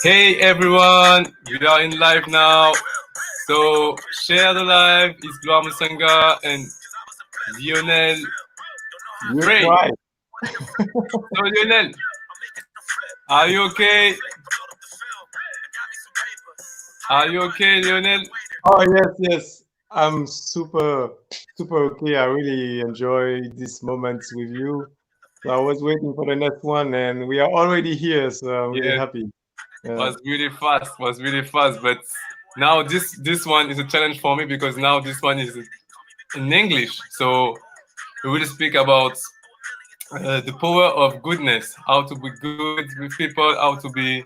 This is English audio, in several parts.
Hey everyone, we are in live now. So share the live. It's Gloire Musenga and Lionel You Frei. try. So Lionel, are you okay? Are you okay, Lionel? Oh yes, yes. I'm super okay. I really enjoy these moments with you. So I was waiting for the next one, and we are already here. So I'm really Yes, happy. Yeah. was really fast. Was really fast. But now this one is a challenge for me because now this one is in English. So we will speak about the power of goodness, how to be good with people, how to be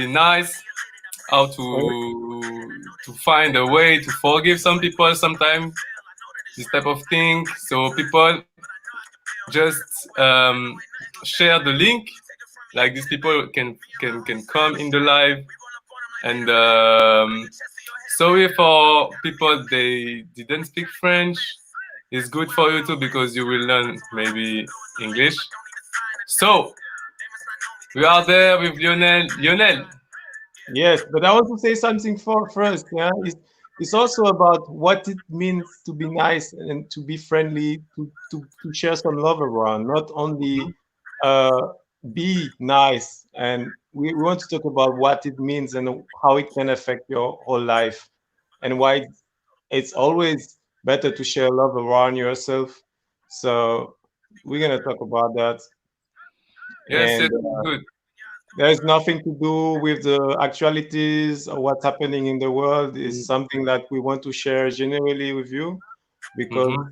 nice, how to find a way to forgive some people sometimes, this type of thing. So people just share the link, like these people can come in the live. And sorry for people they didn't speak French. It's good for you too because you will learn maybe English. So we are there with Lionel. Lionel, Yes, but I want to say something for first. Yeah, it's also about what it means to be nice and to be friendly, to share some love around, not only uh, be nice. And we want to talk about what it means and how it can affect your whole life, and why it's always better to share love around yourself. So we're gonna talk about that. yes, And yes, good. there is nothing to do with the actualities or what's happening in the world. It's something that we want to share generally with you because Mm-hmm.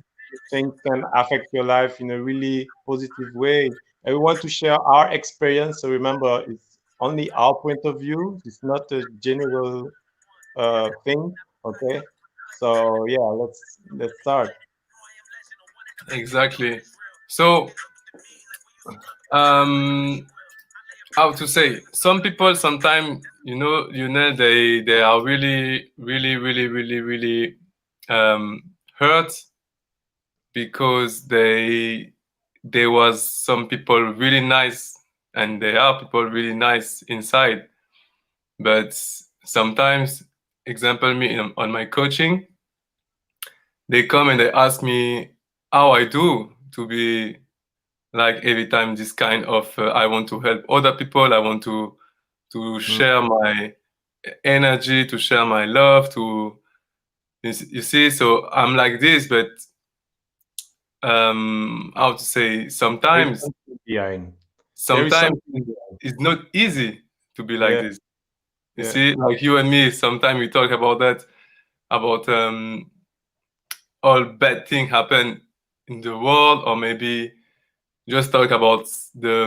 things can affect your life in a really positive way. And we want to share our experience. So remember, it's only our point of view. It's not a general thing. Okay. So yeah, let's start. Exactly. So, um, how to say? Some people sometimes, they are really, really, really, really, really hurt because there was some people really nice, and there are people really nice inside. But sometimes, example me on my coaching, they come and they ask me how I do to be like every time this kind of I want to help other people. I want to Mm. share my energy, to share my love, to you see. So I'm like this, but how to say? There's Sometimes, something behind. There is sometimes something behind. it's not easy to be like Yeah, this. You yeah, see, like you and me. Sometimes we talk about that, about all bad thing happen in the world, or maybe just talk about the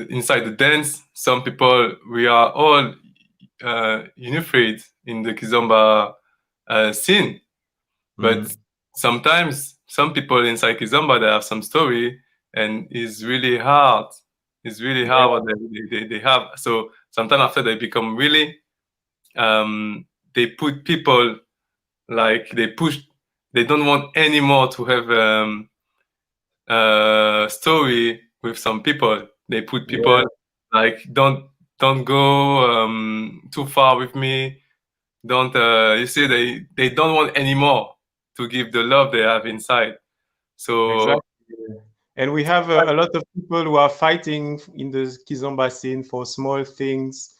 inside the dance. Some people, we are all unified in the kizomba scene, but mm, sometimes some people inside kizomba they have some story, and it's really hard. It's really hard yeah, what they have. So sometimes after they become really, they put people, like they push. They don't want anymore to have story with some people. They put people yeah. like don't go too far with me. Don't you see they don't want anymore to give the love they have inside. So Exactly. And we have a lot of people who are fighting in the Kizomba scene for small things.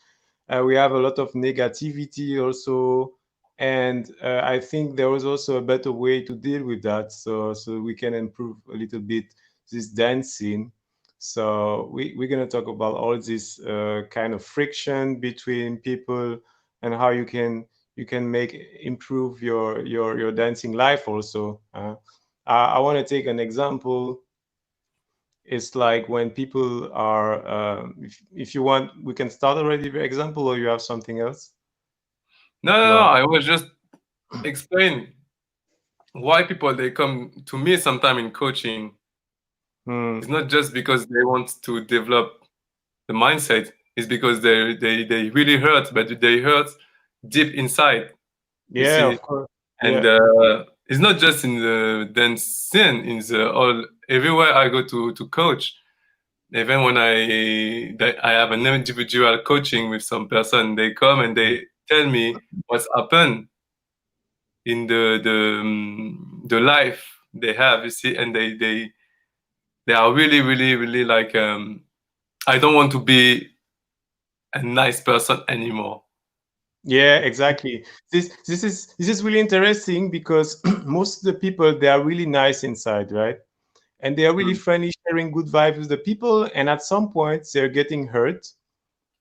We have a lot of negativity also. And I think there is also a better way to deal with that. So we can improve a little bit this dance scene. So we're going to talk about all this kind of friction between people and how you can make improve your dancing life also. I want to take an example. It's like when people are, if you want, we can start already the example, or you have something else? no, no, no. Gloire. I was just explain why people they come to me sometime in coaching. It's Hmm. not just because they want to develop the mindset. It's because they really hurt, but they hurt deep inside. You Yeah, see, of course. and Yeah. it's not just in the dance scene, in the all everywhere I go to coach. even when I have an individual coaching with some person, they come and they tell me what's happened in the life they have, you see, and they are really, really, really like, I don't want to be a nice person anymore. Yeah, exactly. This is really interesting because most of the people, they are really nice inside, right? And they are really Mm. friendly, sharing good vibes with the people. And at some point, they're getting hurt,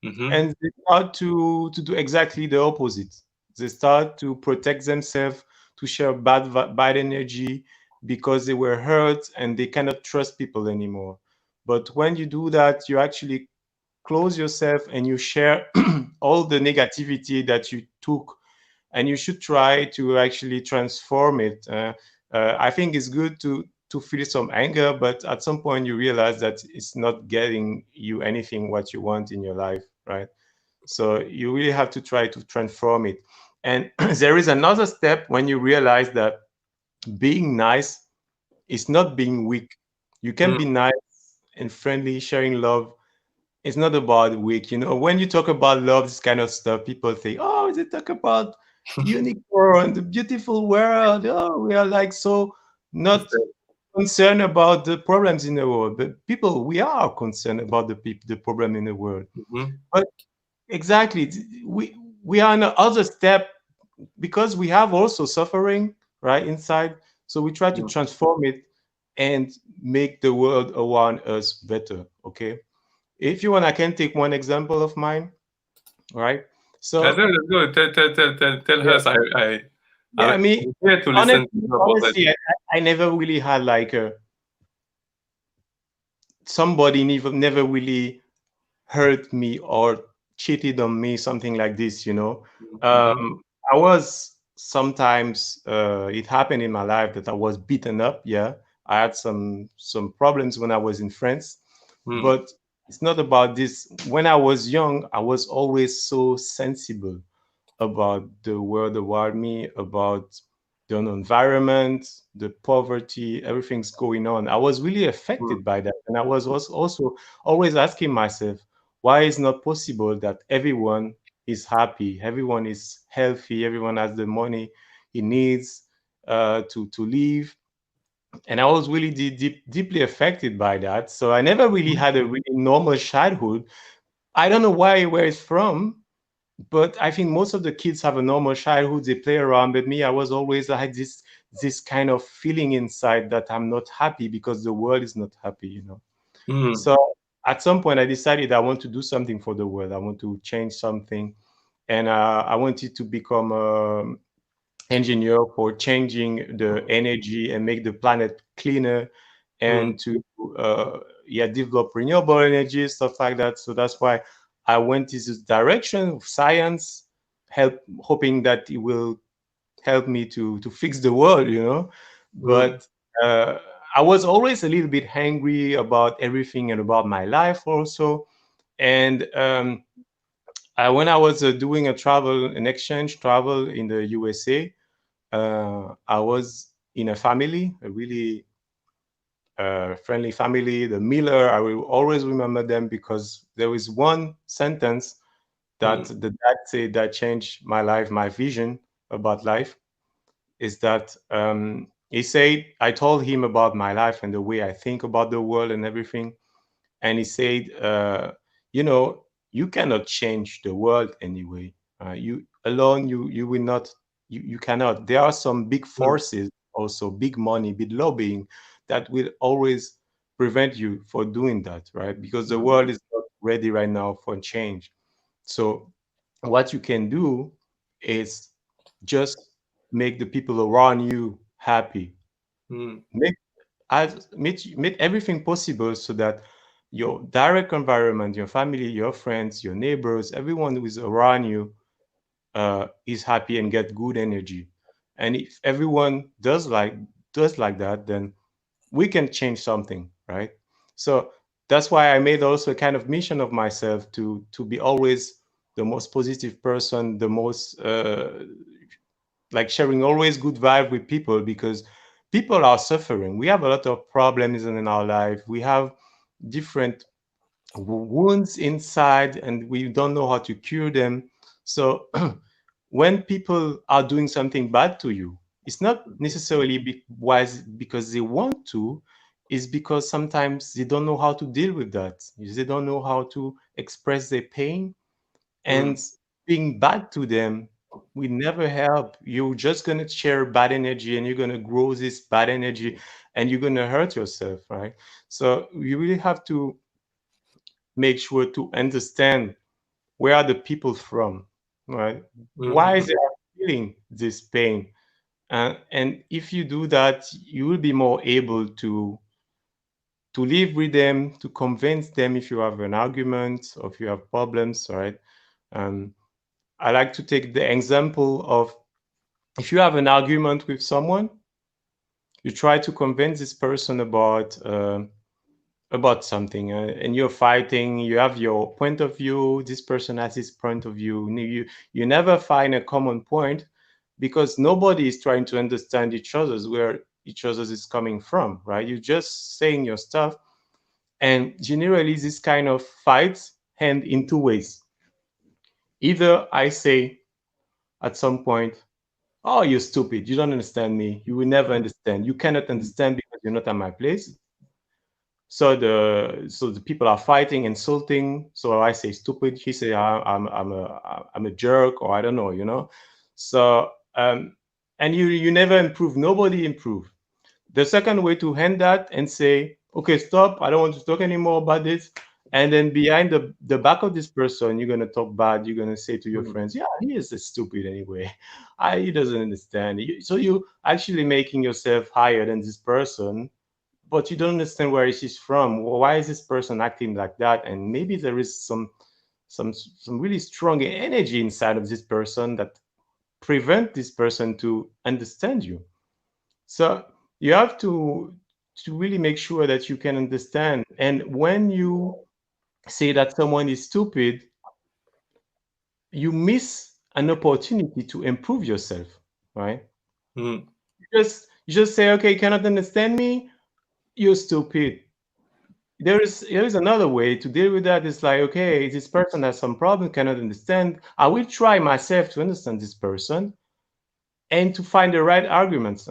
Mm-hmm. and they start to do exactly the opposite. They start to protect themselves, to share bad energy because they were hurt and they cannot trust people anymore. But when you do that, you actually close yourself and you share all the negativity that you took, and you should try to actually transform it. I think it's good to feel some anger, but at some point you realize that it's not getting you anything what you want in your life, right? So you really have to try to transform it. And there is another step when you realize that being nice is not being weak. You can Mm. be nice and friendly, sharing love. It's not about weak. When you talk about love, this kind of stuff, people think, oh, they talk about unicorn, the beautiful world. Oh, we are like so not concerned about the problems in the world. But people, we are concerned about the problem in the world. Mm-hmm. But exactly, we are on the other step because we have also suffering right inside. So we try to Mm. transform it and make the world around us better. Okay. If you want, I can take one example of mine, right? Let's So go, let's go. Tell yeah, us. yeah. I mean, I'm here to listen to honestly, you about that. honestly, I never really had like somebody never really hurt me or cheated on me, something like this. Mm-hmm. I was sometimes it happened in my life that I was beaten up. Yeah, I had some problems when I was in France, Mm. but it's not about this. When I was young, I was always so sensible about the world around me, about the environment, the poverty, everything's going on. I was really Mm. affected by that. And I was also always asking myself, why is not possible that everyone is happy, everyone is healthy, everyone has the money he needs to live? And I was really deeply affected by that. So I never really had a really normal childhood. I don't know where it's from, but I think most of the kids have a normal childhood. They play around. But me, I was always like this kind of feeling inside that I'm not happy because the world is not happy. Mm. So at some point, I decided I want to do something for the world. I want to change something, and I wanted to become an engineer for changing the energy and make the planet cleaner, Mm. and to yeah, develop renewable energy, stuff like that. So that's why I went in this direction of science, hoping that it will help me to fix the world. Mm. But uh, I was always a little bit angry about everything and about my life also. And when I was doing an exchange travel in the USA, I was in a family, a really friendly family, the Miller. I will always remember them because there is one sentence that Mm. the dad said that changed my life, my vision about life. Is that he said, I told him about my life and the way I think about the world and everything. And he said, you cannot change the world anyway. You alone, you will not, you cannot. There are some big Mm. forces, also big money, big lobbying, that will always prevent you for doing that, right? Because the world is not ready right now for change. So what you can do is just make the people around you happy. Mm. Make make everything possible so that your direct environment, your family, your friends, your neighbors, everyone who is around you is happy and get good energy. And if everyone does like that, then we can change something, right? So that's why I made also a kind of mission of myself to be always the most positive person, the most like sharing always good vibe with people, because people are suffering. We have a lot of problems in our life. We have different wounds inside, and we don't know how to cure them. So when people are doing something bad to you, it's not necessarily because they want to, it's because sometimes they don't know how to deal with that. They don't know how to express their pain, Mm, and being bad to them will never help. You're just going to share bad energy, and you're going to grow this bad energy, and you're going to hurt yourself, right? So you really have to make sure to understand where are the people from, right? Why mhm, they are feeling this pain. And if you do that, you will be more able to live with them, to convince them if you have an argument or if you have problems, right? Um, I like to take the example of, if you have an argument with someone, you try to convince this person about something, and you're fighting. You have your point of view. This person has his point of view. You never find a common point, because nobody is trying to understand each other's where each other's is coming from, right? You're just saying your stuff, and generally this kind of fights end in two ways. Either I say at some point, "Oh, you're stupid. You don't understand me. You will never understand. You cannot understand because you're not at my place." So the people are fighting, insulting. So I say stupid. He say I'm a jerk, or I don't know, you know. So and you never improve. Nobody improve. The second way to end that and say, okay, stop. I don't want to talk anymore about this. And then behind the back of this person, you're gonna talk bad. You're gonna say to your mm, friends, yeah, he is a stupid anyway. He doesn't understand. So you actually making yourself higher than this person, but you don't understand where she's from. Why is this person acting like that? And maybe there is some really strong energy inside of this person that prevent this person to understand you. So you have to really make sure that you can understand. And when you say that someone is stupid, you miss an opportunity to improve yourself, right? mm, You just say, okay, you cannot understand me, you're stupid. There is another way to deal with that. It's like, okay, this person has some problem, cannot understand. I will try myself to understand this person and to find the right arguments,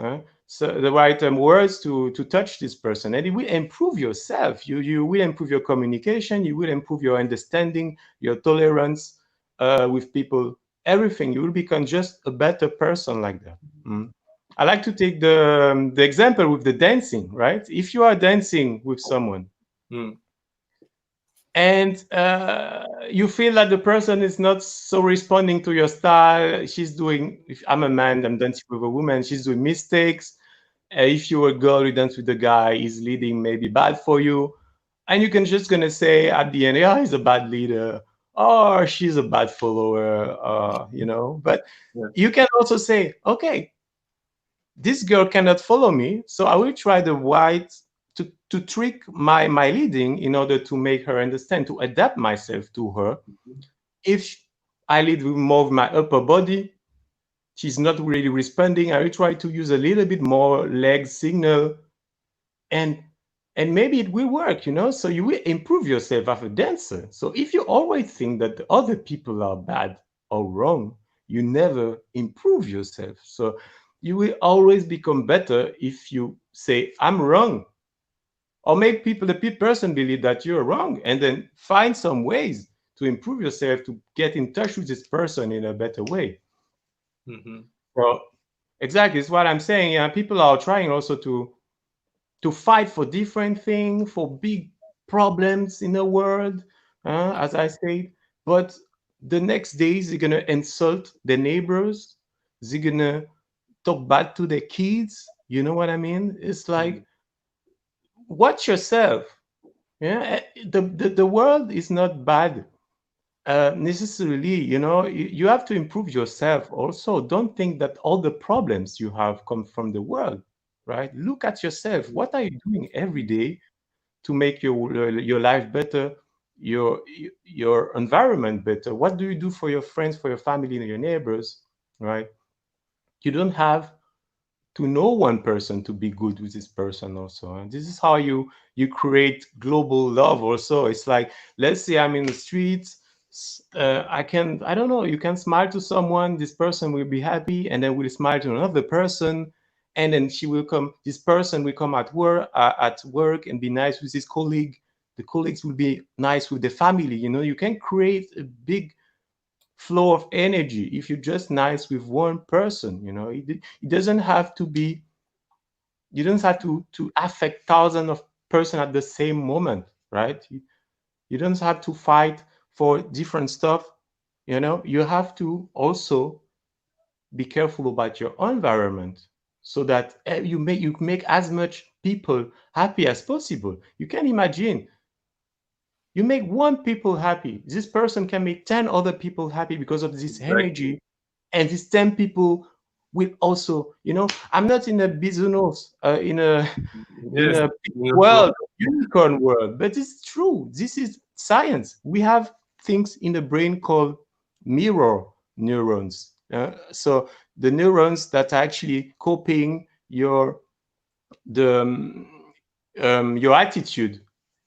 so the right words to touch this person, and it will improve yourself. You will improve your communication. You will improve your understanding, your tolerance with people. Everything. You will become just a better person like that. Mm. I like to take the example with the dancing. Right? If you are dancing with someone, mm, and you feel that the person is not so responding to your style. She's doing, if I'm a man, I'm dancing with a woman, she's doing mistakes. If you're a girl, you dance with a guy, he's leading maybe bad for you. And you can just gonna say at the end, yeah, he's a bad leader, or she's a bad follower, but yeah, you can also say, okay, this girl cannot follow me, so I will try the right to trick my leading in order to make her understand, to adapt myself to her. If I lead with more of my upper body, she's not really responding. I will try to use a little bit more leg signal, and maybe it will work, so you will improve yourself as a dancer. So if you always think that the other people are bad or wrong, you never improve yourself. So you will always become better if you say, I'm wrong, or make the person believe that you're wrong, and then find some ways to improve yourself, to get in touch with this person in a better way. mhm, So exactly, it's what I'm saying. Yeah, people are trying also to fight for different things, for big problems in the world, as I said. But the next days, they're gonna insult their neighbors. They're gonna talk bad to their kids. You know what I mean? It's like, mm, watch yourself. Yeah, the world is not bad necessarily. You have to improve yourself also. Don't think that all the problems you have come from the world, right? Look at yourself. What are you doing every day to make your life better, your your environment better? What do you do for your friends, for your family, and your neighbors, right? You don't have to know one person to be good with this person also. And this is how you create global love also. It's like, let's say I'm in the streets, I don't know, you can smile to someone, this person will be happy, and then we'll smile to another person, and then this person will come at work and be nice with his colleague. The colleagues will be nice with the family. You can create a big flow of energy if you're just nice with one person. It doesn't have to be, you don't have to affect thousands of person at the same moment, right? You don't have to fight for different stuff. You have to also be careful about your environment, so that you make as much people happy as possible. You can imagine, you make one people happy, this person can make 10 other people happy because of this Exactly. energy. And these 10 people will also, I'm not in a business, in Yes. a big Yes. world, unicorn world, but it's true. This is science. We have things in the brain called mirror neurons. So the neurons that are actually copying your attitude,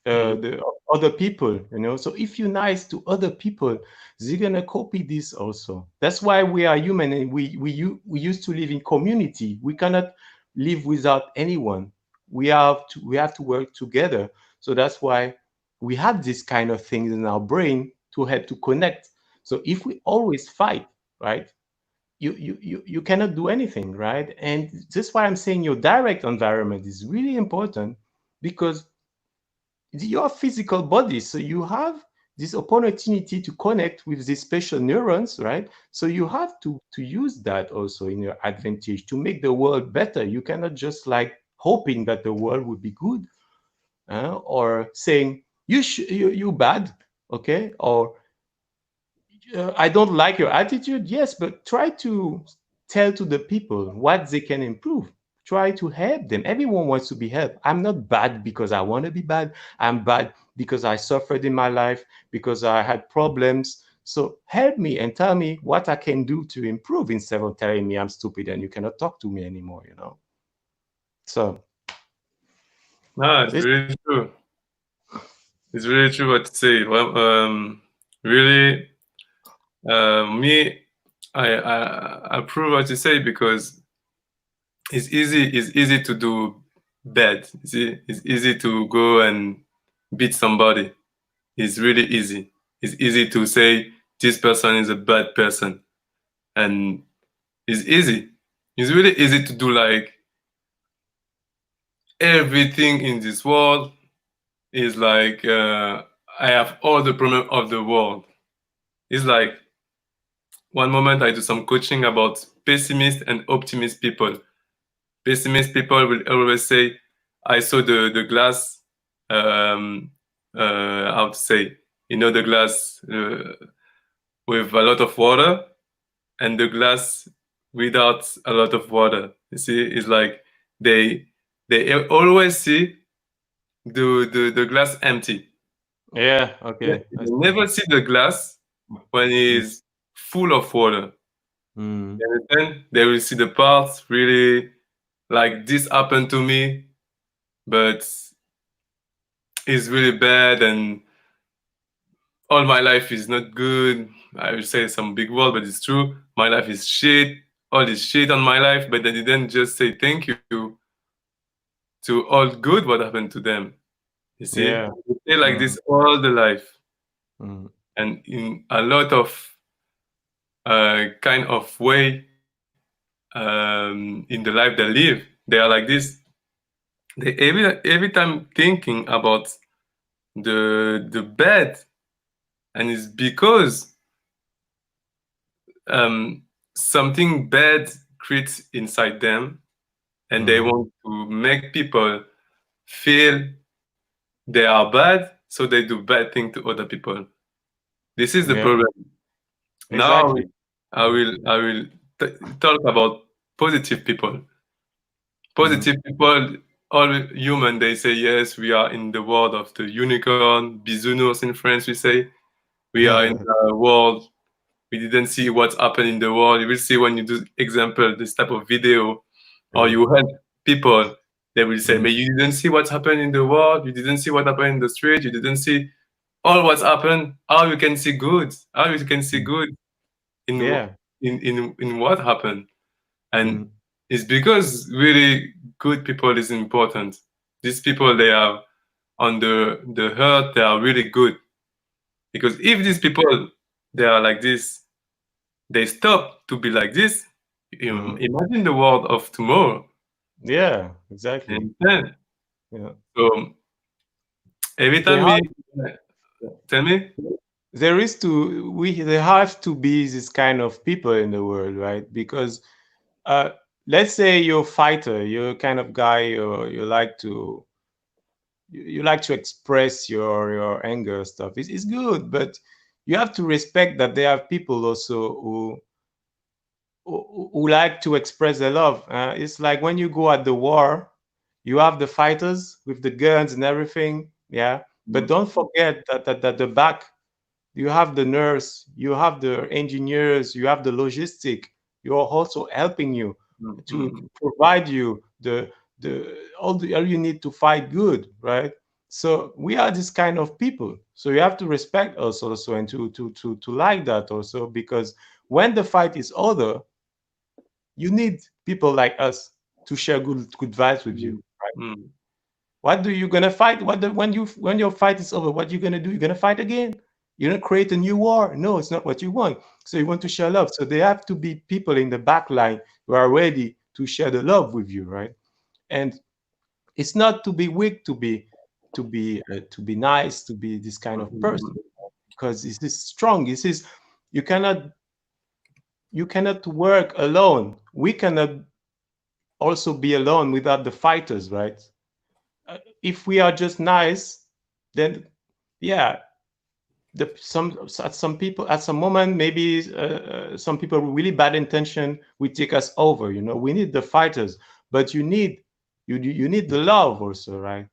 Mm. the other people. So if you're nice to other people, they're gonna copy this also. That's why we are human, and we used to live in community. We cannot live without anyone. We have to work together. So that's why we have this kind of things in our brain to help to connect. So if we always fight, right, you cannot do anything, right? And that's why I'm saying your direct environment is really important, because your physical body, so you have this opportunity to connect with these special neurons, right? So you have to use that also in your advantage to make the world better. You cannot just like hoping that the world would be good, or saying you bad, okay, or I don't like your attitude. Yes, but try to tell to the people what they can improve. Try to help them. Everyone wants to be helped. I'm not bad because I want to be bad. I'm bad because I suffered in my life, because I had problems. So help me and tell me what I can do to improve, instead of telling me I'm stupid and you cannot talk to me anymore. So No, it's this, really true. It's really true what you say. Well, really, me, I approve what you say, because it's easy. It's easy to do bad. You see, it's easy to go and beat somebody. It's really easy. It's easy to say this person is a bad person, and it's easy. It's really easy to do like everything in this world is like I have all the problem of the world. It's like one moment I do some coaching about pessimist and optimist people. Pessimist people will always say, I saw the glass, um, how to say, the glass with a lot of water, and the glass without a lot of water. You see, it's like they they always see the glass empty. yeah, They okay. they never see the glass when Mm, it's full of water. mm, You understand? They will see the parts really like this happened to me, but it's really bad, and all my life is not good. I will say some big word, but it's true. My life is shit. All this shit on my life, but they didn't just say thank you to all good what happened to them. You see, yeah. they stay like Mm, this all the life, mm, and in a lot of kind of way in the life they live, they are like this. They every time thinking about the bad, and it's because um, something bad creates inside them, and they mm, want to make people feel they are bad, so they do bad thing to other people. This is the yeah, problem. Now exactly. I will talk about positive people. Mm, Positive people, all human, they say yes, we are in the world of the unicorn, bisounours in France. We say we are in the world. We didn't see what's happened in the world. You will see when you do example this type of video. or you help people, they will say, Mhm. but you didn't see what happened in the world, you didn't see what happened in the street, you didn't see all what's happened. How you can see good? How you can see good in Yeah. in what happened? And Mhm. it's because really good people is important. These people, they are on the earth, they are really good. Because if these people, they are like this, they stop to be like this, Mhm. imagine the world of tomorrow. Yeah, exactly. And then, Yeah. so every They time have tell me. there is to we there have to be this kind of people in the world, right? Because uh let's say you're a fighter, you're a kind of guy you like to you like to express your anger stuff. It's good, but you have to respect that there are people also who like to express their love. It's like when you go at the war, you have the fighters with the guns and everything, yeah. But Mm, don't forget that the back, you have the nurse, you have the engineers, you have the logistic. You're also helping you mm, to mm, provide you the all you need to fight good, right? So we are this kind of people. So you have to respect us also and to like that also, because when the fight is over, you need people like us to share good vibes with you. mm, mm, What do you gonna fight? When your fight is over, what you gonna do? You're gonna fight again? You're gonna create a new war? No, it's not what you want. So you want to share love. So there have to be people in the back line who are ready to share the love with you, right? And it's not to be weak, to be nice, to be this kind mm, of person, mm, because this is strong. This is you cannot you cannot work alone. We cannot also be alone without the fighters, right? If we are just nice, then yeah, some people at some moment maybe some people with really bad intention will take us over. We need the fighters, but you need the love also, right?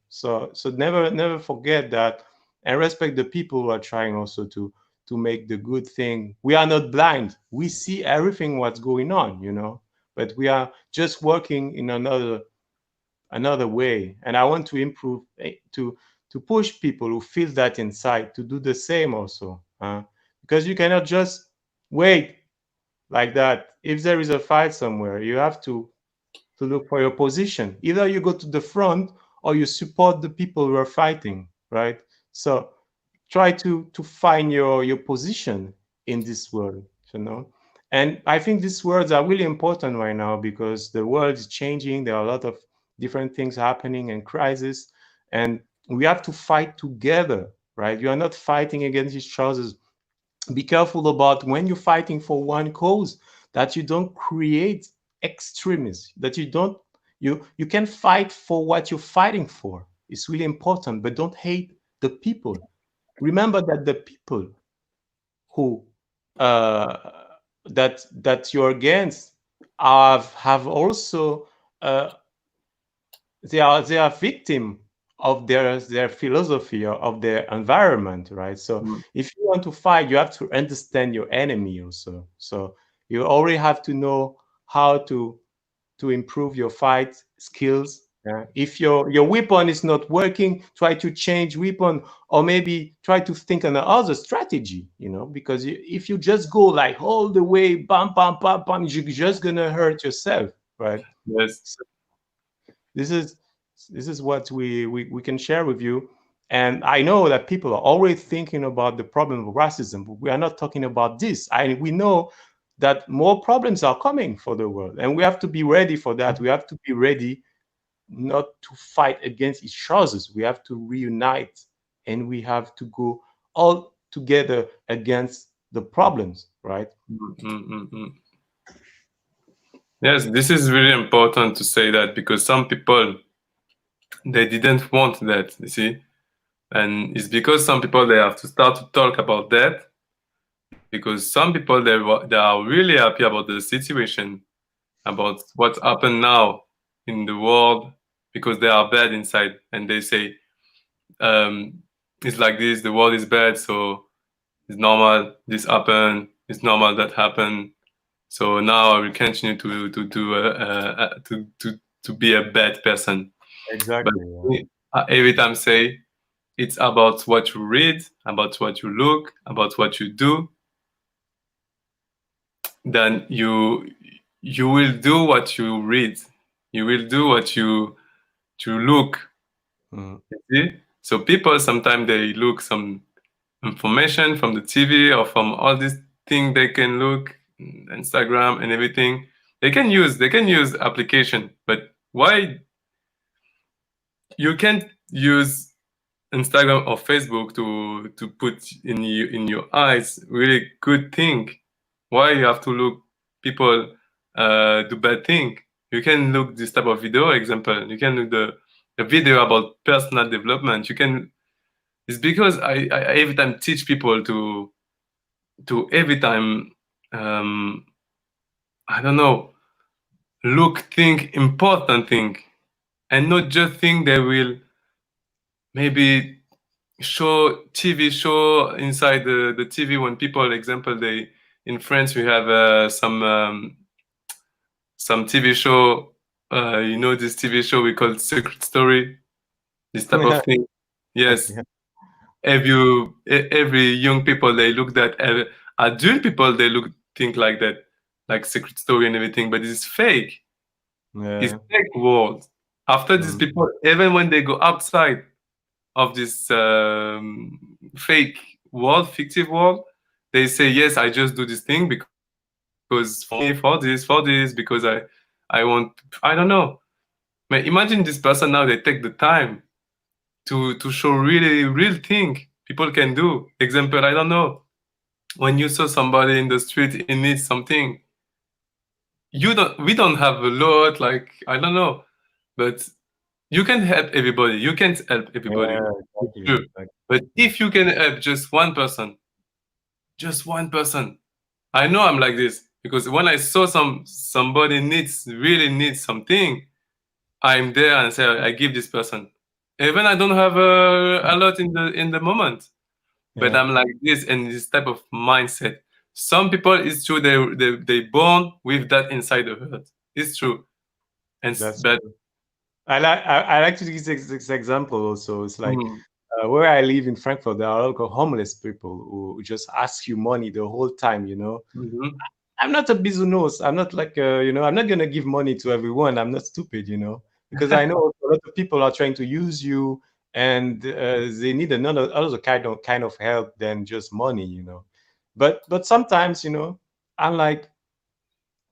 So never forget that, and respect the people who are trying also to make the good thing. We are not blind. We see everything what's going on, but we are just working in another way. And I want to improve, to push people who feel that inside to do the same also, because you cannot just wait like that. If there is a fight somewhere, you have to look for your position. Either you go to the front or you support the people who are fighting, right? So try to find your position in this world, you know. And I think these words are really important right now because the world is changing. There are a lot of different things happening and crisis, and we have to fight together, right? You are not fighting against each other. Be careful about when you're fighting for one cause, that you don't create extremism, that you can fight for what you're fighting for. It's really important, but don't hate the people. Remember that the people who uh, that you're against have also uh, they are victim of their philosophy or of their environment, right? So mm, if you want to fight, you have to understand your enemy also. So you already have to know how to improve your fight skills. If your weapon is not working, try to change weapon, or maybe try to think on another strategy. Because if you just go like all the way, bam, bam, bam, bam, you're just gonna hurt yourself, right? yes. So this is what we can share with you. And I know that people are always thinking about the problem of racism, but we are not talking about this. We know that more problems are coming for the world, and we have to be ready for that. We have to be ready not to fight against each other. We have to reunite, and we have to go all together against the problems, right? Mm, mm, mm, mm. Yes, this is really important to say that because some people, they didn't want that, you see. And it's because some people, they have to start to talk about that, because some people, they are really happy about the situation, about what's happened now in the world, because they are bad inside, and they say, it's like this, the world is bad, so it's normal this happened, it's normal that happened. So now I will continue to be a bad person. But Exactly. Yeah. every time say it's about what you read, about what you look, about what you do. Then you will do what you read. You will do what you look. Mm. You see? So people sometimes they look some information from the TV or from all these things they can look, Instagram and everything. They can use application, but why you can't use Instagram or Facebook to put in your eyes really good thing? Why you have to look people do bad thing? You can look this type of video example. You can look the video about personal development. You can. It's because I every time teach people to every time um, I don't know, look think important thing and not just think they will maybe show TV show inside the TV when people example they in France we have some TV show this TV show we call Secret Story, this type of thing. Yes, Yeah. every young people they look that, adult people they look think like that, like Secret Story and everything, but it's fake. It's Yeah. fake world. After these Mm. people, even when they go outside of this fake world, fictive world, they say, yes, I just do this thing because for me, for this, because I want, I don't know. Man, imagine this person now, they take the time to show really real thing people can do. Example, I don't know. When you saw somebody in the street in need something, we don't have a lot, like, I don't know, but you can help everybody. You can't help everybody. Yeah. It's Exactly. true. Exactly. But if you can help just one person, I know I'm like this because when I saw somebody really needs something, I'm there and say I give this person. Even I don't have a lot in the moment, but Yeah. I'm like this and this type of mindset. Some people, it's true, they born with that inside the heart. It's true, That's but true. I like to use this example also. It's like mm, where I live in Frankfurt, there are a lot of homeless people who just ask you money the whole time. mhm, I'm not a business. I'm not like I'm not gonna give money to everyone. I'm not stupid, because I know a lot of people are trying to use you, and they need another other kind of help than just money. But sometimes, I'm like,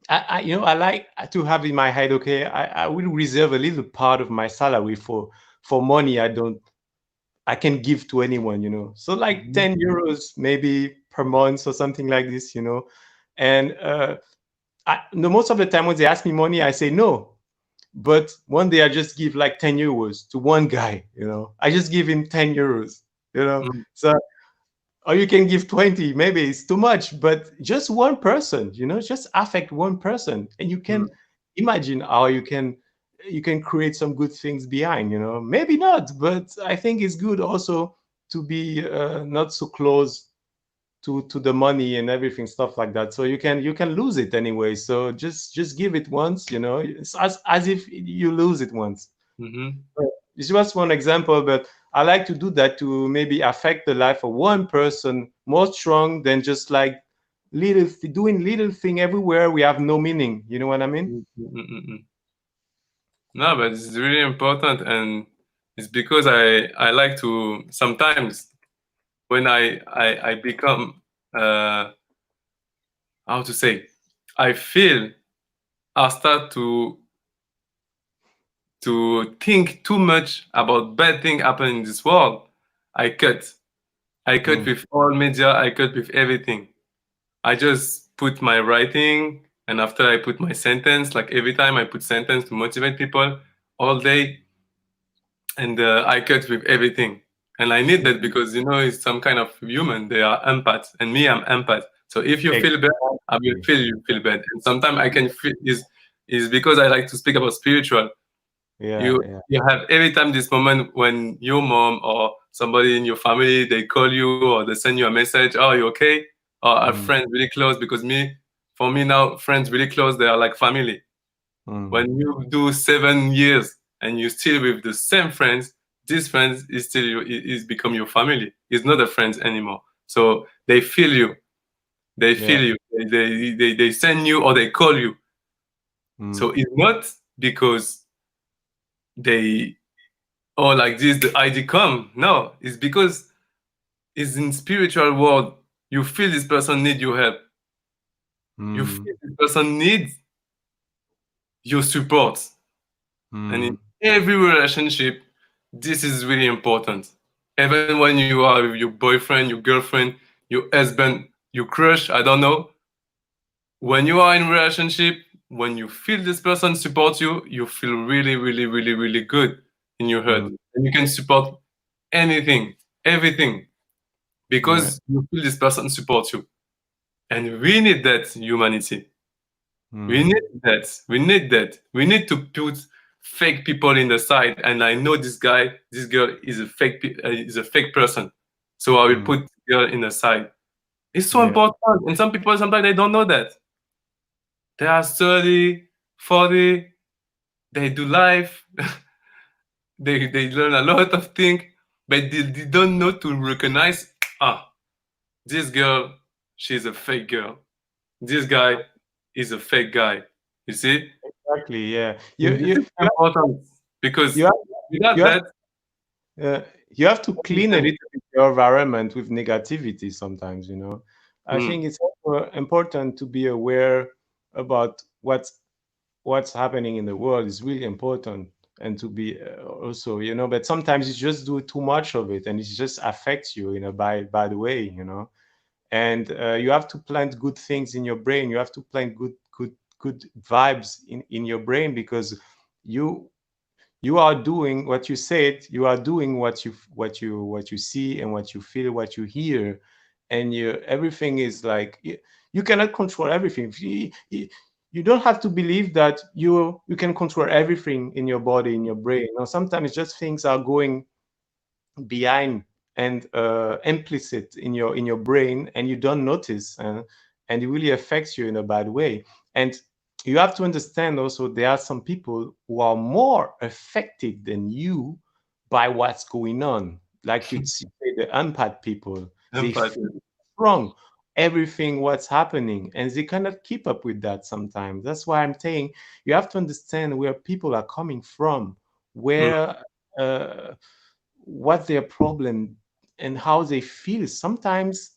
I like to have in my head, okay, I will reserve a little part of my salary for money I can give to anyone. So like mhm, 10 euros maybe per month or something like this. And no, most of the time when they ask me money, I say no. But one day I just give like 10 euros to one guy. I just give him 10 euros. mhm, So, or you can give 20, maybe it's too much, but just one person, just affect one person. And you can mhm, imagine how you can create some good things behind. Maybe not, but I think it's good also to be not so close to the money and everything, stuff like that, so you can lose it anyway, so just give it once. It's as if you lose it once. mhm, This was one example, but I like to do that to maybe affect the life of one person more strong than just like doing little thing everywhere we have no meaning, you know what I mean? mhm, mhm, mhm. No, but it's really important, and it's because I like to sometimes when I become how to say, I feel I start to think too much about bad thing happen in this world. I cut. I cut Mm. with all media. I cut with everything. I just put my writing, and after I put my sentence. Like every time I put sentence to motivate people all day, and I cut with everything. And I need that because it's some kind of human. They are empath, and me, I'm empath. So if you feel bad, I will Exactly. feel you feel bad. And sometimes I can feel is because I like to speak about spiritual. Yeah, You yeah. you have every time this moment when your mom or somebody in your family they call you or they send you a message. Oh, you okay? Or a Mm. friend really close because me For me now, friends really close. They are like family. Mm. When you do 7 years and you still with the same friends, these friends is still is become your family. It's not a friends anymore. So they feel you. They Yeah. feel you. They send you or they call you. So Mm. it's not because they or like this the ID come. No, it's because it's in spiritual world. You feel this person need your help. You Mm. feel this person needs your support. And in Mm. every relationship, this is really important. Even when you are with your boyfriend, your girlfriend, your husband, your crush, I don't know. When you are in relationship, when you feel this person support you, you feel really, really, really, really good in your heart. Mm. And you can support anything, everything, Yeah. because you feel this person supports you. And we need that humanity. We Mm. need that. We need that. We need to put fake people in the side. And I know this guy, this girl is a is a fake person. So I will Mm. put girl in the side. It's so Yeah. important. And some people sometimes they don't know that. They are 30, 40, they do life, they learn a lot of things, but they don't know to recognize, ah, this girl, she's a fake girl. This guy is a fake guy. You see? Exactly. Yeah. This is important You because have you without have that, uh, you have to what do you clean a think? little bit your environment with negativity sometimes, you know. I Mm, think it's also important to be aware about what's happening in the world is really important, and to be also, you know, but sometimes you just do too much of it and it just affects you in a bad way, you know. And you have to plant good things in your brain. You have to plant good vibes in your brain, because you you are doing what you said. You are doing what you see and what you feel, what you hear. And everything is like, you cannot control everything. You don't have to believe that you can control everything in your body, in your brain. You know, sometimes just things are going behind and implicit in your brain, and you don't notice, and it really affects you in a bad way. And you have to understand also, there are some people who are more affected than you by what's going on. Like you say, the empath people, they empathy. feel strong everything what's happening, and they cannot keep up with that sometimes. That's why I'm saying you have to understand where people are coming from, Mm, where uh, what their problem and how they feel. Sometimes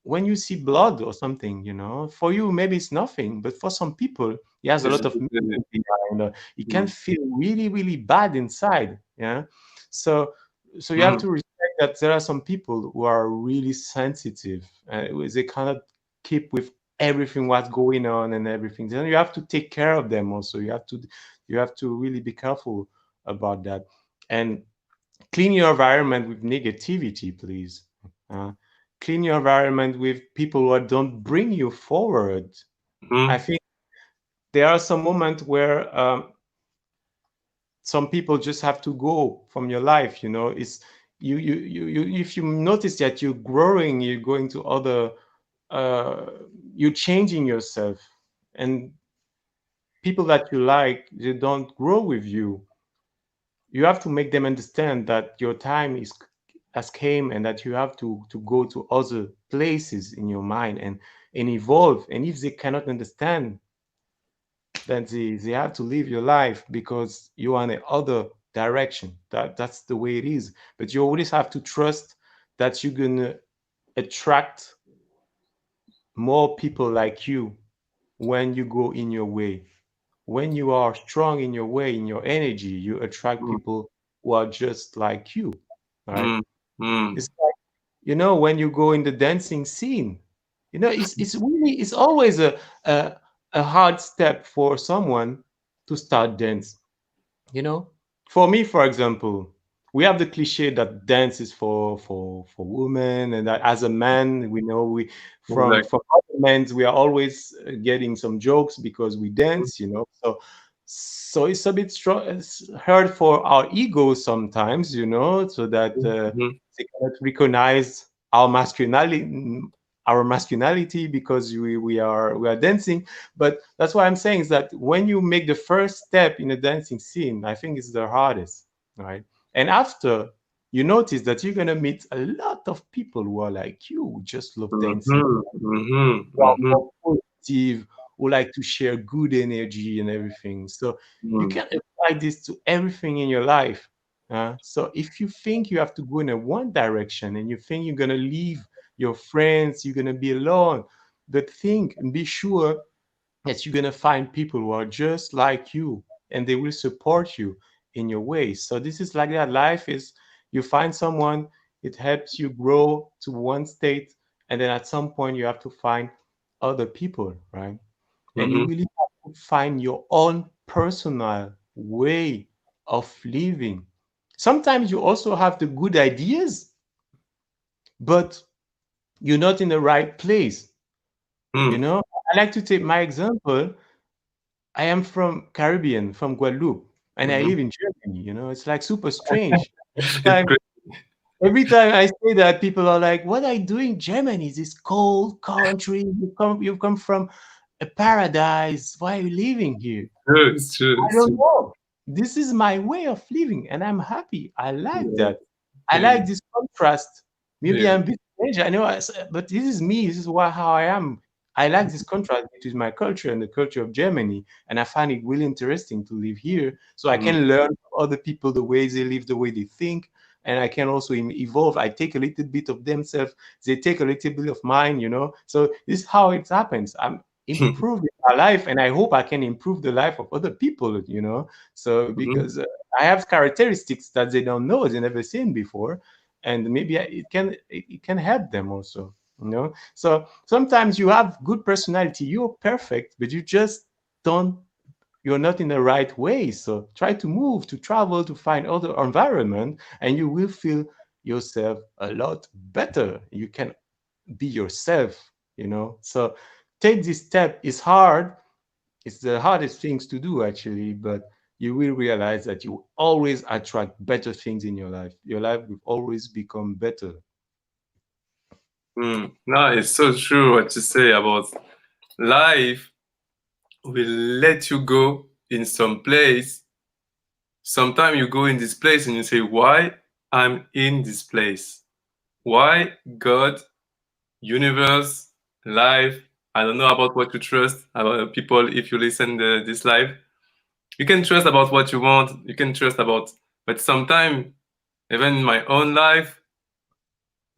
when you see blood or something, you know, for you maybe it's nothing, but for some people it has a it's lot of really, meaning behind. It can mm, feel really, really bad inside. Yeah. So you have mm, to respect that there are some people who are really sensitive. They cannot keep with everything what's going on and everything. Then you have to take care of them also. You have to really be careful about that. And clean your environment with negativity, please. Uh, Clean your environment with people who don't bring you forward. I mm, think there are some moments where some people just have to go from your life. You know, it's if you notice that you're growing, you're going to other, uh, you're changing yourself, and people that you like, they don't grow with you. You have to make them understand that your time is has came, and that you have to go to other places in your mind, and evolve. And if they cannot understand, then they have to live your life, because you are in the other direction. That's the way it is. But you always have to trust that you're gonna attract more people like you when you go in your way. When you are strong in your way, in your energy, you attract mm, people who are just like you, right? mm, mm, It's like, you know, when you go in the dancing scene, you know, it's always a hard step for someone to start dance. You know, for me, for example, we have the cliche that dance is for women, and that as a man, we know we from exactly. other men we are always getting some jokes because we dance. You know, so it's a bit strong. It's hard for our ego sometimes. You know, so that Mhm, they cannot recognize our our masculinity because we are dancing. But that's what I'm saying is that when you make the first step in a dancing scene, I think it's the hardest, right? And after, you notice that you're gonna meet a lot of people who are like you, who just love dancing, Mhm, mhm, who are mhm, more positive, who like to share good energy and everything. So you mm, can apply this to everything in your life. So if you think you have to go in a one direction and you think you're gonna leave your friends, you're gonna be alone, but think and be sure that you're gonna find people who are just like you and they will support you in your ways. So this is like that. Life is, you find someone, it helps you grow to one state, and then at some point you have to find other people, right? And you mhm, really have to find your own personal way of living. Sometimes you also have the good ideas, but you're not in the right place. You mm, know, I like to take my example. I am from Caribbean, from Guadeloupe, and I mhm. live in Germany. It's like super strange. It's Time, great. every time I say that, people are like, "What are you doing in Germany? This cold country. You've come from a paradise. Why are you living here?" True, it's true, I it's don't true. know. This is my way of living, and I'm happy. I like Yeah, that. I yeah, like this contrast. Maybe yeah. I'm a bit strange. I know, but this is me. This is how I am. I like this contrast between my culture and the culture of Germany, and I find it really interesting to live here, so I Mm, can learn from other people the ways they live, the way they think, and I can also evolve. I take a little bit of themselves, they take a little bit of mine. So this is how it happens. I'm improving my life, and I hope I can improve the life of other people. So mhm, because I have characteristics that they don't know, they never seen before, and maybe it can help them also. So sometimes you have good personality, you're perfect, but you're not in the right way. So try to move, to travel, to find other environment, and you will feel yourself a lot better. You can be yourself. So take this step. It's hard. It's the hardest things to do, actually, but you will realize that you always attract better things in your life. Your life will always become better. mm. No, it's so true what you say about life will let you go in some place. Sometimes you go in this place and you say, why I'm in this place? Why God, universe, life? I don't know about what you trust about people. If you listen to this life, you can trust about what you want. You can trust about, but sometimes even in my own life,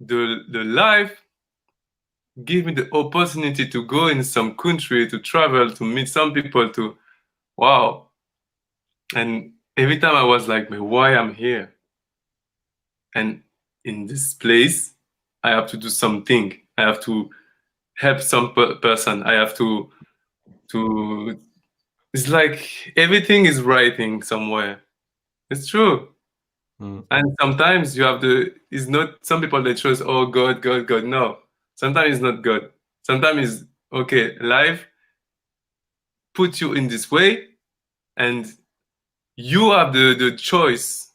the life give me the opportunity to go in some country, to travel, to meet some people, to wow. And every time I was like, "Man, why I'm here?" And in this place, I have to do something. I have to help some person. I have to. It's like everything is writing somewhere. It's true. Mm, And sometimes you have the. It's not. Some people they trust. Oh God, God, God. No. Sometimes it's not God. Sometimes it's okay. Life put you in this way, and you have the choice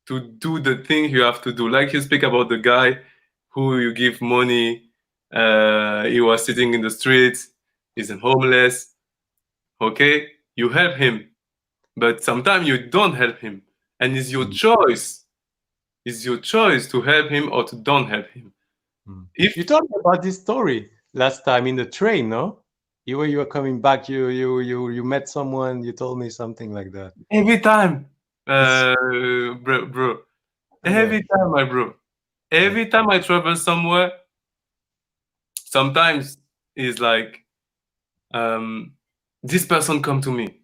to do the thing you have to do. Like you speak about the guy who you give money, he was sitting in the streets, he's homeless. Okay, you help him, but sometimes you don't help him, and it's your mm, choice. It's your choice to help him or to don't help him. mm. If You told me about this story last time in the train, no? You were coming back. You met someone. You told me something like that. every time, It's bro, okay. every time, my bro, Mm, every time I travel somewhere, sometimes it's like um, this person come to me.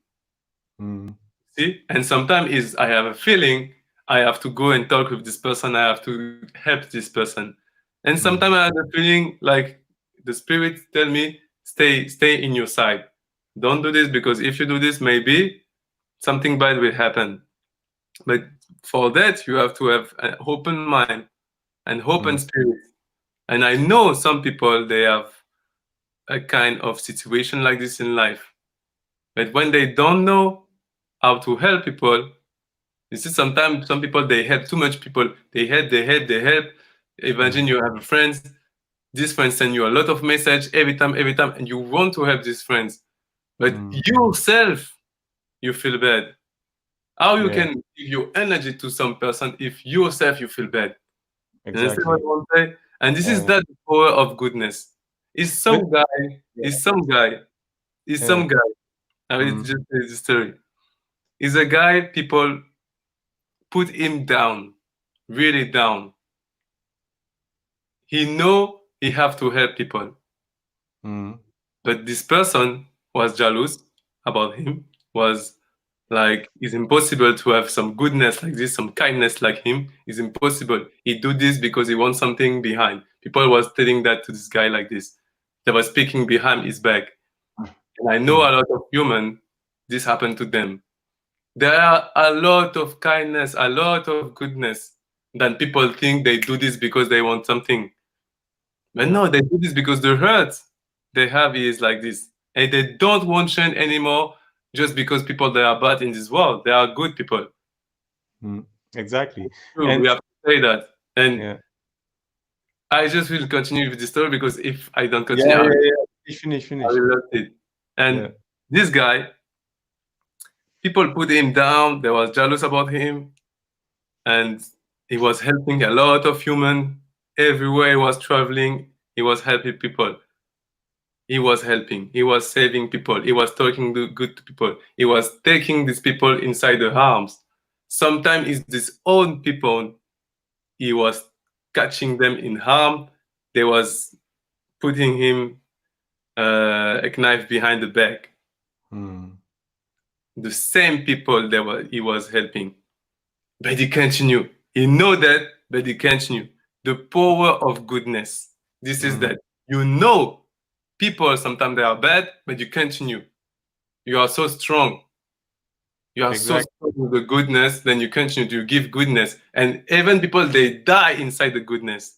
mm, See, and sometimes is I have a feeling I have to go and talk with this person. I have to help this person, and sometimes I mm, have the feeling like the spirit tell me stay in your side. Don't do this because if you do this, maybe something bad will happen. But for that, you have to have an open mind and open mm, spirit. And I know some people they have a kind of situation like this in life, but when they don't know how to help people, you see, sometimes some people they help too much people. They help. mm, Imagine you have a friend. This friend send you a lot of message every time, and you want to help these friends, but yourself you feel bad. How you Yeah, can give your energy to some person if yourself you feel bad? You understand what exactly. I want to say? And this is Yeah. that power of goodness. Is But some guy, yeah, is some guy, is yeah. some guy. I will Mm, just tell you the story. Is a guy people put him down, really down. He know he have to help people, mm, but this person was jealous about him. Was like it's impossible to have some goodness like this, some kindness like him. It's impossible. He do this because he wants something behind. People was telling that to this guy like this. They were speaking behind his back. And I know mm, a lot of human, this happened to them. There are a lot of kindness, a lot of goodness. Then people think they do this because they want something. But yeah. no, they do this because the hurt they have is like this. And they don't want change anymore just because people that are bad in this world. They are good people. Mm, exactly. True, And we have to say that. And yeah, I just will continue with the story because if I don't yeah, continue, yeah, yeah. Finish, I finish. will lose it. Yeah. And this guy, people put him down. They was jealous about him, and he was helping a lot of human everywhere he was traveling. He was helping people. He was helping. He was saving people. He was talking good to people. He was taking these people inside the arms. Sometimes it's his own people. He was catching them in harm. They was putting him a knife behind the back. Mm, The same people he was helping. But he continue. He know that, but he continue. The power of goodness. This is mm, that. You know people sometimes they are bad, but you continue. You are so strong. You are so exactly. strong with the goodness, then you continue to give goodness. And even people they die inside the goodness.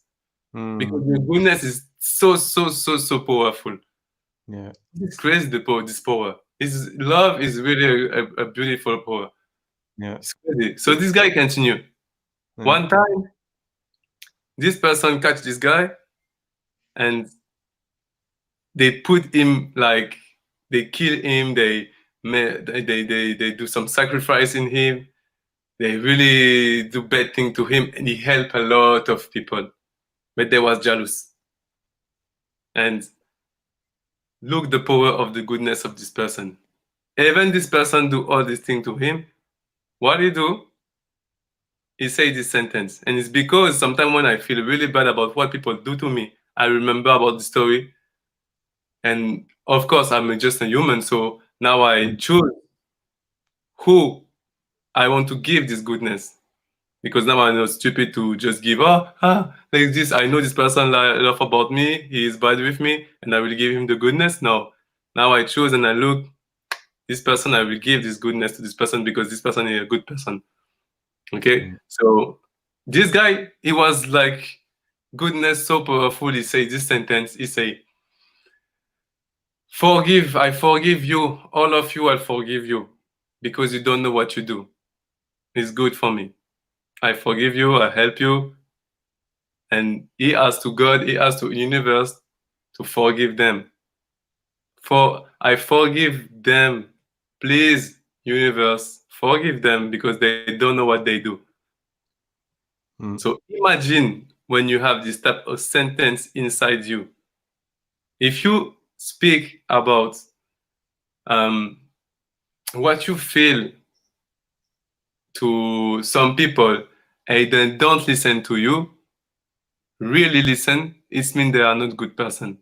Because Mm, the goodness is so powerful. yeah, It's crazy the power, this power. His love is really a beautiful power. yeah, It's crazy. So this guy continue. yeah. One time, this person catch this guy and they put him like they kill him. They do some sacrifice in him. They really do bad thing to him, and he helped a lot of people. But they was jealous. And look the power of the goodness of this person. Even this person do all these things to him. What he do? He say this sentence, and it's because sometimes when I feel really bad about what people do to me, I remember about the story, and of course I'm just a human, so now I Mm, choose who I want to give this goodness. Because now I'm not stupid to just give, like this. I know this person laugh about me, he is bad with me, and I will give him the goodness. No, now I choose and I look, this person, I will give this goodness to this person because this person is a good person. Okay, mm, so this guy, he was like goodness so powerful. He say this sentence. He say, "Forgive, I forgive you, all of you. I forgive you because you don't know what you do. It's good for me. I forgive you. I help you." And he asks to God, he asks to universe to forgive them. For I forgive them. Please, universe, forgive them because they don't know what they do. mm, So imagine when you have this type of sentence inside you. If you speak about um, what you feel to some people and they don't listen to you, really listen, it means they are not good person.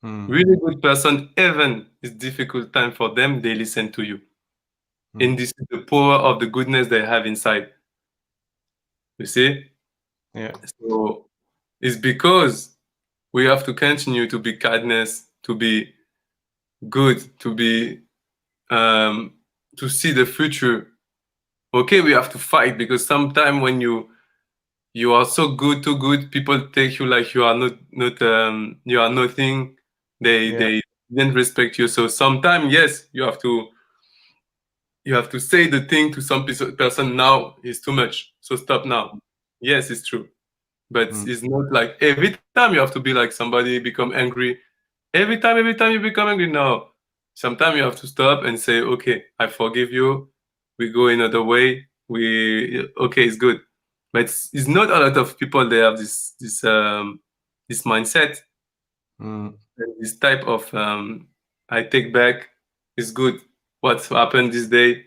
mm, Really good person, even it's difficult time for them, they listen to you. mm. And this is the power of the goodness they have inside. You see? Yeah. So it's because we have to continue to be kindness, to be good, um, to see the future. Okay, we have to fight because sometimes when you are so good, too good, people take you like you are not you are nothing. Yeah. They didn't respect you. So sometimes yes, you have to say the thing to some person now is too much. So stop now. Yes, it's true. but Mm. it's not like every time you have to be like somebody become angry. Every time you become angry. No, sometimes you have to stop and say, okay, I forgive you. We go another way. We okay, it's good. But it's not a lot of people they have this mindset Mm. and this type of I take back is good. What's happened this day?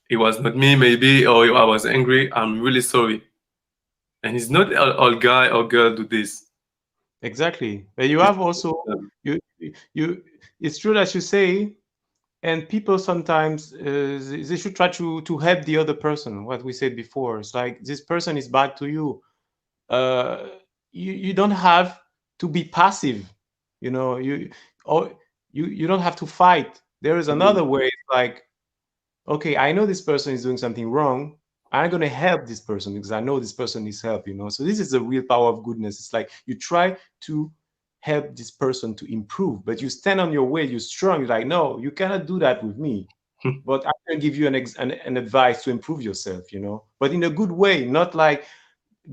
It was not me, maybe, or I was angry. I'm really sorry. And it's not all guy or girl do this. Exactly. But you It's, have also um, you. It's true that you say, and people sometimes they should try to help the other person. What we said before, it's like this person is bad to you. Uh, you don't have to be passive. You know, or you don't have to fight. There is mm, another way. It's like, okay, I know this person is doing something wrong. I'm going to help this person because I know this person needs help, you know. So this is the real power of goodness. It's like you try to help this person to improve, but you stand on your way, you're strong. You're like, no, you cannot do that with me. But I can give you an advice to improve yourself, you know, but in a good way, not like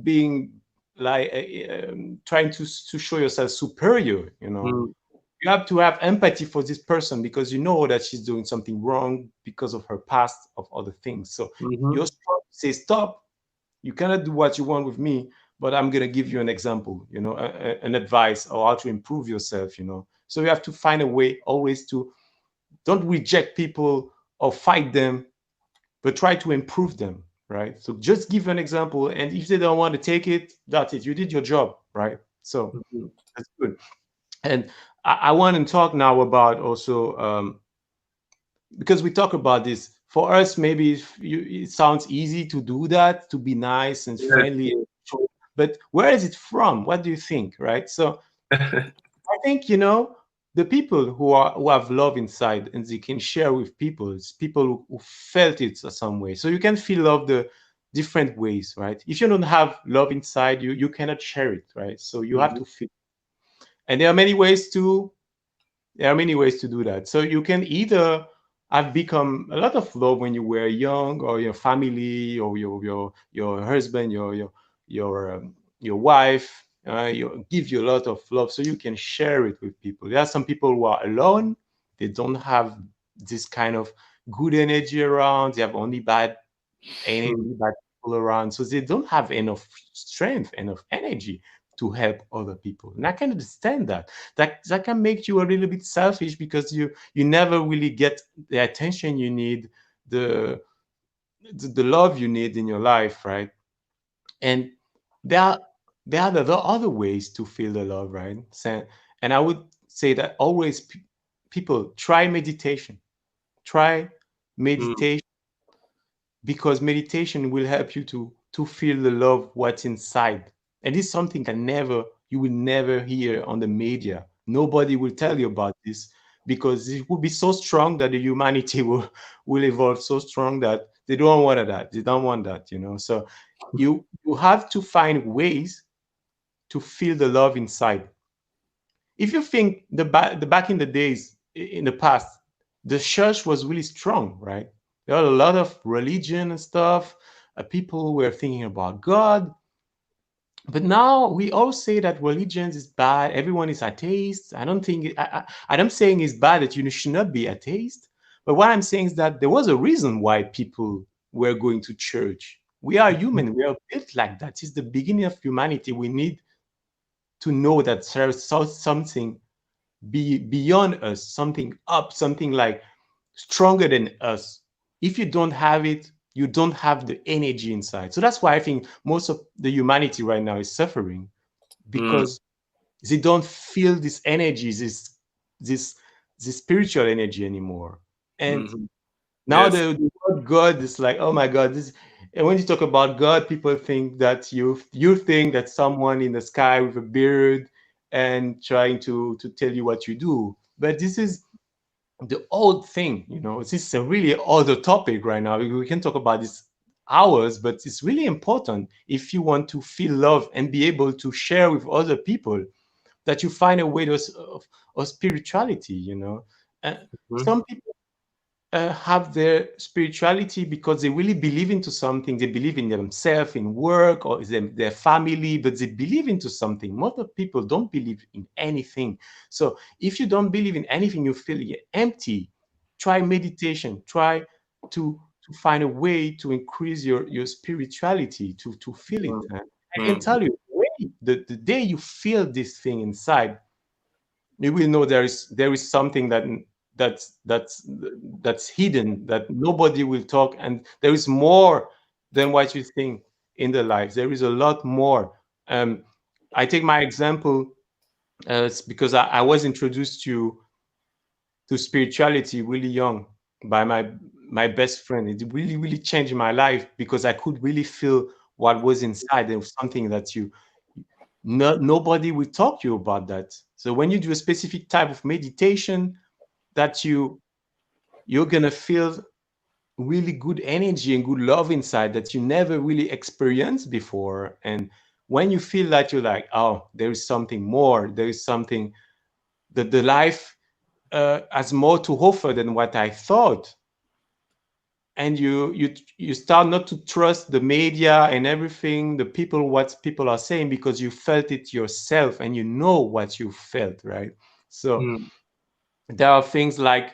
being like trying to show yourself superior, you know. mm, You have to have empathy for this person because you know that she's doing something wrong because of her past of other things. So mhm, you're strong to say stop. You cannot do what you want with me, but I'm gonna give you an example, you know, an advice or how to improve yourself, you know. So you have to find a way always to don't reject people or fight them, but try to improve them, right? So just give an example, and if they don't want to take it, that's it. You did your job, right? So mhm. that's good. And I want to talk now about also because we talk about this. For us, maybe it sounds easy to do that, to be nice and friendly, Yes, but where is it from? What do you think, right? So yes. I think the people who have love inside and they can share with people. It's people who felt it some way. So you can feel love the different ways, right? If you don't have love inside you, you cannot share it, right? So you have Mhm, to feel. And there are many ways to do that. So you can either have become a lot of love when you were young, or your family, or your husband, your wife, give you a lot of love, so you can share it with people. There are some people who are alone; they don't have this kind of good energy around. They have only bad energy, mm, bad people around, so they don't have enough strength, enough energy to help other people. And I can understand that. That can make you a little bit selfish because you never really get the attention you need, the the love you need in your life, right? And there are there are other ways to feel the love, right? So, and I would say that always people try meditation. Try mm, meditation, because meditation will help you to feel the love what's inside. And it's something that never you will never hear on the media. Nobody will tell you about this because it will be so strong that the humanity will evolve so strong that they don't want that. They don't want that, you know. So you have to find ways to feel the love inside. If you think the back in the days, in the past, the church was really strong, right? There are a lot of religion and stuff. People were thinking about God, but now we all say that religion is bad. Everyone is atheist. I don't think I am saying it's bad that you should not be atheist. But what I'm saying is that there was a reason why people were going to church. We are human. We are built like that. It's the beginning of humanity. We need to know that there's something beyond us, something up, something like stronger than us. If you don't have it, you don't have the energy inside. So that's why I think most of the humanity right now is suffering, mm, because they don't feel this energy, this this spiritual energy anymore. And mhm. now Yes. the word God is like, oh my God, this. And when you talk about God, people think that you think that someone in the sky with a beard and trying to tell you what you do. But this is the old thing, you know. This is a really older topic right now. We can talk about this hours, but it's really important if you want to feel love and be able to share with other people, that you find a way of spirituality, you know. And Mhm, some people have their spirituality because they really believe into something. They believe in themselves, in work, or their family, but they believe into something. Most of people don't believe in anything. So if you don't believe in anything, you feel empty. Try meditation. Try to find a way to increase your spirituality, to feel it. And I can Mm. tell you, the day you feel this thing inside, you will know there is something that's hidden, that nobody will talk, and there is more than what you think in the life. There is a lot more. I take my example, it's because I was introduced to spirituality really young by my best friend. It really changed my life because I could really feel what was inside. There was something that nobody will talk to you about that. So when you do a specific type of meditation, that you're gonna feel really good energy and good love inside that you never really experienced before. And when you feel that, you're like, oh, there is something more. There is something that the life has more to offer than what I thought. And you start not to trust the media and everything, the people, what people are saying, because you felt it yourself and you know what you felt, right? So Mm. there are things like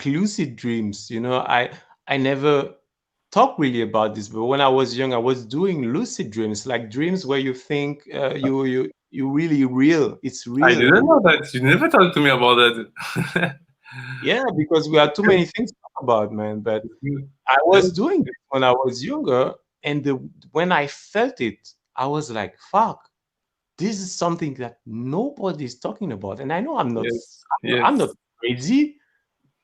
lucid dreams. I never talk really about this, but when I was young, I was doing lucid dreams, like dreams where you think you really real, it's I real. didn't And know that. You never talked to me about that. yeah, because we have too many things to talk about, man. But I was doing this when I was younger, and when I felt it, I was like, "Fuck, this is something that nobody is talking about." And I know Yes, I'm not yes. crazy.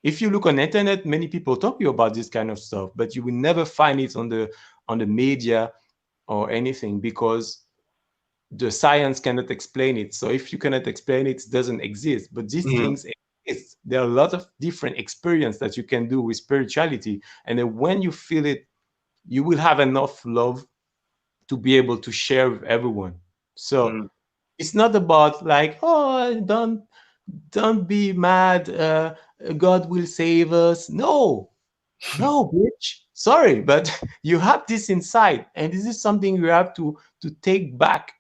If you look on the internet, many people talk to you about this kind of stuff, but you will never find it on the media or anything, because the science cannot explain it. So if you cannot explain it, it doesn't exist. But these Mm. things exist. There are a lot of different experience that you can do with spirituality, and then when you feel it, you will have enough love to be able to share with everyone. So Mm. it's not about like, oh, don't be mad, God will save us. No, bitch, sorry, but you have this inside, and this is something you have to take back,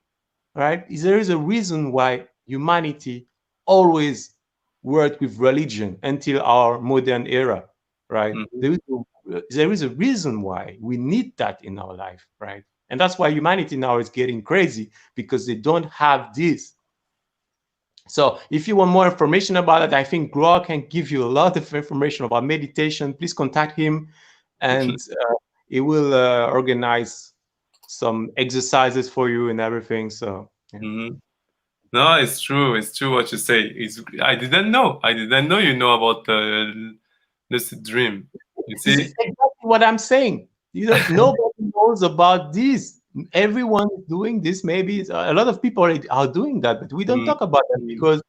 right? There is a reason why humanity always worked with religion until our modern era, right? Mhm. There is a reason why we need that in our life, right? And that's why humanity now is getting crazy, because they don't have this. So if you want more information about it, I think Gloire can give you a lot of information about meditation. Please contact him, and he will organize some exercises for you and everything. So yeah. Mhm. No, it's true. It's true what you say. I didn't know. I didn't know you know about the lucid dream. You This is see? exactly what I'm saying. Nobody knows about this. Everyone is doing this. Maybe a lot of people are doing that, but we don't Mm. talk about that Mm. because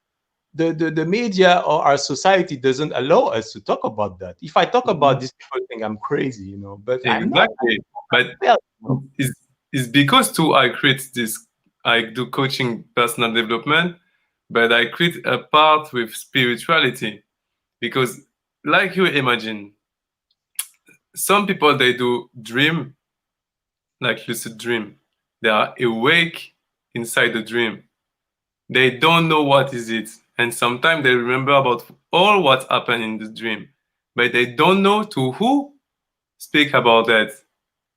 the media or our society doesn't allow us to talk about that. If I talk about Mhm. this, people think I'm crazy, but I'm not. Exactly. But Well, it's because too I create this. I do coaching personal development, but I create a part with spirituality because, like you imagine, some people they do dream like lucid dream. They are awake inside the dream. They don't know what is it, and sometimes they remember about all what happened in the dream, but they don't know to who speak about that.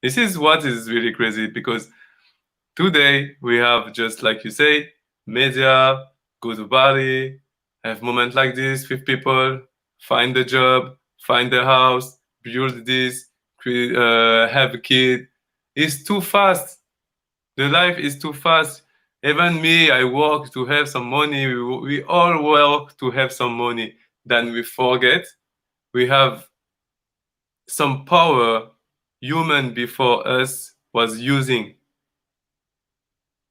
This is what is really crazy because today we have, just like you say, media, go to Bali, have moments like this with people, find a job, find a house, build this, have a kid. It's too fast. The life is too fast. Even me, I work to have some money. We all work to have some money. Then we forget we have some power human before us was using.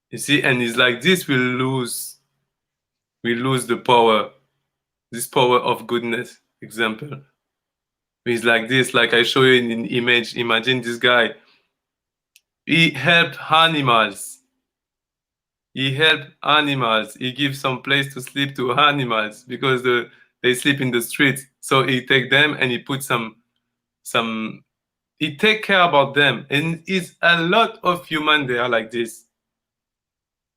You see, and it's like this we lose the power, this power of goodness. Example. It's like this, like I show you in an image. Imagine this guy. He helped animals. He helped animals. He gives some place to sleep to animals because they they sleep in the street. So he take them and he put he take care about them. And it's a lot of human they are like this.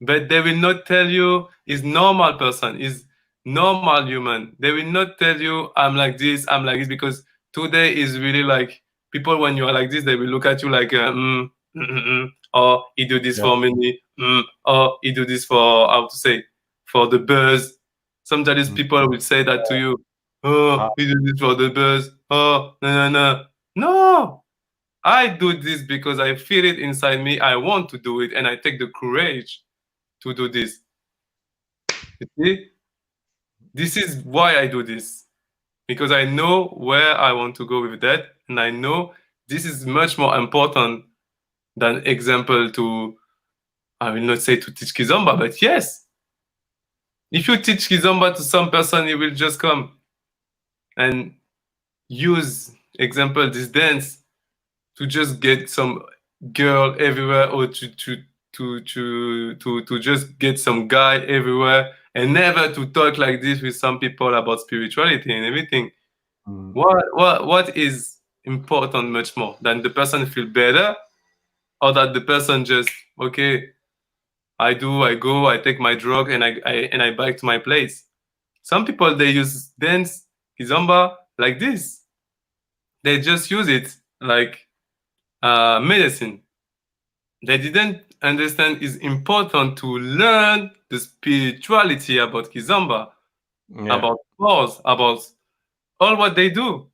But they will not tell you is normal person, is normal human. They will not tell you I'm like this, because today is really like people when you are like this, they will look at you like or he do this for me, or he do this for how to say for the buzz. Sometimes people will say that to you. Oh, he do this for the buzz. Oh, no. No, I do this because I feel it inside me. I want to do it, and I take the courage to do this. You see, this is why I do this, because I know where I want to go with that, and I know this is much more important than example to, I will not say to teach Kizomba, but yes, if you teach Kizomba to some person, he will just come and use example this dance to just get some girl everywhere, or to just get some guy everywhere, and never to talk like this with some people about spirituality and everything. What is important much more than the person feel better, or that the person just okay, I go, I take my drug, and I back to my place. Some people they use dance kizomba like this. They just use it like medicine. They didn't understand it's important to learn the spirituality about kizomba, about pause, about all what they do.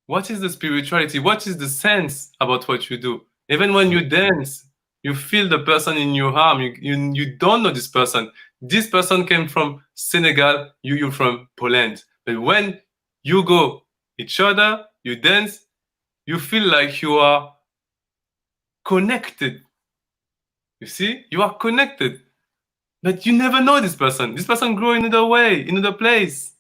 What is the spirituality? What is the sense about what you do? Even when you dance, you feel the person in your arm. You don't know this person. This person came from Senegal, you're from Poland. But when you go each other, you dance, you feel like you are connected. You see? You are connected. But you never know this person. This person grew in another way, in another place.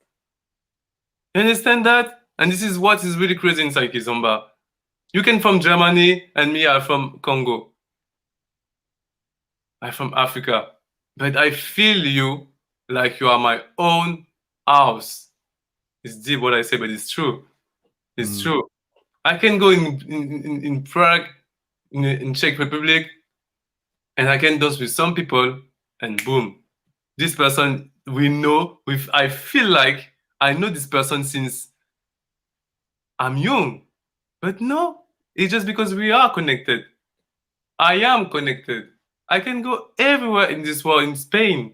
You understand that? And this is what is really crazy inside Kizomba. You came from Germany, and me, I'm from Congo. I'm from Africa. But I feel you like you are my own house. It's deep what I say, but it's true. It's true. I can go in Prague, in Czech Republic, and I can dance with some people, and boom, this person we know. I feel like I know this person since I'm young, but no, it's just because we are connected. I am connected. I can go everywhere in this world, in Spain,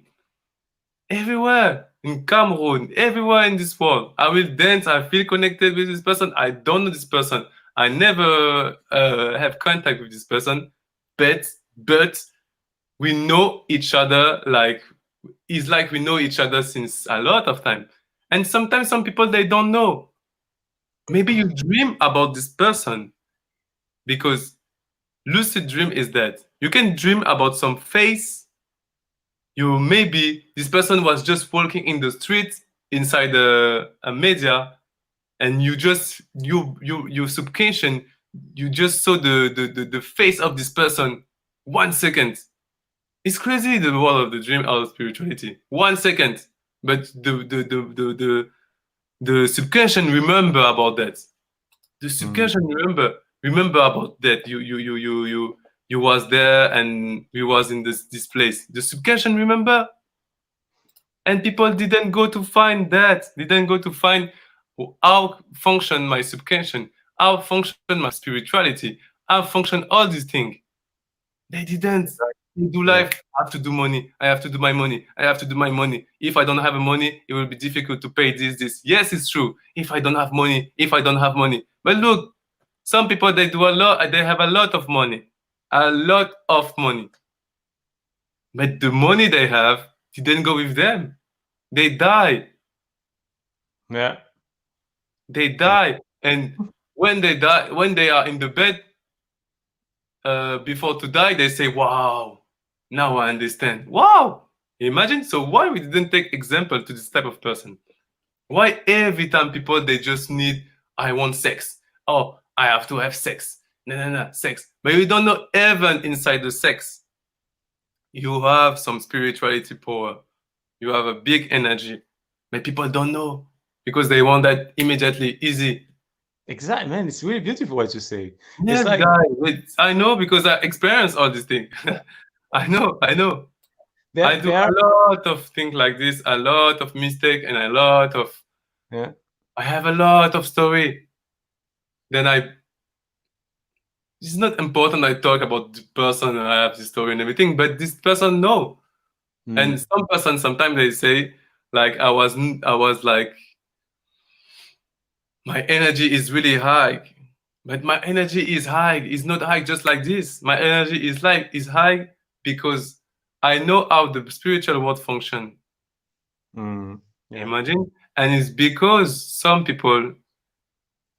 everywhere, in Cameroon, everywhere in this world. I will dance. I feel connected with this person. I don't know this person. I never have contact with this person, but we know each other like it's like we know each other since a lot of time. And sometimes some people they don't know. Maybe you dream about this person, because lucid dream is that you can dream about some face. You maybe this person was just walking in the street inside a media, and you just your subconscious, you just saw the face of this person 1 second. It's crazy, the world of the dream out of spirituality. 1 second, but the subconscious remember about that. The subconscious remember about that. You was there, and you was in this place. The subconscious remember, and people didn't go to find that. Didn't go to find how function my subconscious, how function my spirituality, how function all these things. They didn't. They do life. I have to do money. I have to do my money. I have to do my money. If I don't have money, it will be difficult to pay this. Yes, it's true. If I don't have money, But look, some people they do a lot. They have a lot of money, But the money they have didn't go with them. They die. Yeah. They die, and when they die, when they are in the bed before to die, they say, "Wow, now I understand." Wow, imagine. So why we didn't take example to this type of person? Why every time people they just need, I want sex. Oh, I have to have sex. No, sex. But you don't know even inside the sex, you have some spirituality power. You have a big energy, but people don't know. because they want that immediately easy. Exactly, man. It's really beautiful what you say. It's Yes, like guys. I know because I experienced all these things. I know. I know. I do there are a lot of things like this, a lot of mistake, and a lot of. yeah. I have a lot of story. Then I. It's not important. I talk about the person and I have the story and everything, but this person no. And Mm, some person sometimes they say like I was like my energy is really high, but my energy is high. It's not high just like this. My energy is high because I know how the spiritual world function. mm, yeah. Imagine, and it's because some people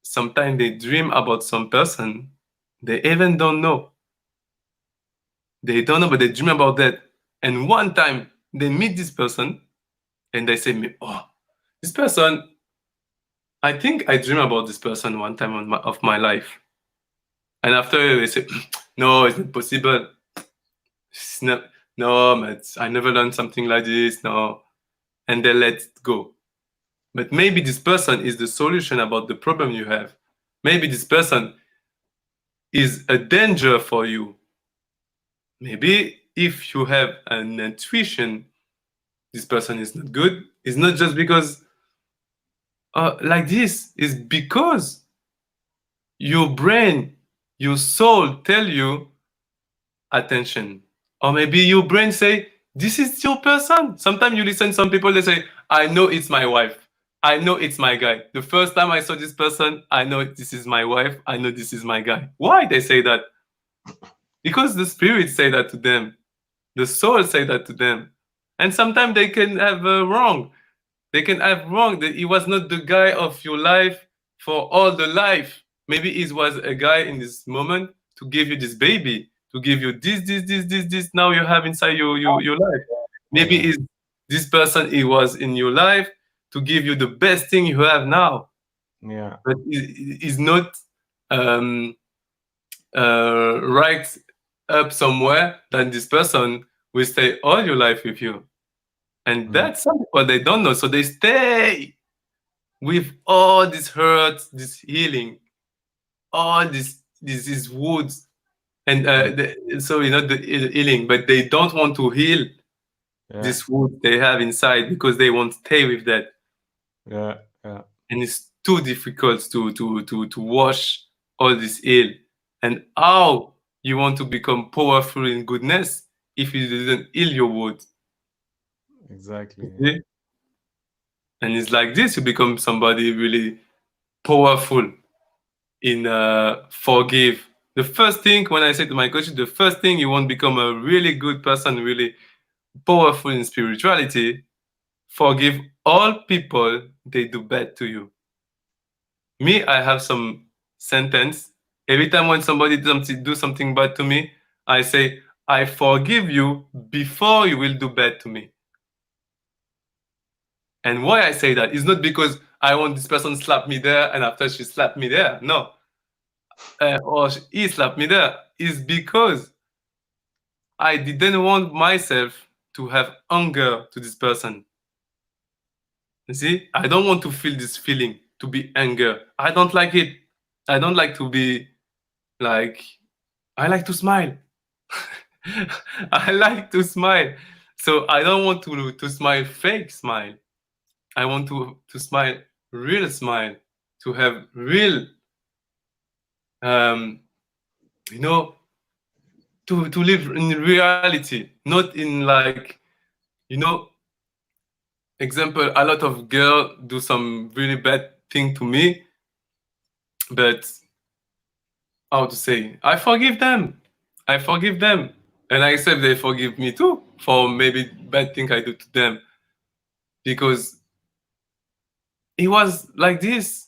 sometimes they dream about some person they even don't know. They don't know, but they dream about that. And one time they meet this person and they say, "Me, oh, this person. I think I dream about this person one time of my life." And after they say, "No, it's not possible. It's not. No, man, I never learned something like this. No," and they let it go. But maybe this person is the solution about the problem you have. Maybe this person is a danger for you. Maybe if you have an intuition, this person is not good. It's not just because like this. It's because your brain, your soul tell you attention. Or maybe your brain say, this is your person. Sometimes you listen some people, they say, I know it's my wife. I know it's my guy. The first time I saw this person, I know this is my wife. I know this is my guy. Why they say that? Because the spirit say that to them. The soul say that to them. And sometimes they can have wrong. They can have wrong that he was not the guy of your life for all the life. Maybe he was a guy in this moment to give you this baby, to give you this. Now you have inside your life. Maybe Yeah. is this person he was in your life to give you the best thing you have now, Yeah. but is not um, right up somewhere that this person will stay all your life with you. And Mm, that's some people they don't know, so they stay with all this hurt, this healing, all this woods, and mm, so the healing, but they don't want to heal yeah. this wood they have inside because they want to stay with that, Yeah. Yeah. and it's too difficult to wash all this ill. And how you want to become powerful in goodness if you didn't heal your wood? Exactly. Yeah. Okay? And it's like this you become somebody really powerful in forgive. The first thing when I say to my coach, the first thing you want to become a really good person, really powerful in spirituality, forgive all people they do bad to you. Me, I have some sentence. Every time when somebody do something bad to me, I say, I forgive you before you will do bad to me. And why I say that is not because I want this person slap me there and after she slapped me there. No. Or he slapped me there. Is because I didn't want myself to have anger to this person. You see, I don't want to feel this feeling to be anger. I don't like it. I don't like to be like, I like to smile. I like to smile. So I don't want to smile fake smile. I want to smile real smile, to have real, um, you know, to live in reality, not in like, you know, example, a lot of girls do some really bad thing to me, but how to say, I forgive them. I forgive them. And I accept they forgive me too for maybe bad thing I do to them. Because it was like this.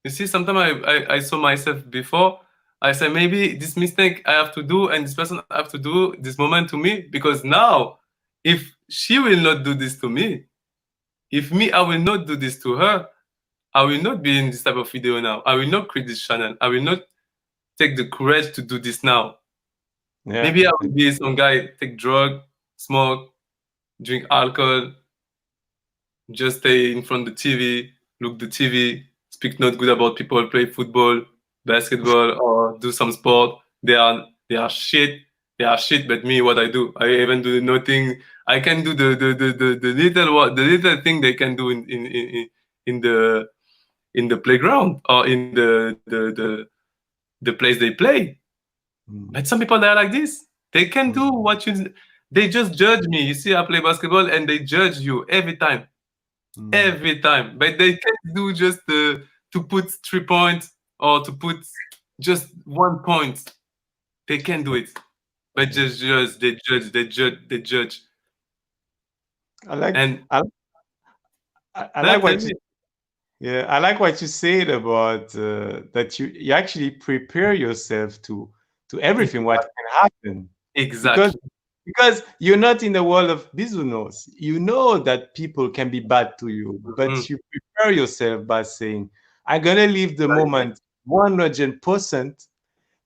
You see, sometimes I saw myself before. I say maybe this mistake I have to do and this person have to do this moment to me. Because now, if she will not do this to me, if me, I will not do this to her, I will not be in this type of video now. I will not create this channel. I will not take the courage to do this now. Yeah. Maybe I will be some guy take drug, smoke, drink alcohol, just stay in front of the TV. look the TV, speak not good about people play football, basketball, or do some sport. They are shit. They are shit. But me, what I do, I even do nothing. I can do the little thing they can do in the in the playground or in the place they play. But some people they are like this. They can do what you. They just judge me. You see, I play basketball and they judge you every time. But they can't do just to put 3 points or to put just 1 point. They can do it. But just they judge. I like And I, I now like tell what me you yeah, I like what you said about that you actually prepare yourself to everything what can happen because exactly. because you're not in the world of business. You know that people can be bad to you, Mhm. but you prepare yourself by saying, "I'm gonna live the moment 100%."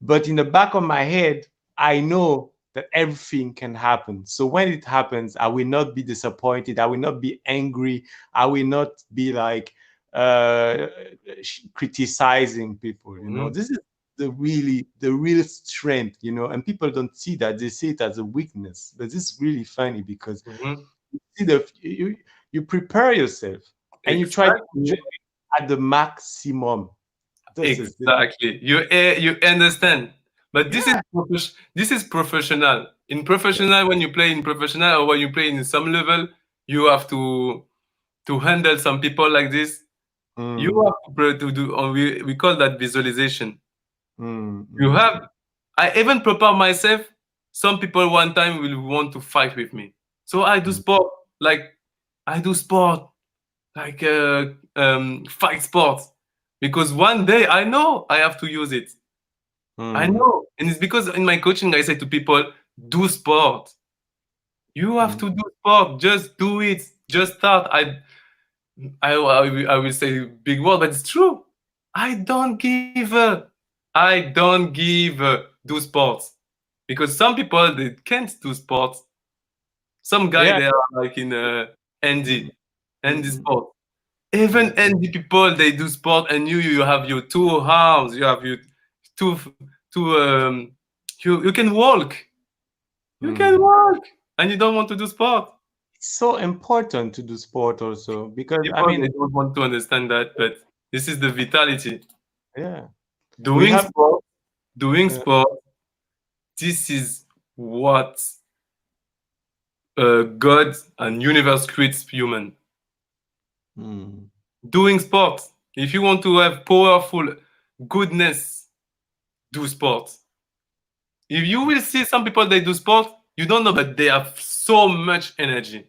But in the back of my head, I know that everything can happen. So when it happens, I will not be disappointed. I will not be angry. I will not be like uh, criticizing people. Mhm. This is the real strength. And people don't see that. They see it as a weakness. But this is really funny because Mhm. you see you prepare yourself and you try to enjoy Exactly. it at the maximum. This is the Exactly. You understand. But this is yeah. this is professional. In professional, when you play in professional or when you play in some level, you have to handle some people like this. You Mm, have to do. We call that visualization. mm, You mm, have. I even prepare myself. Some people one time will want to fight with me, so I do mm, sport. Like I do sport like fight sports because one day I know I have to use it. I mm, know, and it's because in my coaching I say to people, do sport. You have mm, to do sport. Just do it. Just start. I will say big word, but it's true. I don't give up. I don't give do sports because some people they can't do sports. Some guy yeah. they are like in Mm, ND mm, sport. Even mm, ND people they do sport, and you have your 2 arms, you have your two two you can walk, you can mm. walk, and you don't want to do sport. It's so important to do sport also because I People mean, they don't want to understand that, but this is the vitality. yeah, we Doing have sport, doing uh, sport. This is what God and universe creates human. mm, Doing sport. If you want to have powerful goodness, do sport. If you will see some people they do sport, you don't know, but they have so much energy.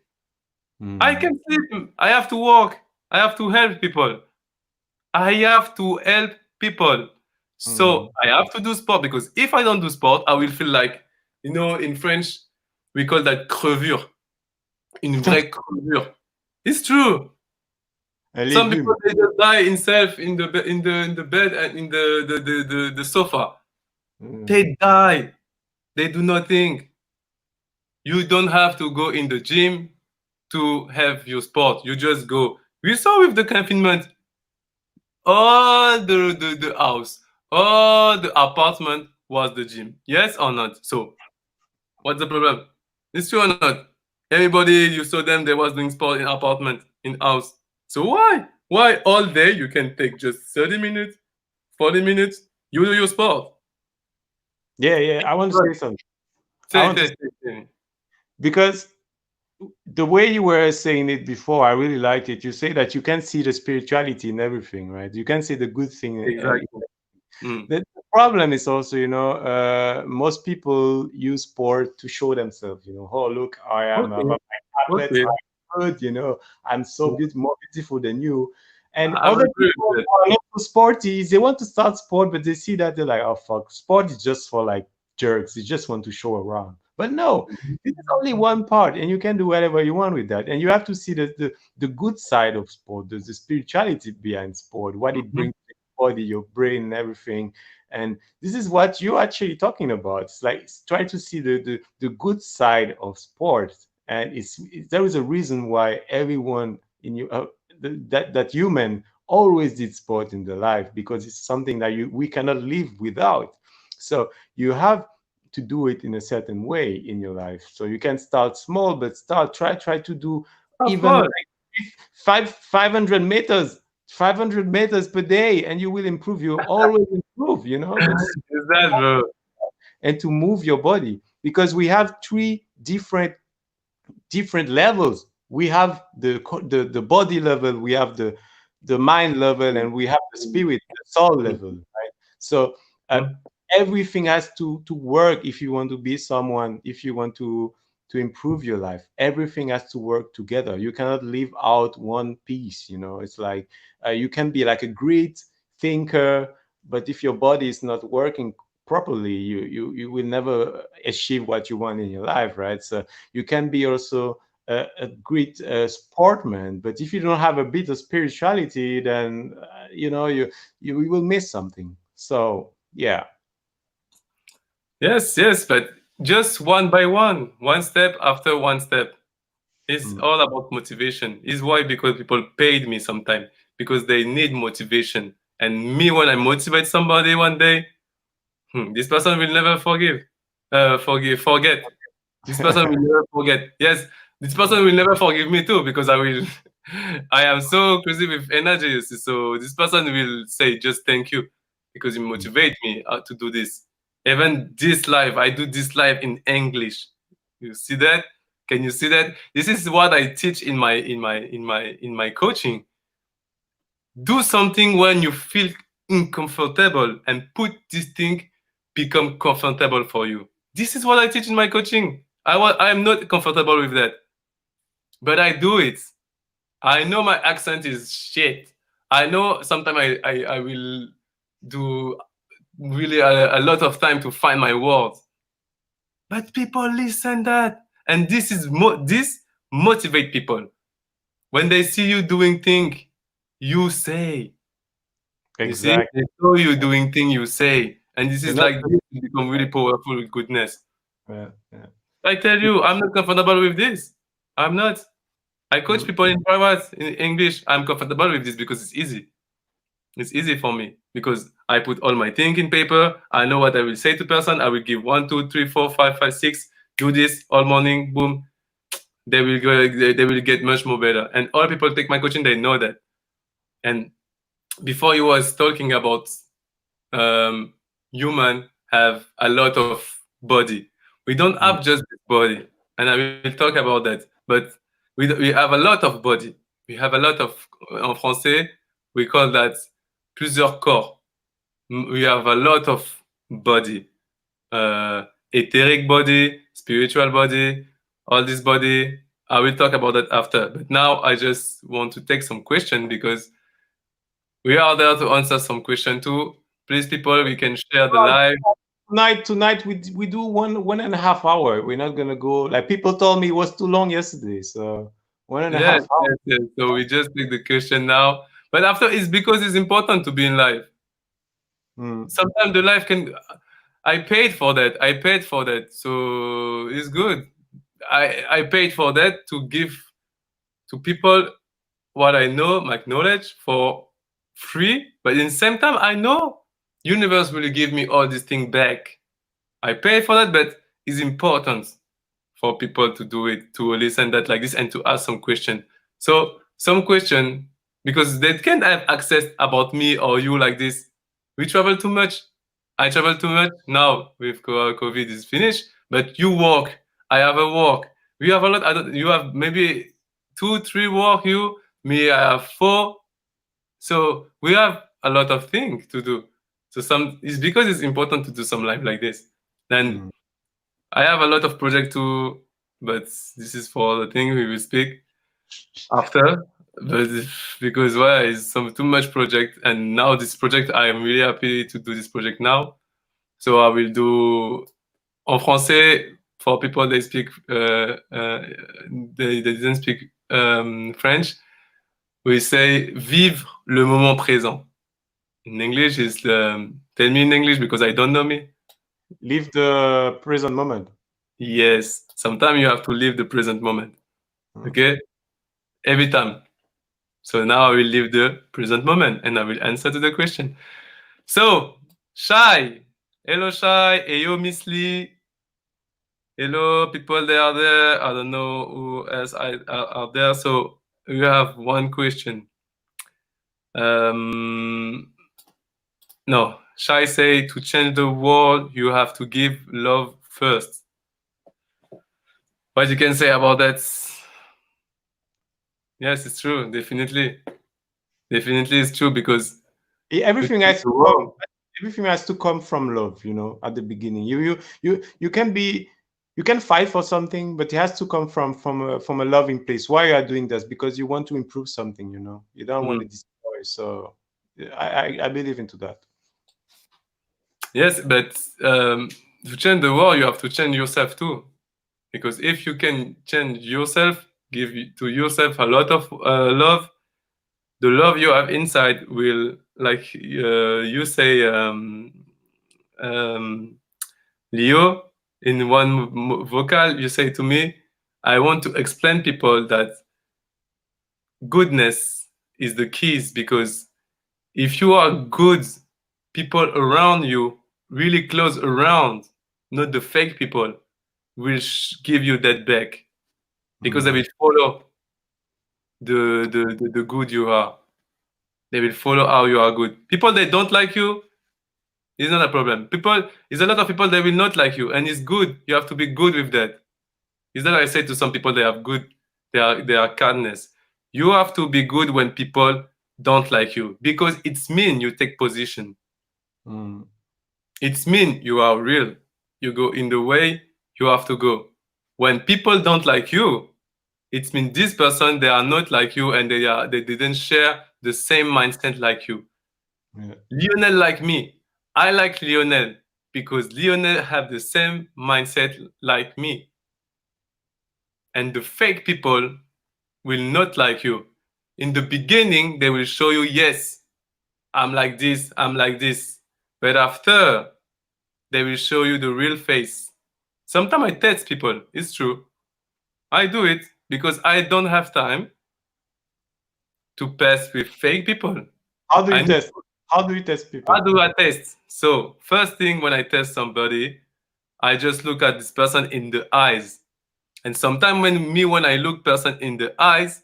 I mm, can sleep. I have to work. I have to help people. I have to help people. So mm. I have to do sport because if I don't do sport, I will feel like, in French, we call that crevure. Une vraie crevure. It's true. Un Some people légume. they just die in self in the bed and in the sofa. Mm, They die. They do nothing. You don't have to go in the gym to have your sport. You just go. We saw with the confinement, all the house, all the apartment was the gym. Yes or not? So what's the problem? It's true or not? Everybody, you saw them, they was doing sport in apartment, in house. So why? Why all day you can take just 30 minutes, 40 minutes, you do your sport. yeah, yeah. I want to Right. say something. I Say, want to say, say, say. because the way you were saying it before, I really like it. You say that you can see the spirituality in everything, right? You can see the good thing. Exactly. Mm. The problem is also, most people use sport to show themselves. Oh, look, I'm Okay. a athlete. Okay. I'm good. I'm so more beautiful than you. And I other agree people with who are not so sporty, they want to start sport, but they see that they're like, oh fuck, sport is just for like jerks. They just want to show around. But no, that. this is only one part, and you can do whatever you want with that. And you have to see the good side of sport, the spirituality behind sport, what it Mhm. brings to your body, your brain, and everything. And this is what you're actually talking about. It's like try to see the good side of sports. And there is a reason why everyone in you that human always did sport in their life because it's something that we cannot live without. So you have to do it in a certain way in your life. So you can start small, but try to do Of even course. like 500 meters, 500 meters per day, and you will improve. You always improve, but Is that, bro? and to move your body, because we have three different levels. We have the body level, we have the mind level, and we have the spirit, the soul level, right? So Mhm. everything has to work. If you want to be someone, if you want to improve your life, everything has to work together. You cannot leave out one piece. It's like you can be like a great thinker, but if your body is not working properly, you will never achieve what you want in your life, right? So you can be also a great sportman, but if you don't have a bit of spirituality, then you will miss something. So yeah. Yes, yes, but just one by one step after one step. It's Mm. all about motivation. Is why because people paid me sometime because they need motivation. And me, when I motivate somebody one day, this person will never forget. This person will never forget. Yes, this person will never forgive me too because I will. I am so crazy with energy. So this person will say just thank you because you motivate me to do this. Even this live, I do this live in English. You see that? Can you see that? This is what I teach in my coaching. Do something when you feel uncomfortable and put this thing become comfortable for you. This is what I teach in my coaching. I am not comfortable with that, but I do it. I know my accent is shit. I know sometimes I will do really a lot of time to find my words, but people listen that, and this motivate people when they see you doing thing. You say, you see, Exactly. they saw you doing thing, you say, and this You're is not like this become really powerful with goodness. yeah, yeah. I tell you, I'm not comfortable with this. I'm not. I coach Mm, people in private in English. I'm comfortable with this because it's easy. It's easy for me because I put all my thing in paper. I know what I will say to person. I will give 1, 2, 3, 4, 5, 5, 6. Do this all morning. Boom. They will go. They will get much more better. And all people take my coaching. They know that. And before you was talking about um, human have a lot of body. We don't mm, have just this body, and I will talk about that. But we have a lot of body. We have a lot of, en français, we call that plusieurs corps. We have a lot of body, etheric body, spiritual body, all this body. I will talk about that after. But now I just want to take some question because we are there to answer some question too. Please, people, we can share the live. tonight we do one and a half hour. We're not gonna go like people told me it was too long yesterday, so one and a Yes, half hour. yes, yes. So we just take the question now. But after, it's because it's important to be in live. Mm, Sometimes the life can. I paid for that. I paid for that. So it's good. I paid for that to give to people what I know, my knowledge for free. But in the same time, I know universe will give me all these things back. I pay for that, but it's important for people to do it, to listen that like this and to ask some question. So some question, because they can't have access about me or you like this. We travel too much. I travel too much. Now with COVID is finished, but you work. I have a work. We have a lot. You have maybe 2, 3 work. Me, I have 4. So we have a lot of things to do. So it's because it's important to do some life like this. Then mm. I have a lot of project too, but this is for the thing we will speak after. But because why is some too much project, and now this project I am really happy to do this project now. So I will do en français for people they speak they didn't speak French. We say vivre le moment présent. In English is tell me in English because I don't know me. Live the present moment. Yes, sometimes you have to live the present moment. Mm, Okay, every time. So now I will leave the present moment and I will answer to the question. So, Shai. Hello, Shai. Heyo, Miss Lee. Hello, people that are there. I don't know who else are there. So, we have one question. No, Shai say to change the world, you have to give love first. What you can say about that? Yes, it's true. Definitely, it's true because Everything has to come. Everything has to come from love. At the beginning, you can fight for something, but it has to come from a loving place. Why you are doing this? Because you want to improve something. You don't want to destroy. So I believe into that. Yes, but to change the world, you have to change yourself too. Because if you can change yourself, give to yourself a lot of love, the love you have inside will, like you say, Leo, in one vocal, you say to me, I want to explain people that goodness is the keys, because if you are good, people around you, really close around, not the fake people, will give you that back, because they will follow the good you are. They will follow how you are good. People that don't like you is not a problem. People, is a lot of people that will not like you, and it's good. You have to be good with that. Is that I say to some people they have good, they are kindness. You have to be good when people don't like you, because it's mean you take position. It's mean you are real. You go in the way you have to go. When people don't like you, it means this person, they are not like you, and they didn't share the same mindset like you. Yeah. Lionel like me. I like Lionel because Lionel have the same mindset like me. And the fake people will not like you. In the beginning, they will show you, yes, I'm like this, I'm like this. But after, they will show you the real face. Sometimes I test people. It's true. I do it because I don't have time to pass with fake people. How do you test? How do you test people? How do I test? So, first thing when I test somebody, I just look at this person in the eyes. And sometimes when I look person in the eyes,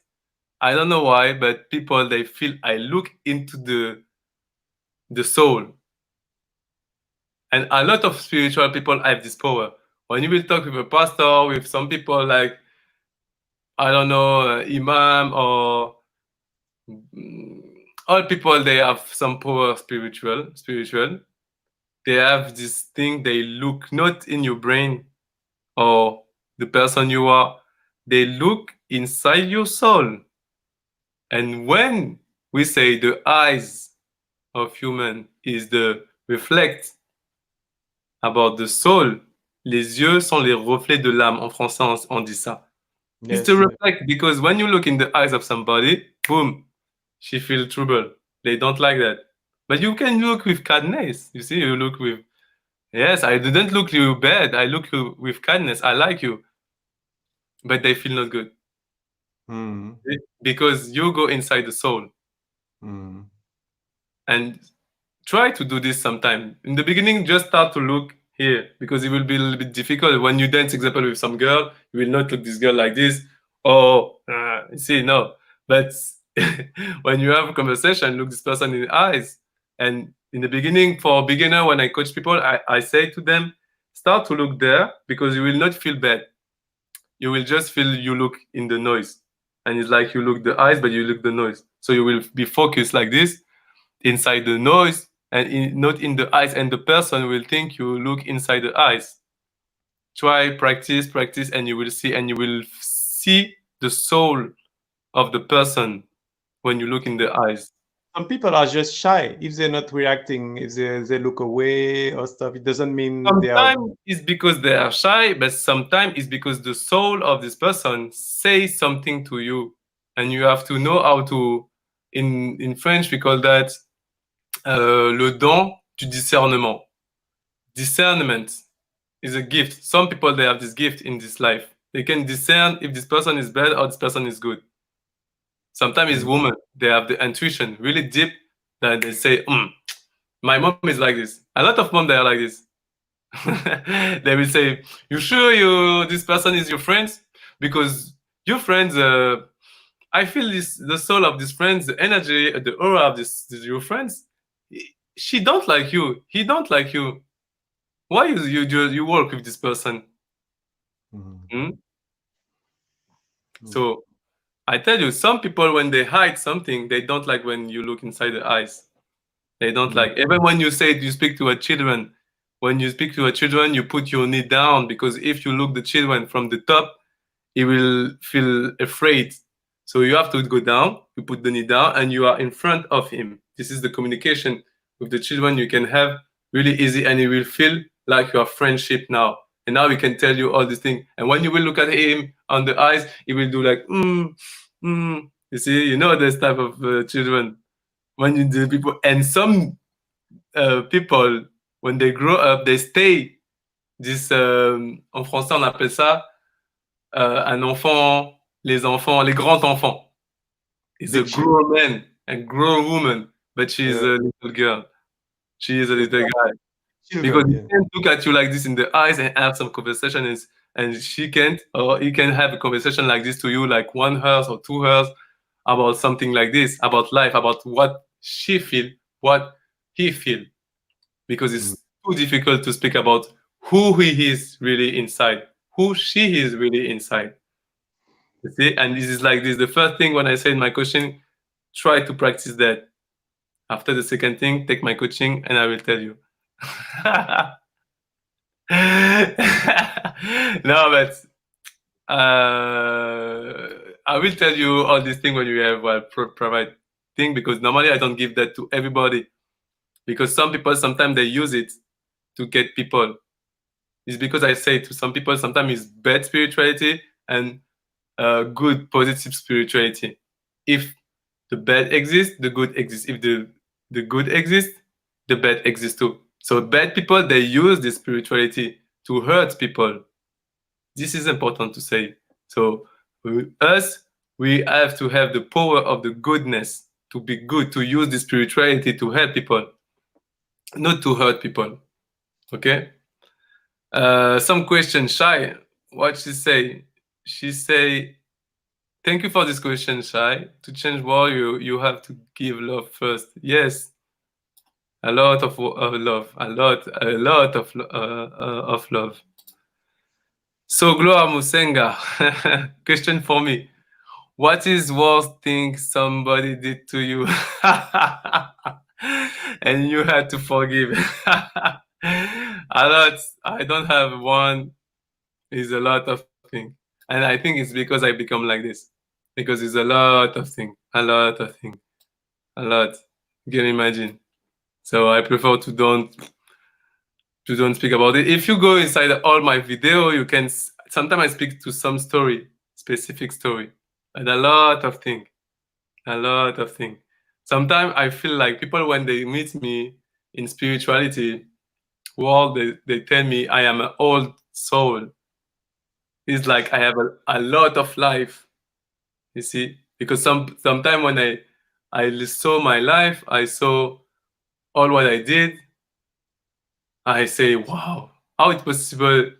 I don't know why, but people, they feel I look into the soul. And a lot of spiritual people have this power. When you will talk with a pastor, with some people like, I don't know, imam, or all people, they have some power spiritual. They have this thing, they look not in your brain or the person you are, they look inside your soul. And when we say the eyes of human is the reflect about the soul, les yeux sont les reflets de l'âme. En français, on dit ça. It's to reflect, because when you look in the eyes of somebody, boom, she feel trouble. They don't like that. But you can look with kindness. You see, you look with, yes, I didn't look you bad. I look you with kindness. I like you. But they feel not good. Because you go inside the soul. And try to do this sometime. In the beginning, just start to look here, because it will be a little bit difficult. When you dance, example, with some girl, you will not look this girl like this. Or, see, no. But when you have a conversation, look this person in the eyes. And in the beginning, for a beginner, when I coach people, I say to them, start to look there, because you will not feel bad. You will just feel you look in the noise. And it's like you look the eyes, but you look the noise. So you will be focused like this, inside the noise, and not in the eyes, and the person will think you look inside the eyes. Try, practice, and you will see the soul of the person when you look in the eyes. Some people are just shy. If they're not reacting, if they look away or stuff, it doesn't mean they are. Sometimes it's because they are shy, but sometimes it's because the soul of this person says something to you, and you have to know how to. In French, we call that le don du discernement. Discernment is a gift. Some people, they have this gift in this life. They can discern if this person is bad or this person is good. Sometimes it's women. They have the intuition really deep that they say, my mom is like this. A lot of moms, they are like this. They will say, you sure this person is your friend? Because your friends, I feel the soul of this friends, the energy, the aura of your friends. She don't like you. He don't like you. Why you work with this person? So I tell you, some people, when they hide something, they don't like when you look inside the eyes. They don't like, even when you say you speak to a children, when you speak to a children, you put your knee down, because if you look the children from the top, he will feel afraid. So you have to go down, you put the knee down, and you are in front of him. This is the communication with the children you can have really easy, and he will feel like you are friendship now. And now he can tell you all these things. And when you will look at him on the eyes, he will do like, You see, you know this type of children. When you do people, and some people, when they grow up, they stay this, en français on appelle ça un enfant, les grands enfants. It's a grown man, a grown woman, but she's a little girl. She is a little guy. Because he can't look at you like this in the eyes and have some conversation, and she can't, or he can have a conversation like this to you, like 1 hour or 2 hours, about something like this, about life, about what she feel, what he feel. Because it's too difficult to speak about who he is really inside, who she is really inside. You see, and this is like this. The first thing when I say in my coaching, try to practice that. After the second thing, take my coaching and I will tell you. No, but I will tell you all these things when you have provide thing, because normally I don't give that to everybody, because some people sometimes they use it to get people. It's because I say to some people sometimes it's bad spirituality and good positive spirituality. If the bad exists, the good exists. If the good exists, the bad exists too. So bad people, they use this spirituality to hurt people. This is important to say. So us, we have to have the power of the goodness, to be good, to use the spirituality to help people, not to hurt people. Okay? Some question, Shai, what she say? She say, thank you for this question, Shai. To change world, you have to give love first. Yes, a lot of love, a lot of love. So, Gloire Musenga, question for me. What is worst thing somebody did to you and you had to forgive? A lot. I don't have one. It's a lot of things. And I think it's because I become like this. Because it's a lot of things. A lot of things. A lot. You can imagine. So I prefer to don't speak about it. If you go inside all my video, you can sometimes I speak to some story, specific story, and a lot of things. Sometimes I feel like people, when they meet me in spirituality world, they tell me I am an old soul. It's like I have a lot of life, you see, because sometimes when I saw my life, I saw all what I did, I say, wow, how it's possible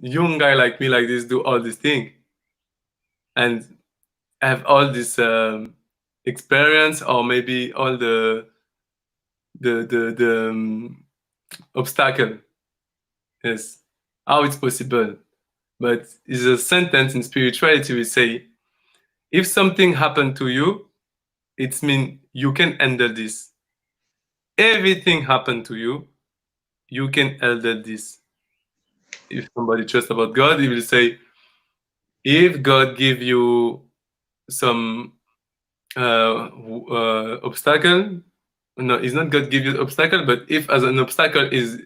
young guy like me like this do all these things and have all this experience, or maybe all the obstacle. Yes, how it's possible. But it's a sentence in spirituality we say, if something happened to you, it means you can handle this. Everything happened to you, you can handle this. If somebody trusts about God, he will say, if God give you some obstacle, no, it's not God give you obstacle, but if as an obstacle is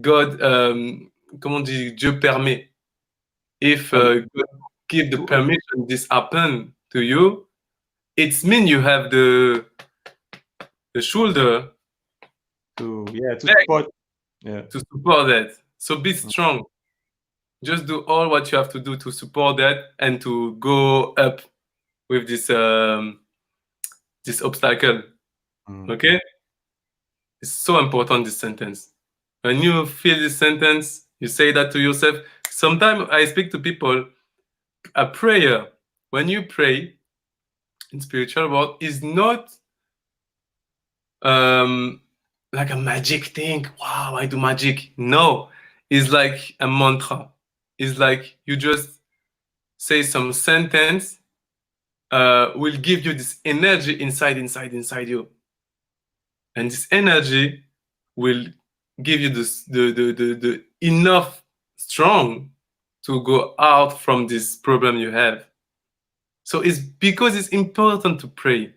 God, comment on dit, Dieu permet. If God give the permission this happen to you, it means you have the shoulder to support. To support that. So be strong. Just do all what you have to do to support that and to go up with this obstacle. Okay, it's so important, this sentence. When you feel this sentence, you say that to yourself. Sometimes I speak to people. A prayer, when you pray in spiritual world, is not um like a magic thing. Wow, I do magic. No, it's like a mantra. It's like you just say some sentence, will give you this energy inside you, and this energy will give you the enough strong to go out from this problem you have. So it's because it's important to pray.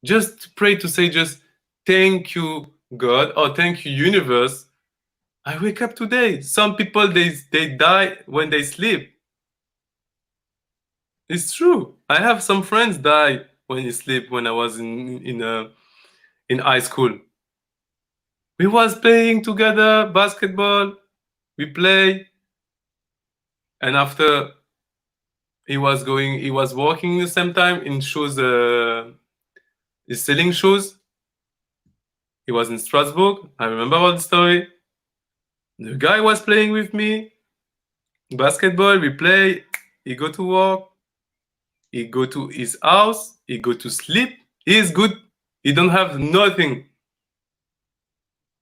Just to pray, to say just thank you God, or thank you universe. I wake up today. Some people they die when they sleep. It's true. I have some friends die when they sleep. When I was in high school, we was playing together basketball. We play, and after he was working the same time in shoes. He's selling shoes. He was in Strasbourg. I remember all the story. The guy was playing with me basketball. We play. He go to work. He go to his house. He go to sleep. He is good. He don't have nothing.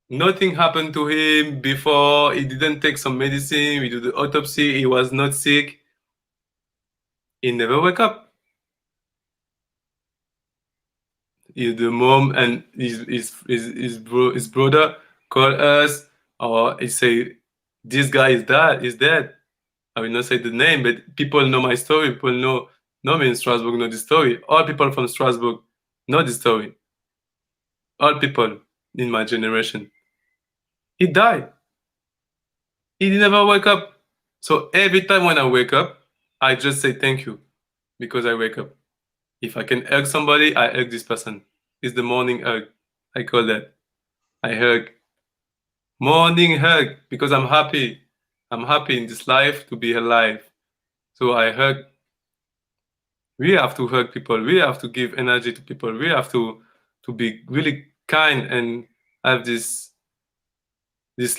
Nothing happened to him before. He didn't take some medicine. We do the autopsy. He was not sick. He never wake up. The mom and his brother call us, or he say, this guy is dead. I will not say the name, but people know my story. People know me in Strasbourg, know the story. All people from Strasbourg know the story. All people in my generation. He died. He never wake up. So every time when I wake up, I just say thank you, because I wake up. If I can hug somebody, I hug this person. It's the morning hug. I call that. I hug. Morning hug, because I'm happy. I'm happy in this life to be alive. So I hug. We have to hug people. We have to give energy to people. We have to be really kind and have this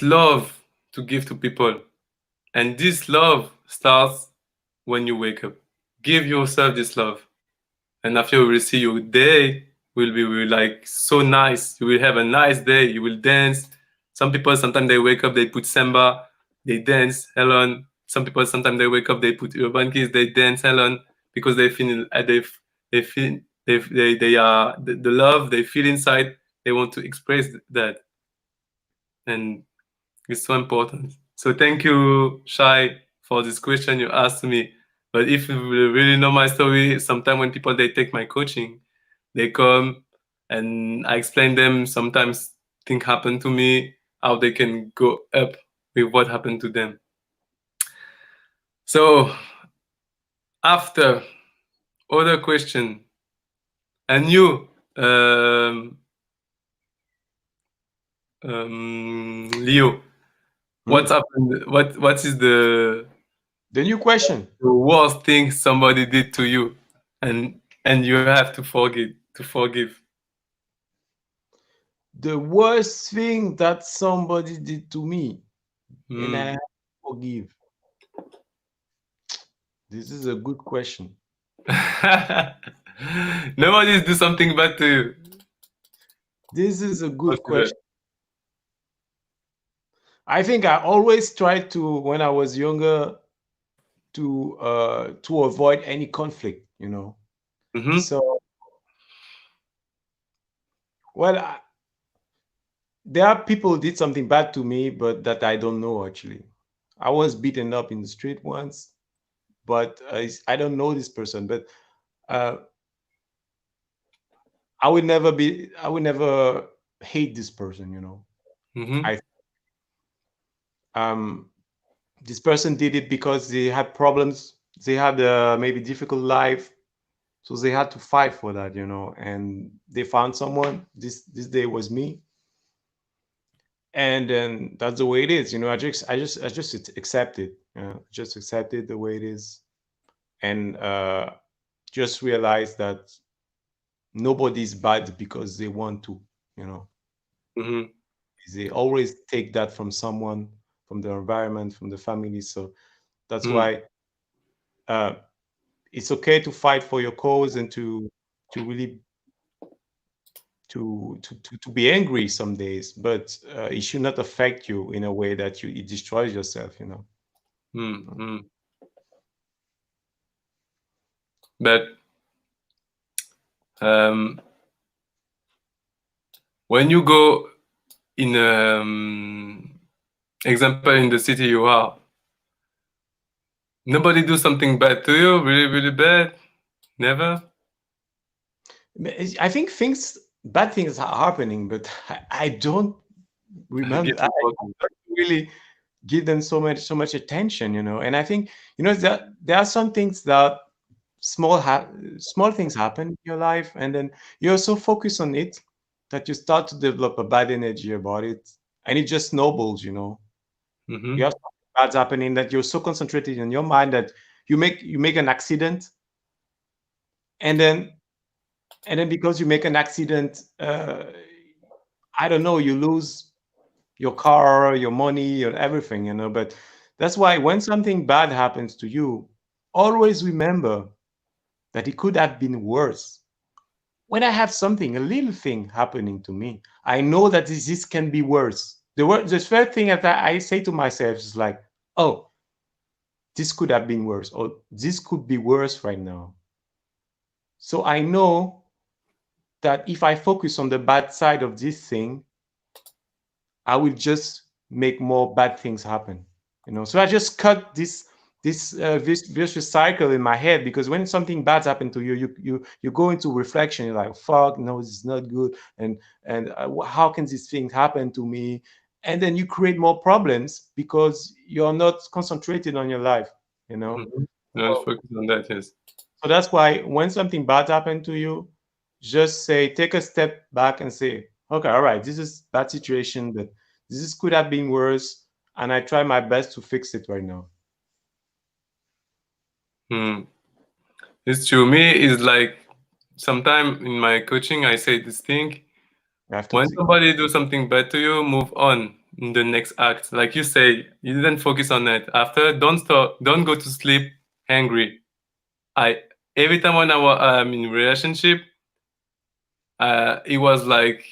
love to give to people. And this love starts when you wake up. Give yourself this love. And after you will see your day will be like so nice. You will have a nice day. You will dance. Some people sometimes they wake up, they put samba, they dance, Helen. Some people sometimes they wake up, they put urban kids, they dance, Helen, because they feel they feel they are the love they feel inside. They want to express that, and it's so important. So thank you, Shai, for this question you asked me. But if you really know my story, sometimes when people they take my coaching, they come and I explain them. Sometimes things happen to me, how they can go up with what happened to them. So after other question, and you, Leo, what's happened? What is the new question? the worst thing somebody did to you, and you have to forgive? The worst thing that somebody did to me, and I Mm. have to forgive. This is a good question. Nobody's do something bad to you. This is a good question. I think I always tried to, when I was younger, to avoid any conflict, you know. Mm-hmm. So, well, there are people who did something bad to me, but that I don't know actually. I was beaten up in the street once, but I don't know this person. But uh, I would never hate this person, you know. Mm-hmm. I um this person did it because they had problems. They had maybe difficult life, so they had to fight for that, you know. And they found someone. This day was me, and then that's the way it is, you know. I just accept it, you know. Just accept it the way it is, and just realize that nobody's bad because they want to, you know. Mm-hmm. They always take that from someone, from the environment, from the family. So that's Mm, why uh, it's okay to fight for your cause and to really to be angry some days, but it should not affect you in a way that you it destroys yourself, you know. mm. But um, when you go in example in the city you are, nobody do something bad to you, really, really bad? Never? I think bad things are happening, but I don't remember. Get I involved. don't really give them so much attention, you know. And I think that there are some things that small things happen in your life, and then you're so focused on it that you start to develop a bad energy about it, and it just snowballs, you know. You Mm-hmm. have something bad happening that you're so concentrated in your mind that you make an accident, and then because you make an accident, I don't know, you lose your car, your money, your everything, you know. But that's why when something bad happens to you, always remember that it could have been worse. When I have something, a little thing happening to me, I know that this can be worse. The first thing that I say to myself is like, oh, this could have been worse, or this could be worse right now. So I know that if I focus on the bad side of this thing, I will just make more bad things happen. You know, so I just cut this vicious cycle in my head, because when something bad happens to you, you go into reflection. You're like, "Fuck, no, this is not good," and how can this thing happen to me? And then you create more problems because you're not concentrated on your life. You know, Mm-hmm. Not focus on that, yes. so that's why when something bad happened to you, just say, take a step back and say, okay, all right, this is bad situation, but could have been worse, and I try my best to fix it right now. Mm. It's true. Me is like sometime in my coaching I say this thing. I have to When take. somebody do something bad to you, move on in the next act. Like you say, you didn't focus on it. After, don't go to sleep angry. I every time when I was in relationship, it was like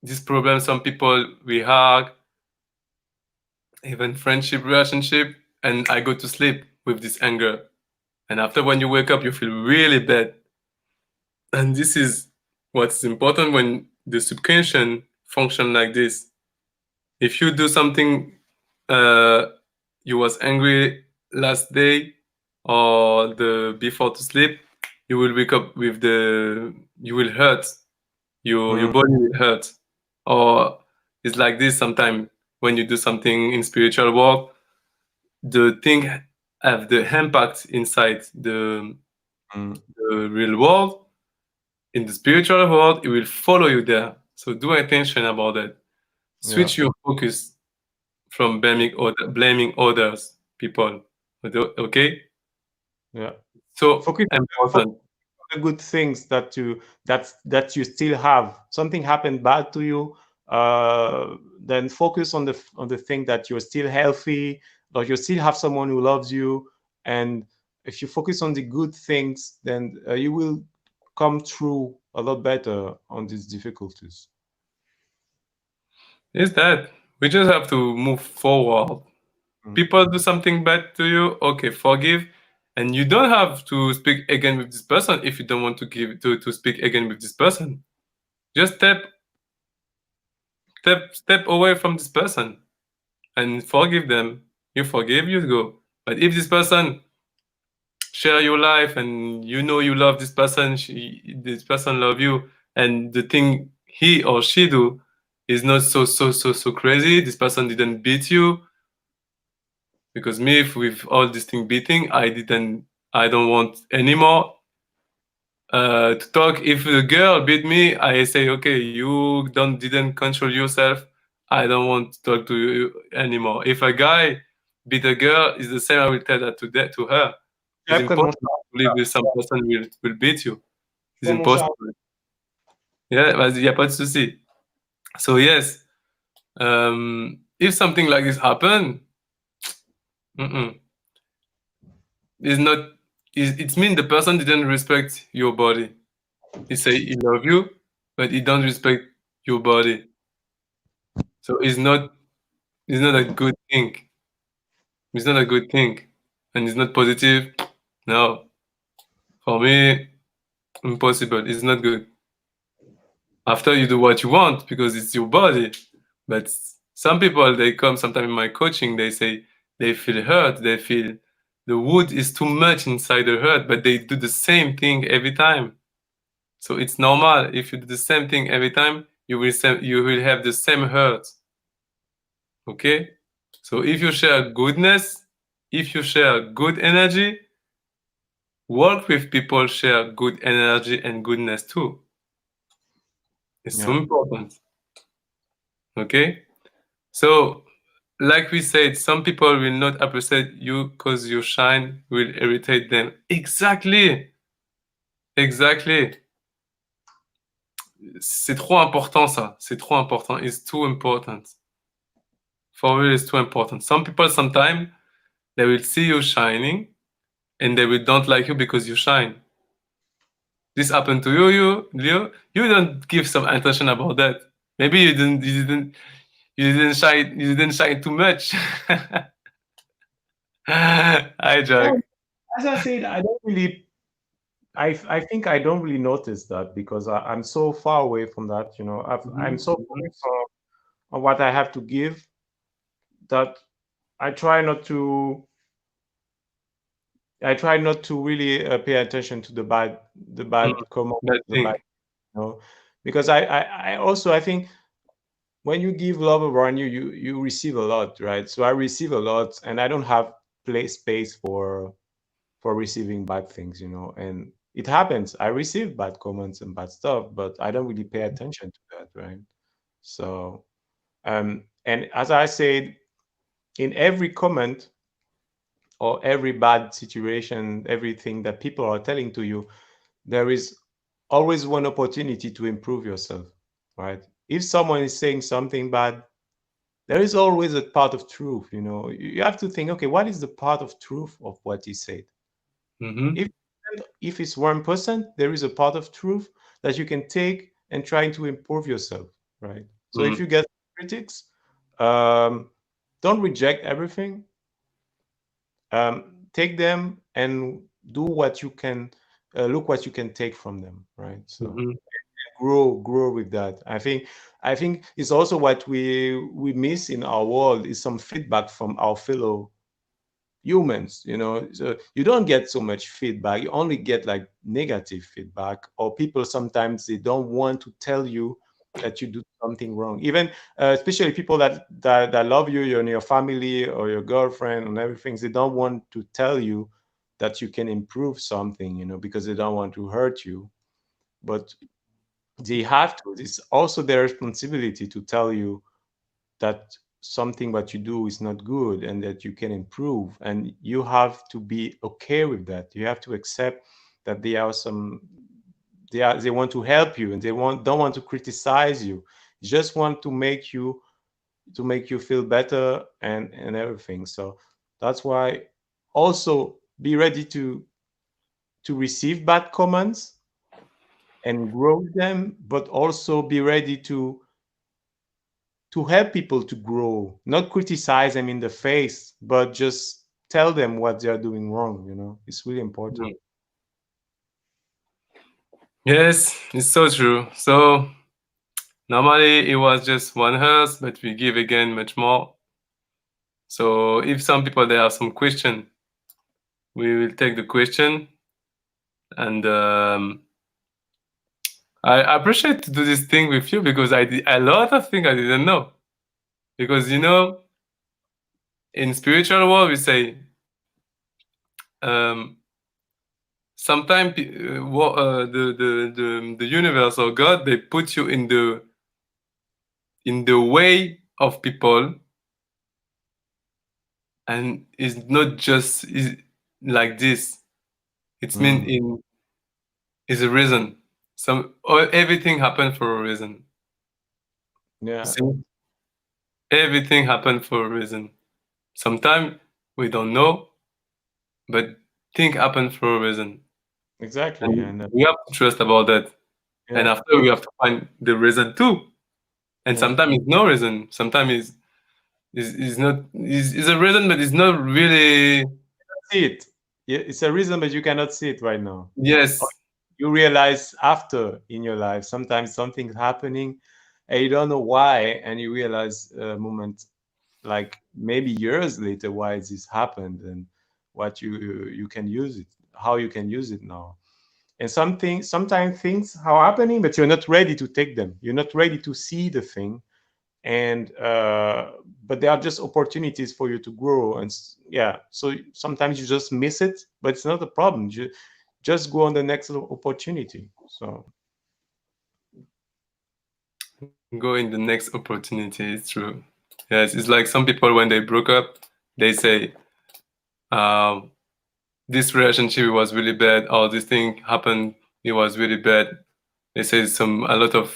this problem. Some people we hug, even friendship, relationship, and I go to sleep with this anger. And after, when you wake up, you feel really bad. And this is what's important when the subconscious function like this. If you do something, uh, you was angry last day or the before to sleep, you will wake up with you will hurt, your Mm, body will hurt. Or it's like this sometimes when you do something in spiritual work, the thing have the impact inside mm, the real world. In the spiritual world, it will follow you there. So do attention about that. yeah, Switch your focus from blaming others, people. Okay? yeah. So Focus, focus important. on the good things that you still have. Something happened bad to you, then focus on the thing that you're still healthy, or you still have someone who loves you. And if you focus on the good things, then you will come through a lot better on these difficulties. Is that we just have to move forward. Mm. People do something bad to you, okay, forgive. And you don't have to speak again with this person if you don't want to speak again with this person. Just step away from this person and forgive them. You forgive, you go. But if this person share your life and you know you love this person, this person love you, and the thing he or she do is not so crazy. This person didn't beat you, because me, if with all this thing beating, I don't want anymore to talk. If a girl beat me, I say, okay, you don't didn't control yourself. I don't want to talk to you anymore. If a guy beat a girl, it's the same. I will tell that to her. It's Après, mon impossible cher, to live with some person will beat you. It's mon cher, impossible. Yeah, vas-y, y a pas de souci. So yes, if something like this happen, mm-mm, it's not. It means the person didn't respect your body. He say he love you, but he don't respect your body. So it's not. It's not a good thing. It's not a good thing, and it's not positive. No, for me, impossible. It's not good. After you do what you want because it's your body, but some people they come sometime in my coaching. They say they feel hurt. They feel the wood is too much inside the hurt, but they do the same thing every time. So it's normal. If you do the same thing every time, you will have the same hurt. Okay? So if you share goodness, if you share good energy, work with people share good energy and goodness too. It's so yeah. important. Okay? So like we said, some people will not appreciate you because your shine will irritate them. Exactly. Exactly. C'est trop important ça. C'est trop important. It's too important. For real, it's too important. Some people sometimes they will see you shining and they will don't like you because you shine. This happened to you, Leo. You don't give some attention about that. Maybe you didn't shine too much. Hi, Yeah, Jack. as I said, I don't really. I think I don't really notice that because I'm so far away from that. You know, I'm Mhm, so mhm, focused on what I have to give that I try not to. I try not to really pay attention to the mm. bad comments, That the bad, thing. you know, because I also I think when you give love around you, you receive a lot, right? So I receive a lot, and I don't have space for receiving bad things, you know. And it happens. I receive bad comments and bad stuff, but I don't really pay attention to that, right? So, and as I said, in every comment or every bad situation, everything that people are telling to you, there is always one opportunity to improve yourself, right? If someone is saying something bad, there is always a part of truth, you know. You have to think, okay, what is the part of truth of what he said? Mhm, If if it's 1%, there is a part of truth that you can take and trying to improve yourself, right? So if mm, you get critics, um, don't reject everything. Take them and do what you can. Look what you can take from them, right? So mhm, grow with that. I think it's also what we miss in our world is some feedback from our fellow humans, you know. So you don't get so much feedback, you only get like negative feedback, or people sometimes they don't want to tell you that you do something wrong, even especially people that love you, your family or your girlfriend and everything. They don't want to tell you that you can improve something, you know, because they don't want to hurt you, but they have to. It's also their responsibility to tell you that something what you do is not good and that you can improve, and you have to be okay with that. You have to accept that they want to help you, and they don't want to criticize you. They just want to make you feel better and everything. So that's why also be ready to receive bad comments and grow with them, but also be ready to help people to grow, not criticize them in the face, but just tell them what they are doing wrong. You know, it's really important. mm. Yes, it's so true. So normally it was just one hearse, but we give again much more. So if some people they have some question, we will take the question, and I appreciate to do this thing with you because I did a lot of things I didn't know. Because you know, in spiritual world we say um, sometimes the universe or God they put you in the way of people, and it's not just like this. It's mean Mm. in is a reason. Everything happened for a reason. You Yeah, see, everything happened for a reason. Sometimes we don't know, but things happen for a reason, exactly. and And we have to trust about that. And yeah, after we have to find the reason too. And yeah. sometimes it's no reason. Sometimes is not is a reason, but it's not really. See it. Yeah, it's a reason, but you cannot see it right now. Or Yes, you realize after in your life, sometimes something's happening and you don't know why, and you realize a moment like maybe years later why this happened and what you can use it, how you can use it now. And sometimes things are happening, but you're not ready to take them. You're not ready to see the thing, and but they are just opportunities for you to grow. And yeah, so sometimes you just miss it, but it's not a problem. You just go on the next opportunity. So go in the next opportunity. It's true. Yes, it's like some people when they broke up, they say, um, "This relationship was really bad," or "This thing happened, it was really bad." They say a lot of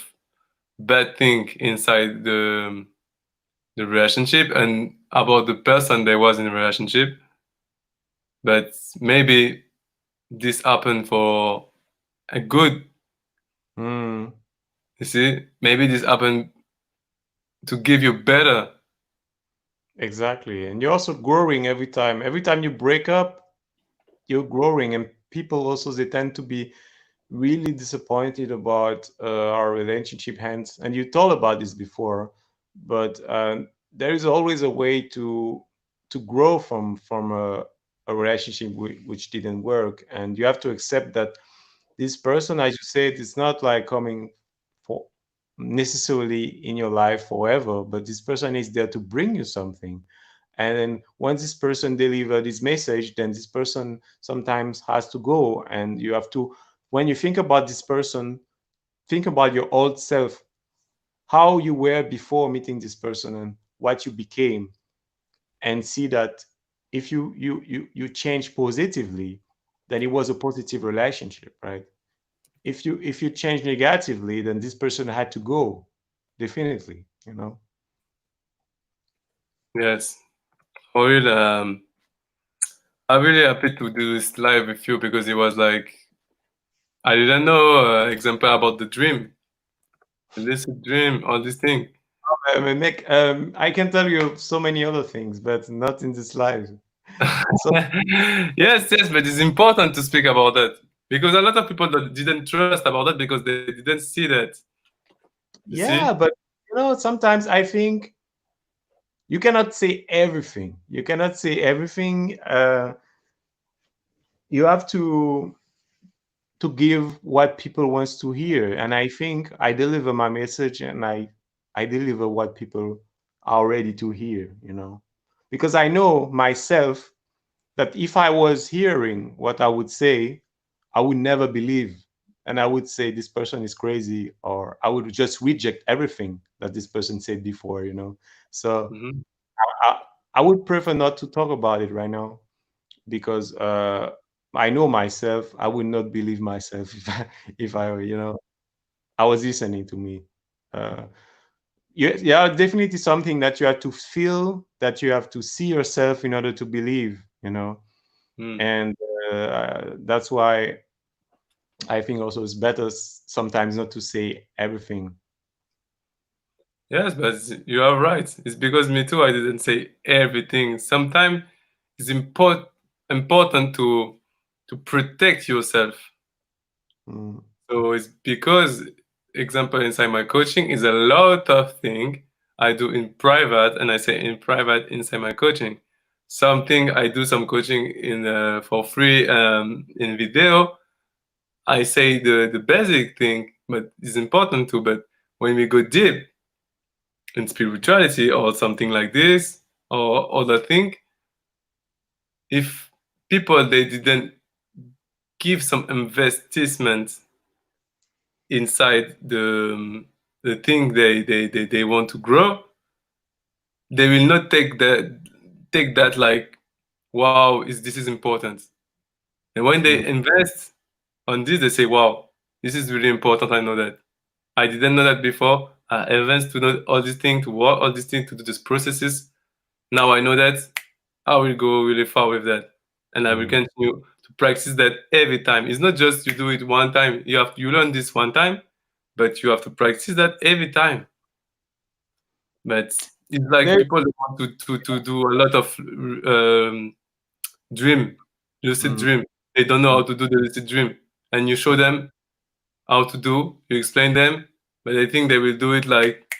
bad thing inside the relationship and about the person they was in the relationship. But maybe this happened for a good. mm, You see, maybe this happened to give you better. exactly, and you're also growing every time you break up, you're growing. And people also, they tend to be really disappointed about our relationship hence. And you told about this before, but there is always a way to grow from a relationship which didn't work. And you have to accept that this person, as you said, is not like coming for necessarily in your life forever, but this person is there to bring you something. And then once this person deliver this message, then this person sometimes has to go. And you have to, when you think about this person, think about your old self, how you were before meeting this person and what you became, and see that if you change positively, then it was a positive relationship, right? If you change negatively, then this person had to go, definitely, you know. Yes, for real. I'm really happy to do this live with you because it was like I didn't know example about the dream, the lucid dream, all these things. I can tell you so many other things, but not in this live. So Yes, yes, but it's important to speak about that because a lot of people that didn't trust about that because they didn't see that. You see? yeah, but sometimes I think you cannot say everything. You cannot say everything. You have to give what people wants to hear, and I think I deliver my message, and I deliver what people are ready to hear. Because I know myself that if I was hearing what I would say, I would never believe. And I would say this person is crazy, or I would just reject everything that this person said before. So Hmm. I, I would prefer not to talk about it right now, because I know myself. I would not believe myself if I was listening to me. Uh, yeah, definitely something that you have to feel, that you have to see yourself in order to believe. Mm. And that's why I think also it's better sometimes not to say everything. Yes, but you are right. It's because me too. I didn't say everything. Sometimes it's important to protect yourself. Mm, So it's because, example, inside my coaching is a lot of thing I do in private, and I say in private inside my coaching. Something I do some coaching in for free in video. I say the basic thing, but it's important too. But when we go deep in spirituality or something like this or other thing, if people they didn't give some investment inside the thing they want to grow, they will not take that like wow is this is important. And when mm, they invest on this, they say, wow, this is really important. I know that. I didn't know that before. I invest to know all these things, to work all these things, to do these processes. Now I know that I will go really far with that. And I will mm. continue to practice that every time. It's not just you do it one time. You learn this one time, but you have to practice that every time. But it's like There, people that want to do a lot of dream, lucid mm, dream. They don't know mm, how to do the lucid dream. And you show them how to do, you explain them, but they think they will do it like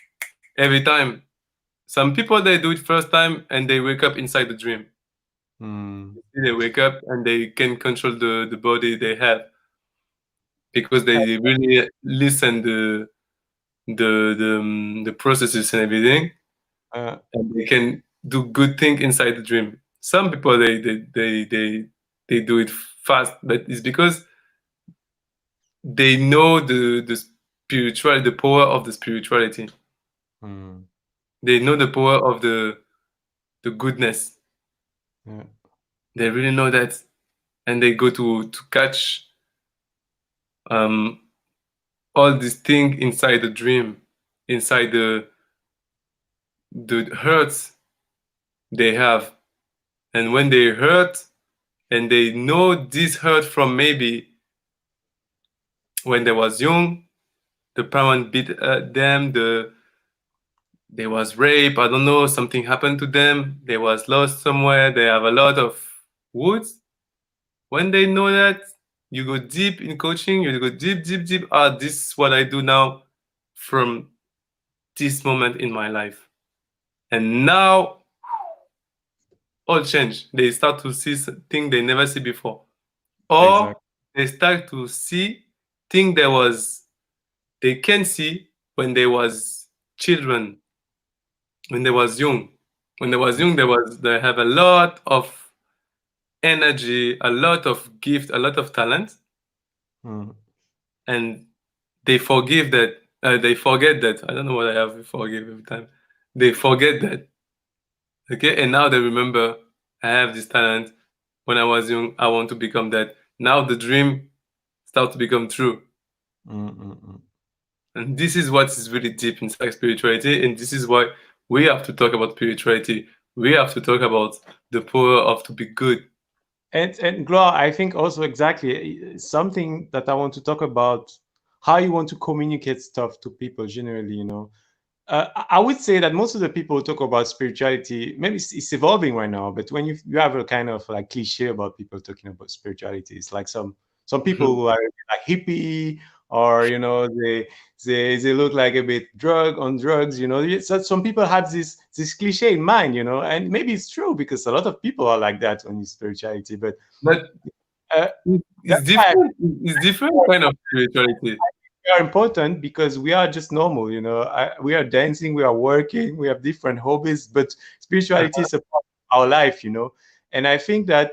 every time. Some people they do it first time and they wake up inside the dream. mm. They wake up and they can control the body they have because Uh, they really listen the processes and everything, uh, and they can do good thing inside the dream. Some people they do it fast, but it's because they know the spiritual the power of the spirituality. mm, They know the power of the goodness. yeah, They really know that, and they go to catch um all these things inside the dream, inside the hurts they have. And when they hurt and they know this hurt from maybe when they was young, the parent beat them, they was rape, I don't know, something happened to them, they was lost somewhere, they have a lot of wounds. When they know that, you go deep in coaching, you go deep, deep, deep. Ah, this is what I do now from this moment in my life. And now all change. They start to see things they never see before. Or exactly. they start to see things they can see when they was children, when they was young. When they was young, they have a lot of energy, a lot of gift, a lot of talent, Mm, and they forget that. I don't know what I have to forgive every time. They forget that. Okay, and now they remember I have this talent. When I was young, I want to become that. Now the dream start to become true. mm, mm, mm. And this is what is really deep inside spirituality. And this is why we have to talk about spirituality. We have to talk about the power of to be good. And Gloire, I think also exactly something that I want to talk about how you want to communicate stuff to people generally, you know. I would say that most of the people who talk about spirituality, maybe it's evolving right now, but when you have a kind of like cliche about people talking about spirituality, it's like some people who are like hippie, or you know they look like a bit drug on drugs, you know. So some people have this cliche in mind, you know, and maybe it's true because a lot of people are like that on spirituality, but But uh, it's that's why different. It's different kind of spirituality. we are important because we are just normal, you know. We are dancing, we are working, we have different hobbies, but spirituality is a part of our life, you know. And I think that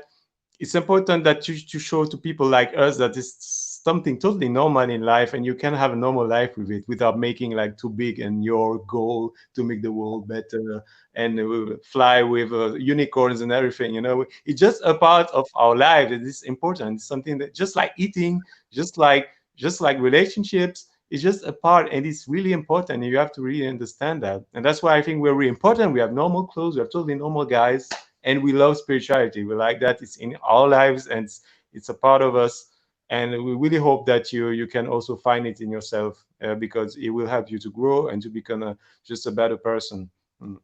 it's important that you to show to people like us that it's something totally normal in life, and you can have a normal life with it without making like too big and your goal to make the world better and fly with unicorns and everything, you know. It's just a part of our life. It is important. It's something that just like eating, just like just like relationships, it's just a part, and it's really important, and you have to really understand that. And that's why I think we're really important. We have normal clothes, we have totally normal guys, and we love spirituality. We like that it's in our lives, and it's a part of us. And we really hope that you can also find it in yourself, because it will help you to grow and to become just a better person. Mm.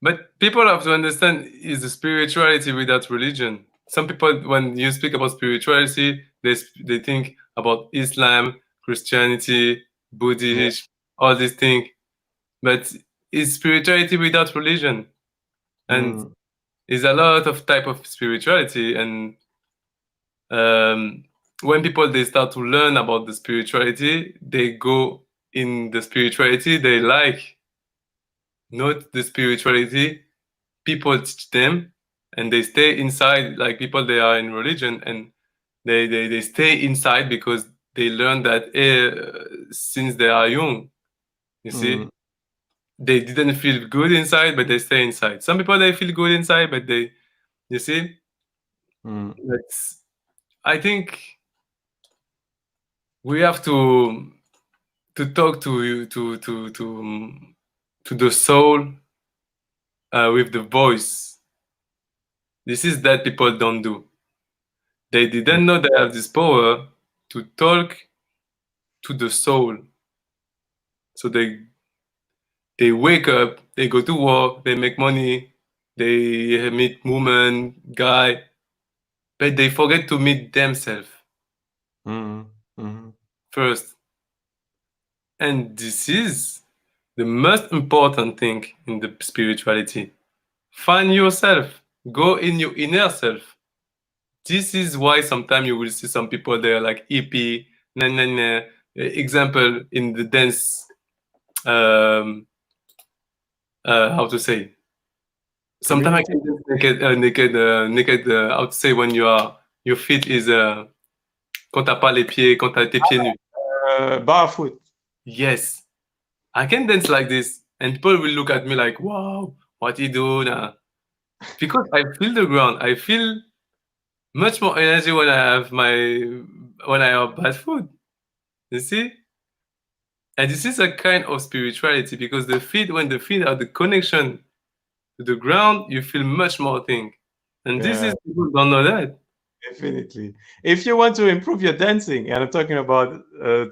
But people have to understand is the spirituality without religion. Some people, when you speak about spirituality, they think about Islam, Christianity, Yeah. Buddhism, all these things. But it's spirituality without religion, and Mm. is a lot of type of spirituality. And um, when people they start to learn about the spirituality, they go in the spirituality they like, not the spirituality people teach them, and they stay inside like people they are in religion, and they stay inside because they learn that since they are young, you Mm. see, they didn't feel good inside but they stay inside. Some people they feel good inside but they, you see, Mm. But I think we have to talk to you to the soul with the voice. This is that people don't do. They didn't know they have this power to talk to the soul. So they wake up, they go to work, they make money, they meet woman, guy, but they forget to meet themselves Mm. Mm. first. And this is the most important thing in the spirituality. Find yourself. Go in your inner self. This is why sometimes you will see some people there like hippie, nah, nah, nah. Example in the dance, um, how to say? Sometimes I Community. can dance naked. How to say when your feet is quand t'as pas les pieds, quand t'as tes pieds nus. Barefoot. Yes, I can dance like this, and people will look at me like, "Wow, what you do now?" Because I feel the ground. I feel much more energy when I have bad food. You see, and this is a kind of spirituality because when the feet are the connection to the ground, you feel much more thing. And this Yeah. is people don't know that. Definitely. If you want to improve your dancing, and I'm talking about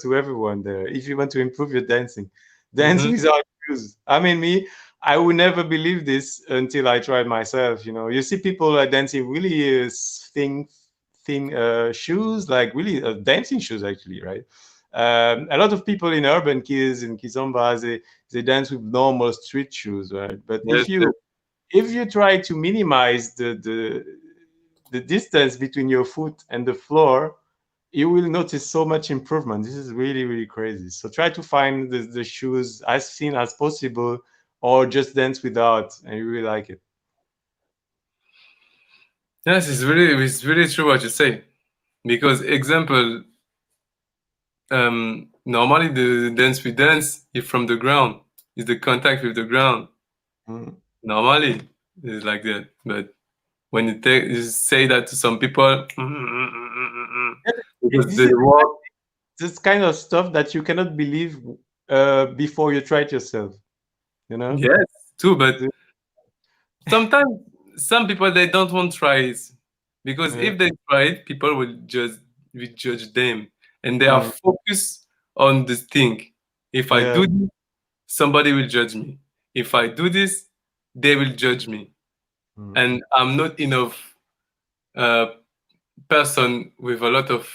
to everyone there, if you want to improve your dancing, dance Hmm. without shoes. I mean, me, I would never believe this until I tried myself. You know, you see people dancing really thin shoes, like really dancing shoes, actually, right? A lot of people in urban kids in Kizomba, they dance with normal street shoes, right? But Yes, yes. if you try to minimize the distance between your foot and the floor, you will notice so much improvement. This is really, really crazy. So try to find the shoes as thin as possible, or just dance without, and you really like it. Yes, it's really true what you say. Because example, normally the dance we dance is from the ground, is the contact with the ground. Mm. Normally, it's like that. But when you say that to some people, Yeah, because this the is world, this kind of stuff that you cannot believe before you try it yourself. You know. yes, too. But sometimes some people they don't want to try it because Yeah. if they try it, people will judge them, and they are Mm. focused on this thing. If I Yeah. do this, somebody will judge me. If I do this, they will judge me, Mm. and I'm not enough uh, person with a lot of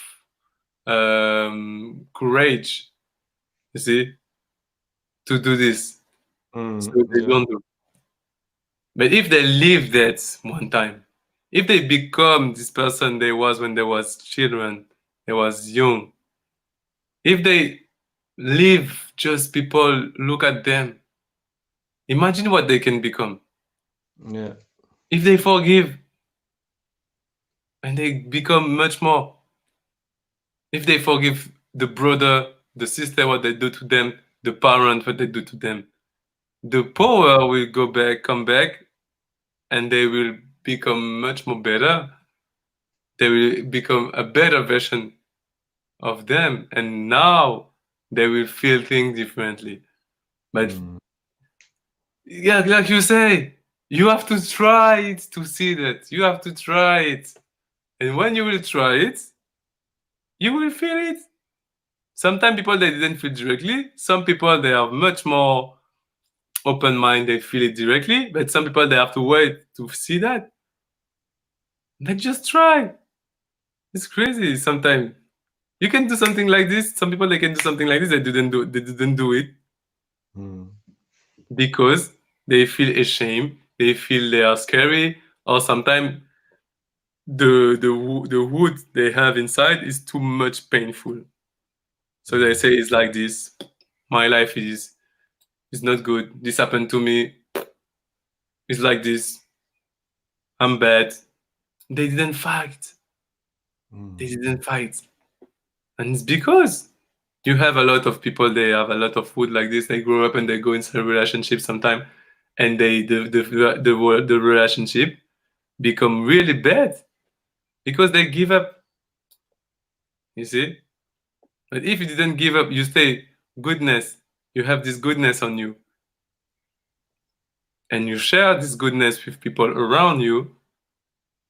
courage, you see, to do this. So Mm. they Yeah. don't do. But if they live that one time, if they become this person they was when they was children, they was young, if they live just people look at them, imagine what they can become. Yeah. If they forgive and they become much more. If they forgive the brother, the sister, what they do to them, the parent, what they do to them, the power will come back, and they will become much more better. They will become a better version of them, and now they will feel things differently. But Mm. yeah, like you say, you have to try it to see that. You have to try it, and when you will try it, you will feel it. Sometimes people they didn't feel directly. Some people they are much more open mind. They feel it directly, but some people they have to wait to see that. Like just try. It's crazy. Sometimes you can do something like this. Some people they can do something like this. They didn't do it Mm. because they feel ashamed. They feel they are scary, or sometimes the wood they have inside is too much painful. So they Mm. say it's like this. My life is not good. This happened to me. It's like this. I'm bad. They didn't fight. They Mm. didn't fight, and it's because you have a lot of people. They have a lot of food like this. They grow up and they go into a relationship sometime, and the relationship become really bad because they give up. You see, but if you didn't give up, you stay goodness. You have this goodness on you, and you share this goodness with people around you.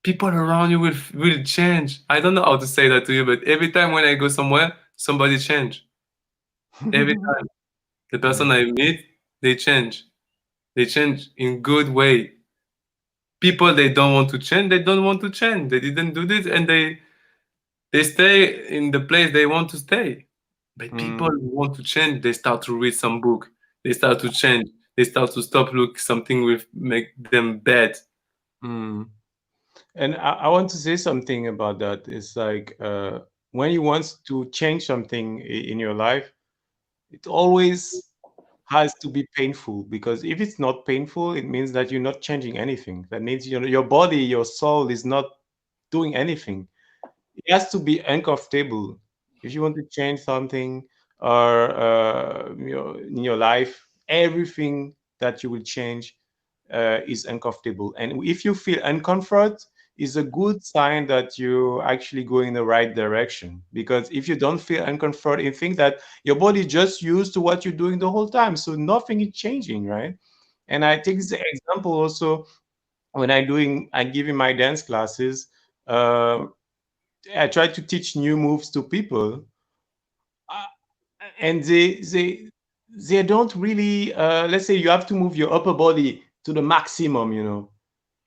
People around you will change. I don't know how to say that to you, but every time when I go somewhere, somebody change. Every time the person Mm, I meet, they change. They change in good way. People they don't want to change, they don't want to change. They didn't do this, and they stay in the place they want to stay. But people mm, who want to change, they start to read some book. They start to change. They start to stop look something with make them bad. mm. And I want to say something about that. It's like when you want to change something in your life, it always has to be painful, because if it's not painful, it means that you're not changing anything. That means your body, your soul is not doing anything. It has to be uncomfortable if you want to change something, or in your life. Everything that you will change is uncomfortable, and if you feel uncomfort, is a good sign that you actually go in the right direction. Because if you don't feel uncomfort, you think that your body just used to what you're doing the whole time, so nothing is changing, right? And I take this example also when I'm giving my dance classes. uh, I try to teach new moves to people, uh, and they don't really. Let's say you have to move your upper body to the maximum. You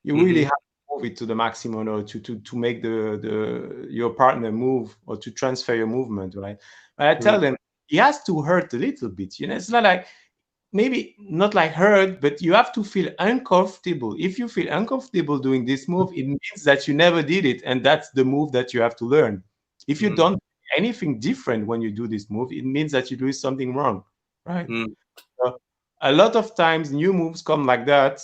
really Hmm. have to move it to the maximum, or to make the your partner move, or to transfer your movement, right? But I tell them it has to hurt a little bit. It's not like, maybe not like hurt, but you have to feel uncomfortable. If you feel uncomfortable doing this move, it means that you never did it, and that's the move that you have to learn. If you Hmm. don't do anything different when you do this move, it means that you're doing something wrong, right? Hmm. Uh, a lot of times new moves come like that,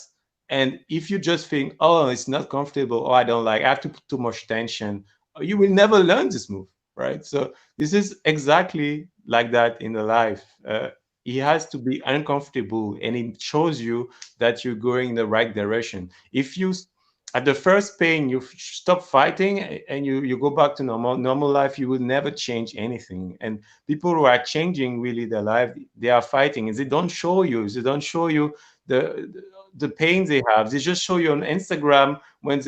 and if you just think, oh, it's not comfortable, or I don't like, I have to put too much tension, you will never learn this move, right? So this is exactly like that in the life. It has to be uncomfortable, and it shows you that you're going in the right direction. If you at the first pain you stop fighting, and you go back to normal life, you will never change anything. And people who are changing really their life, they are fighting, and they don't show you the pain they have. They just show you on Instagram when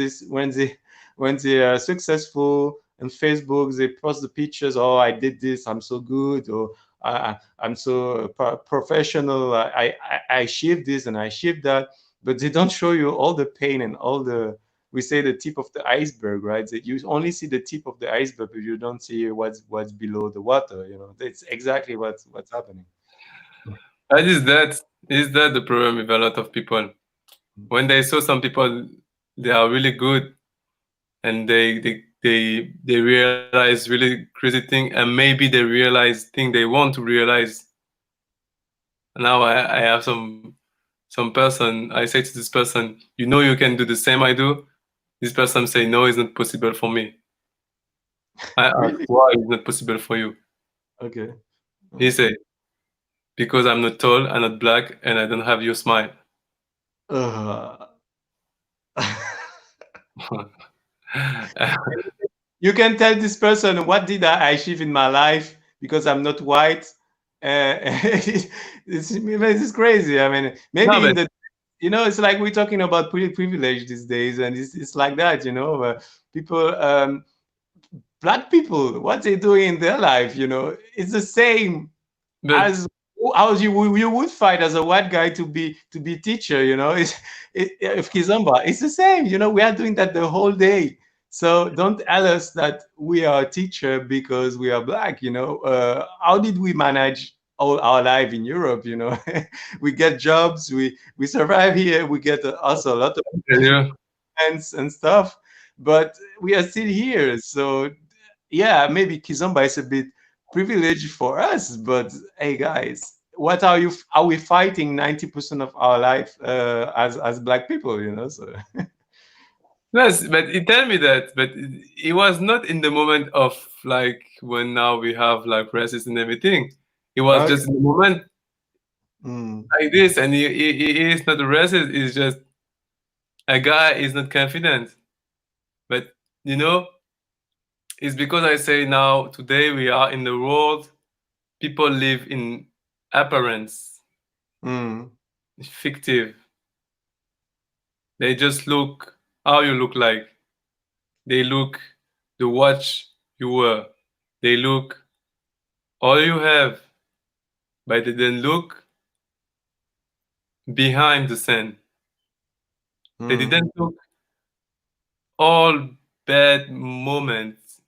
they are successful. On Facebook they post the pictures, oh, I did this, I'm so good, or I'm so professional, I achieved this and I achieved that. But they don't show you all the pain and all the, we say, the tip of the iceberg, right? That you only see the tip of the iceberg, but you don't see what's below the water. That's exactly what's happening. And is that the problem with a lot of people? When they saw some people, they are really good, and they realize really crazy thing, and maybe they realize thing they want to realize. Now I have some person. I say to this person, you can do the same I do. This person say, no, it's not possible for me. I ask, Really? why it's not possible for you? Okay. He Uh, say, because I'm not tall, I'm not black, and I don't have your smile. uh. You can tell this person, what did I achieve in my life because I'm not white. It's crazy. I mean, No, maybe but it's like we're talking about privilege these days, and it's like that. People, black people, what they doing in their life, it's the same but as how you would fight as a white guy to be teacher. If Kizomba, it's the same. We are doing that the whole day. So don't tell us that we are a teacher because we are black. How did we manage all our life in Europe? We get jobs, we survive here, we get also a lot of you events and stuff, but we are still here. So yeah, maybe Kizomba is a bit privileged for us, but hey guys, what are we fighting 90% of our life as black people, so yes, but he tell me that, but it was not in the moment of like when now we have like racist and everything. It was okay. just in the moment Mm, like this, and he is not a racist. He's just a guy is not confident. But you know, It's because I say now, today we are in the world, people live in appearance, Mm. fictive. They just look how you look like. They look the watch you wear. They look all you have, but they then look behind the scene. They Mm. didn't look all bad moments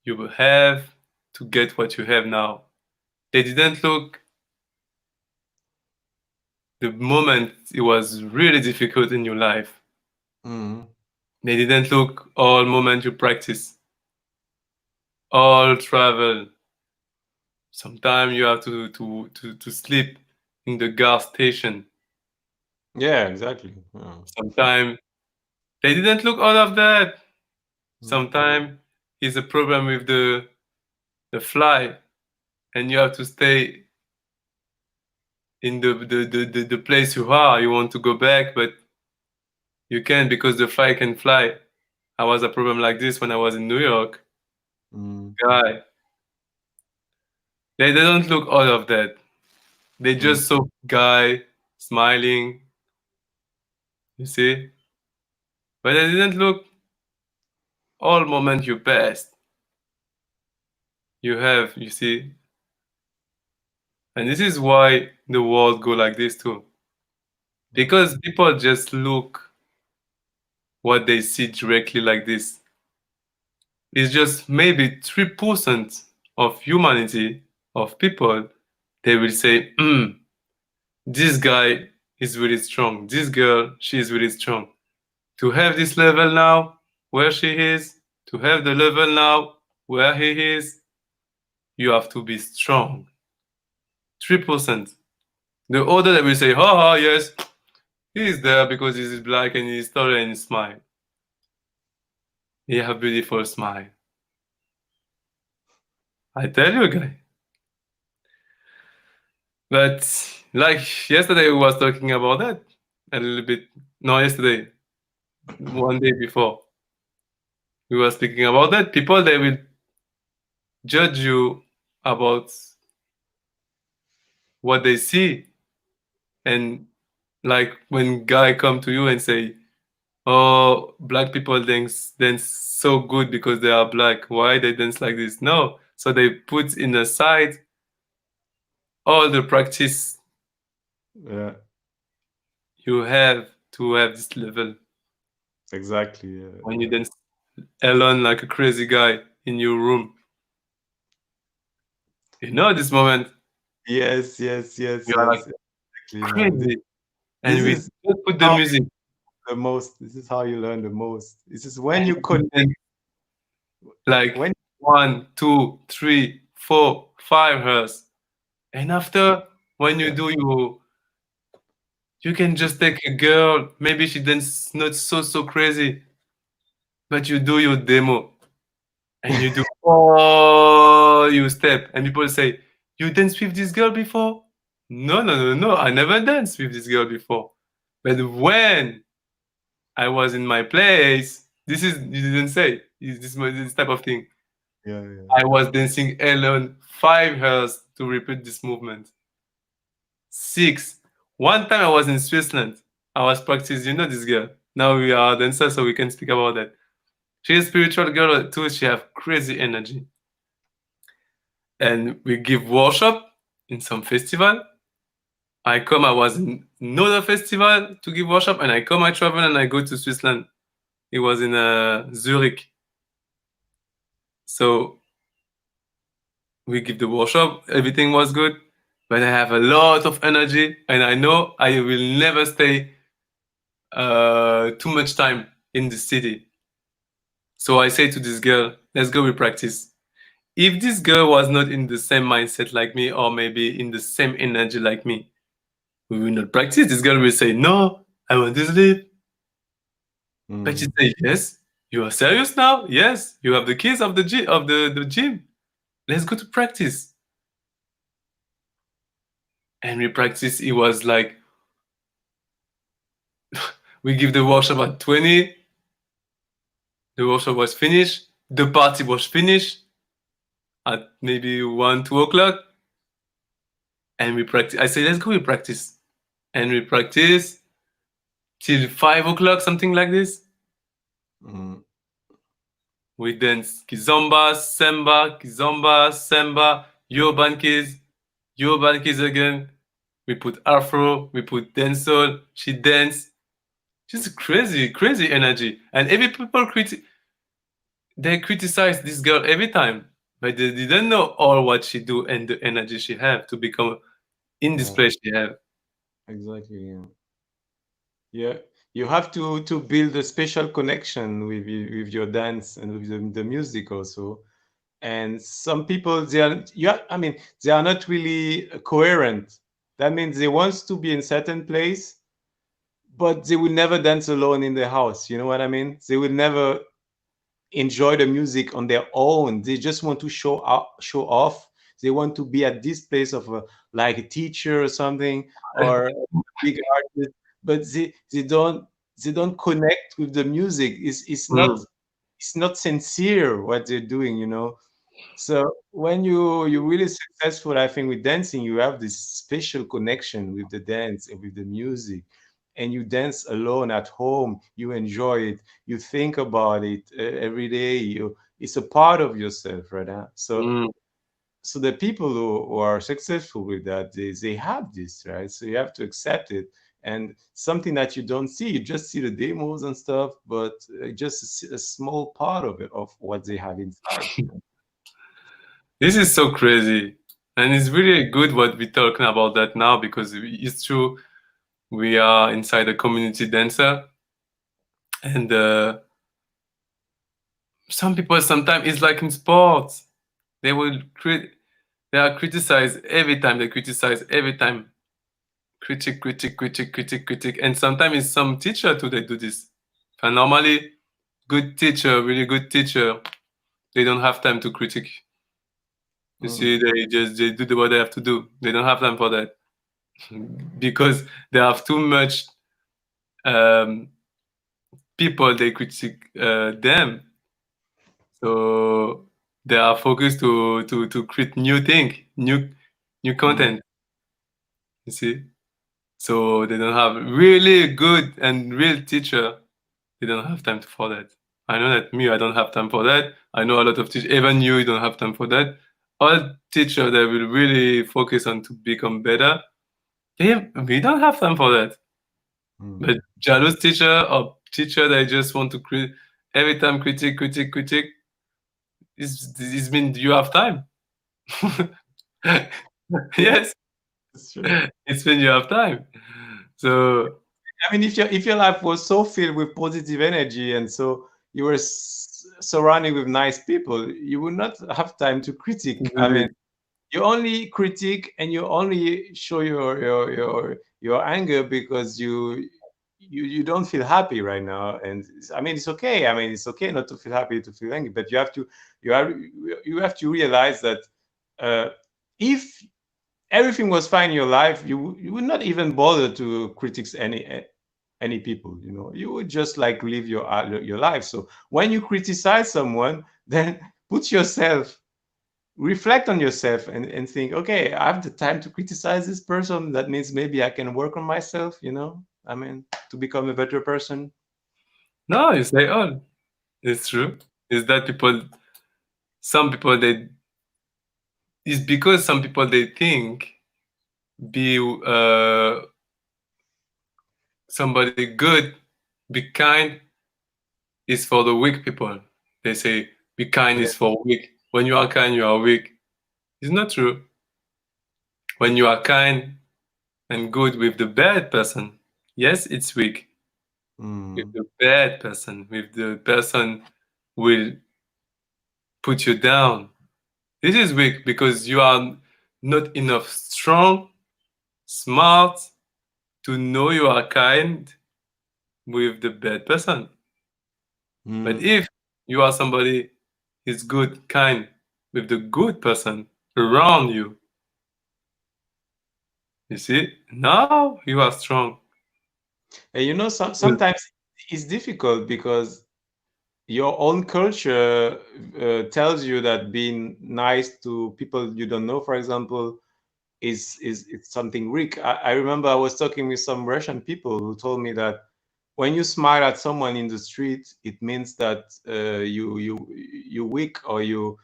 you have to get what you have now. They didn't look the moment it was really difficult in your life. Mm. They didn't look all moment you practice, all travel. Sometimes you have to sleep in the gas station. Yeah, exactly. Yeah. Sometimes they didn't look all of that. Mm. Sometimes is a problem with the fly, and you have to stay in the place you are. You want to go back, but you can't because the fly can fly. I was a problem like this when I was in New York. Mm. Guy, they don't look all of that. They Mm. just saw guy smiling, you see, but they didn't look all moment you passed. You have, you see, and this is why the world go like this too, because people just look what they see directly like this. It's just maybe 3% of humanity, of people, they will say, this guy is really strong. This girl, she is really strong. To have this level now, where she is, to have the level now, where he is, you have to be strong. 3%. The other that will say, haha, yes, he is there because he's black and he's tall and he smile. He have beautiful smile. I tell you, guy. But like yesterday, we was talking about that a little bit. No, yesterday, one day before, we were speaking about that. People they will judge you about what they see, and like when guy come to you and say, "Oh, black people dance so good because they are black. Why they dance like this?" No, so they put in the side all the practice Yeah, you have to have this level. exactly. Yeah, When you yeah. dance alone like a crazy guy in your room, you know this moment Yes, yes, yes, you are like yes. Exactly, man. crazy, This and we is just put the how music the most. This is how you learn the most. This is and when you you connect. dance like When 1, 2, 3, 4, 5 hertz, and after when you yeah, do you can just take a girl, maybe she dance not so crazy, but you do your demo and you do all your step, and people say, "You danced with this girl before?" No, I never danced with this girl before. But when I was in my place, this is you didn't say is this type of thing. yeah, yeah, I was dancing alone 5 hours to repeat this movement. Six. One time I was in Switzerland. I was practicing. You know this girl. Now we are dancers, so we can speak about that. She's a spiritual girl too. She have crazy energy, and we give workshop in some festival. I come. I was in another festival to give workshop, and I come. I travel and I go to Switzerland. It was in Zurich. So we give the workshop. Everything was good, but I have a lot of energy, and I know I will never stay too much time in the city. So I say to this girl, let's go we practice. If this girl was not in the same mindset like me, or maybe in the same energy like me, we will not practice. This girl will say, no, I want to sleep. But she mm, say, yes, you are serious now? Yes, you have the keys of the gym. Let's go to practice. And we practice. It was like we give the workshop at 20. The workshop was finished. the party was finished at maybe 1, 2 o'clock, and we practice. I say, let's go, we practice, and we practice till 5 o'clock, something like this. Mm. We dance kizomba, samba, kizomba, samba, Yoruban kids again. We put afro, we put dancehall. She dance. Just crazy, crazy energy. And every people they criticize this girl every time, but they didn't know all what she do and the energy she have to become in this Yeah, place she have. exactly. Yeah. Yeah, you have to build a special connection with your dance and with the music also. And some people they are yeah, I mean they are not really coherent. That means they want to be in certain place, but they will never dance alone in the house. You know what I mean? They will never enjoy the music on their own. They just want to show off. They want to be at this place of like a teacher or something or a big artist, but they don't connect with the music. Mm, It's not sincere what they're doing, you know. So when you're really successful, I think with dancing, you have this special connection with the dance and with the music, and you dance alone at home. You enjoy it. You think about it every day. It's a part of yourself, right? Huh? mm. So the people who are successful with that, they have this, right? So you have to accept it. And something that you don't see, you just see the demos and stuff, but just a small part of it, of what they have inside. This is so crazy, and it's really good what we're talking about that now because it's true. We are inside a community dancer, and some people sometimes it's like in sports. They will they are criticized every time. They criticize every time. Critic, critic, critic, critic, critic, and sometimes it's some teacher too. They do this. And normally, good teacher, really good teacher, they don't have time to critique. You see, Mm, they do what they have to do. They don't have time for that because they have too much um, people they critique them. So they are focused to create new thing, new mm, content. You see, so they don't have really good and real teacher. They don't have time for that. I know that me, I don't have time for that. I know a lot of teachers, even you don't have time for that. All teachers that will really focus on to become better, we don't have time for that. But mm. jealous teacher or teacher that just want to create every time critique, critique, critique, this means you have time. Yes, That's true. it's when you have time. So I mean, if your life was so filled with positive energy and so you were surrounded with nice people, you would not have time to critique. I mean, you only critique and you only show your anger because you don't feel happy right now. And I mean, it's okay. I mean, it's okay not to feel happy, to feel angry, but you have to realize that uh, if everything was fine in your life, you would not even bother to critique any people. You know, you would just like live your life. So when you criticize someone, then put yourself, reflect on yourself, and think, okay, I have the time to criticize this person. That means maybe I can work on myself. You know, I mean, to become a better person. no, it's like oh, it's true. Is that some people they it's because some people they think be somebody good, be kind is for the weak people. They say be kind Yeah. is for weak. When you are kind, you are weak. It's not true. When you are kind and good with the bad person, yes, it's weak. With Mm, the bad person, with the person will put you down. This is weak because you are not enough strong, smart to know you are kind with the bad person. But mm. if you are somebody is good, kind with the good person around you see, now you are strong. And you know, Well, sometimes it's difficult because your own culture tells you that being nice to people you don't know, for example, is it's something weak. I remember I was talking with some Russian people who told me that when you smile at someone in the street, it means that you weak, or you're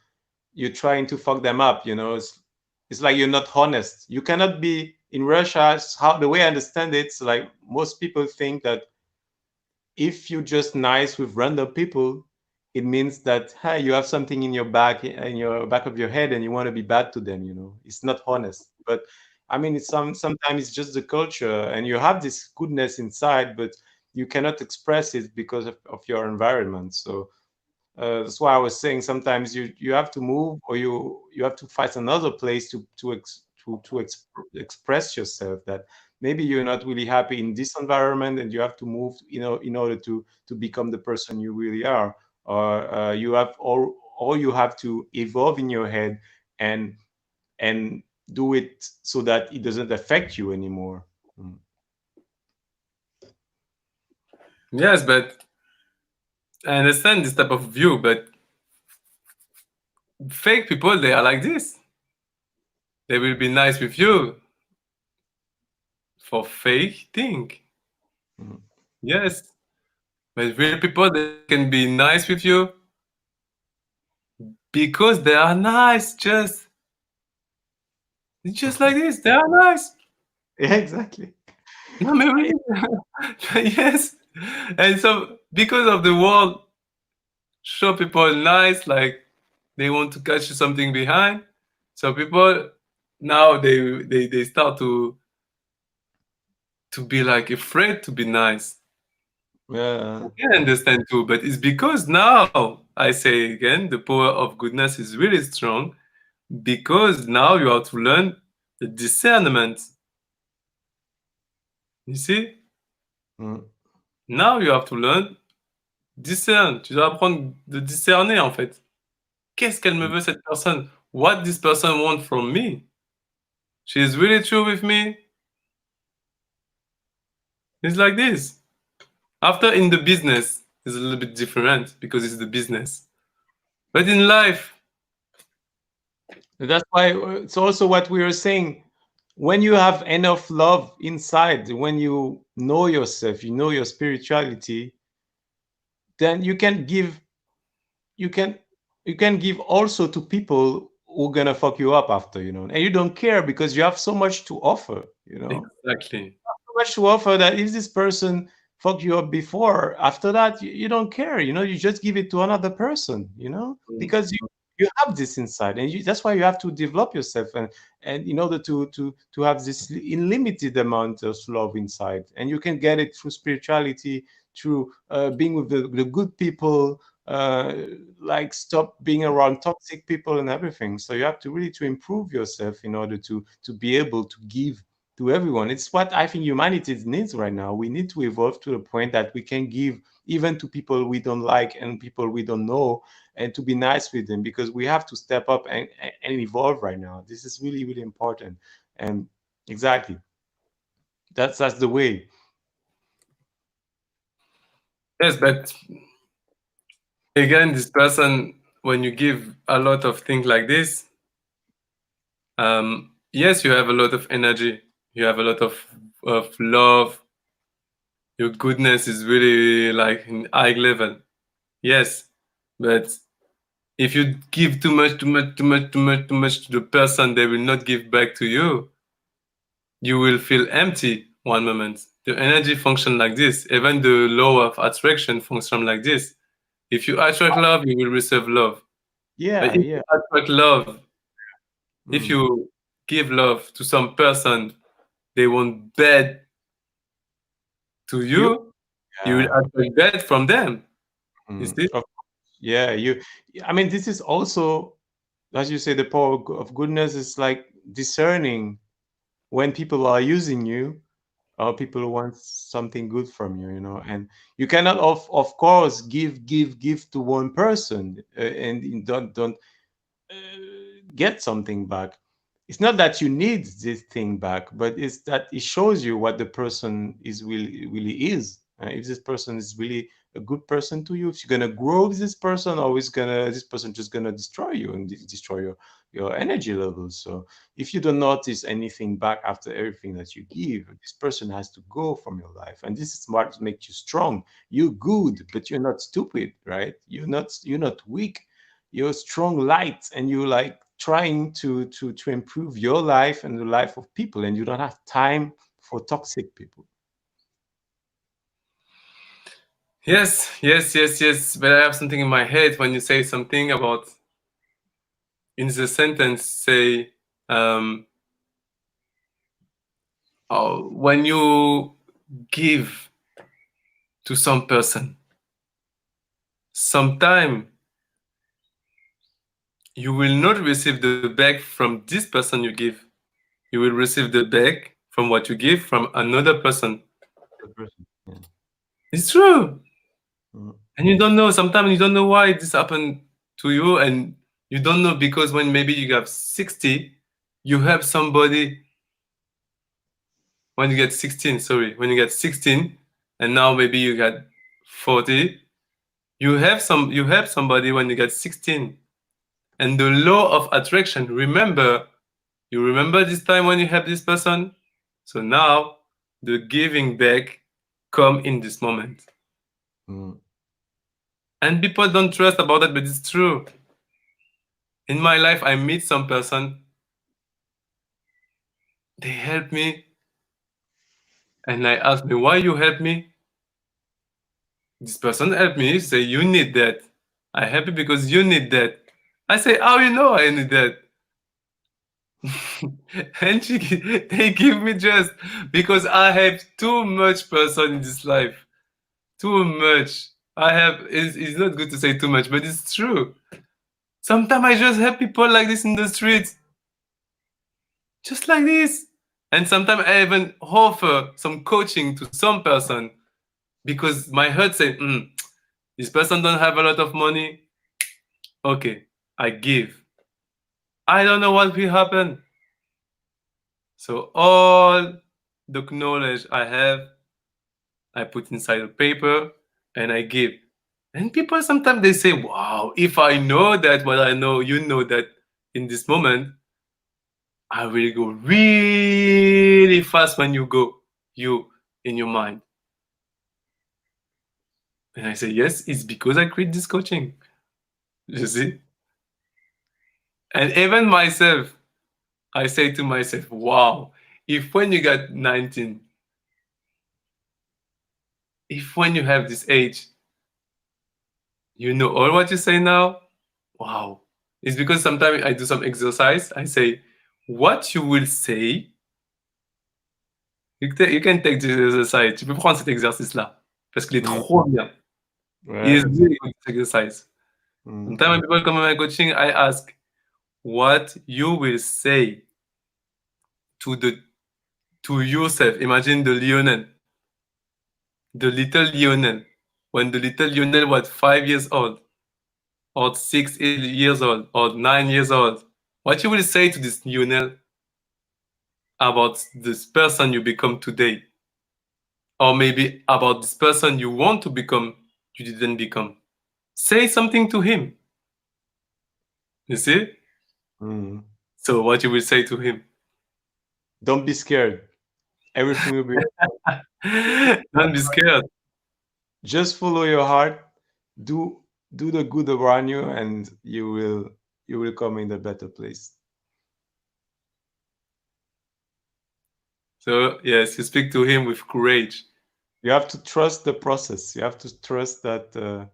trying to fuck them up. It's like you're not honest. You cannot be in Russia. How the way I understand it, it's like most people think that if you're just nice with random people, it means that hey, you have something in your back of your head, and you want to be bad to them. It's not honest. But I mean, sometimes it's just the culture, and you have this goodness inside, but you cannot express it because of your environment. So that's why I was saying sometimes you have to move, or you have to find another place to express yourself. That maybe you're not really happy in this environment, and you have to move, in order to become the person you really are. Or or you have to evolve in your head, and do it so that it doesn't affect you anymore. Mm. Yes, but I understand this type of view, but fake people, they are like this. They will be nice with you for fake thing. Mm. Yes. But real people, they can be nice with you because they are nice. Just like this, they are nice. Yeah, exactly. No, maybe. Yes. And so because of the world show people nice, like they want to catch something behind. So people now they start to be like afraid to be nice. I Yeah. can understand too, but it's because now I say again the power of goodness is really strong because now you have to learn the discernment. You see? Mm. Now you have to learn discern. Tu dois apprendre de discerner en fait. Qu'est-ce qu'elle me Mm. veut cette personne? What this person want from me? She is really true with me? It's like this. After in the business, it's a little bit different because it's the business. But in life, That's why it's also what we were saying. When you have enough love inside, when you know yourself, you know your spirituality, then you can you can give also to people who are gonna fuck you up after, and you don't care because you have so much to offer. exactly. So much to offer that if this person fucked you up before, after that you don't care. You just give it to another person. Mm. Because you have this inside, and that's why you have to develop yourself, and in order to have this unlimited amount of love inside, and you can get it through spirituality, through being with the good people, uh, like stop being around toxic people and everything. So you have to really to improve yourself in order to be able to give to everyone. It's what I think humanity needs right now. We need to evolve to the point that we can give even to people we don't like and people we don't know, and to be nice with them, because we have to step up and evolve right now. This is really, really important. And exactly, that's the way. Yes, but again, this person, when you give a lot of things like this, yes, you have a lot of energy, you have a lot of love, your goodness is really like in high level. Yes, but if you give too much, too much, too much, too much, too much to the person, they will not give back to you. You will feel empty one moment. The energy function like this. Even the law of attraction function like this. If you attract love, you will receive love. But Yeah, if yeah. you attract love, if Mm. you give love to some person, they want bad to To you. you, you will Yeah. attract bad from them. You Mm. see? Yeah, I mean, this is also, as you say, the power of goodness is like discerning when people are using you, or people who want something good from you. And you cannot, of course, give to one person, and you don't get something back. It's not that you need this thing back, but it's that it shows you what the person is really is. If this person is really a good person to you, if you're gonna grow with this person, or is gonna this person just gonna destroy you and destroy your energy levels. So if you don't notice anything back after everything that you give, this person has to go from your life. And this is what makes you strong. You're good, but you're not stupid, right? You're not weak. You're strong light, and you're like trying to improve your life and the life of people, and you don't have time for toxic people. Yes, yes, yes, yes. But I have something in my head when you say something about, in the sentence, say, um, oh, when you give to some person, sometime you will not receive the back from this person you give. You will receive the back from what you give from another person. The person. Yeah. It's true. Mm. And you don't know, sometimes you don't know why this happened to you, and you don't know because when maybe you have 60, you help somebody when you get 16, sorry, when you get 16, and now maybe you got 40, you help somebody when you get 16. And the law of attraction, remember, you remember this time when you help this person? So now the giving back come in this moment. Mm. And people don't trust about that, but it's true. In my life, I meet some person, they help me, and I ask me, why you help me? This person help me, say, you need that. I help you because you need that. I say, how you know I need that? And they give me just because I have too much person in this life. Too much. It's not good to say too much, but it's true. Sometimes I just help people like this in the street, just like this. And sometimes I even offer some coaching to some person because my heart say, this person don't have a lot of money. Okay, I give. I don't know what will happen. So all the knowledge I have, I put inside a paper and I give. And people sometimes they say, wow, if I know that what I know, you know that in this moment, I will go really fast when you go, you in your mind. And I say, yes, it's because I create this coaching. You see? And even myself, I say to myself, wow, if when you got 19, if when you have this age, you know all what you say now, wow. It's because sometimes I do some exercise. I say, what you will say, you can take this exercise. Tu peux prendre cet exercice-là. Parce qu'il est Mm. trop bien. It Ouais, is really good exercise. mm. Sometimes when people come in my coaching, I ask, what you will say to the to yourself. Imagine the Lionel, the little Lionel, when the little Lionel was 5 years old, or 6 years old, or 9 years old. What you will say to this Lionel about this person you become today, or maybe about this person you want to become, you didn't become. Say something to him. You see? Mm. So what you will say to him? Don't be scared. Everything will be. Don't be scared. Just follow your heart. Do the good around you, and you will come in a better place. So yes, you speak to him with courage. You have to trust the process. You have to trust that.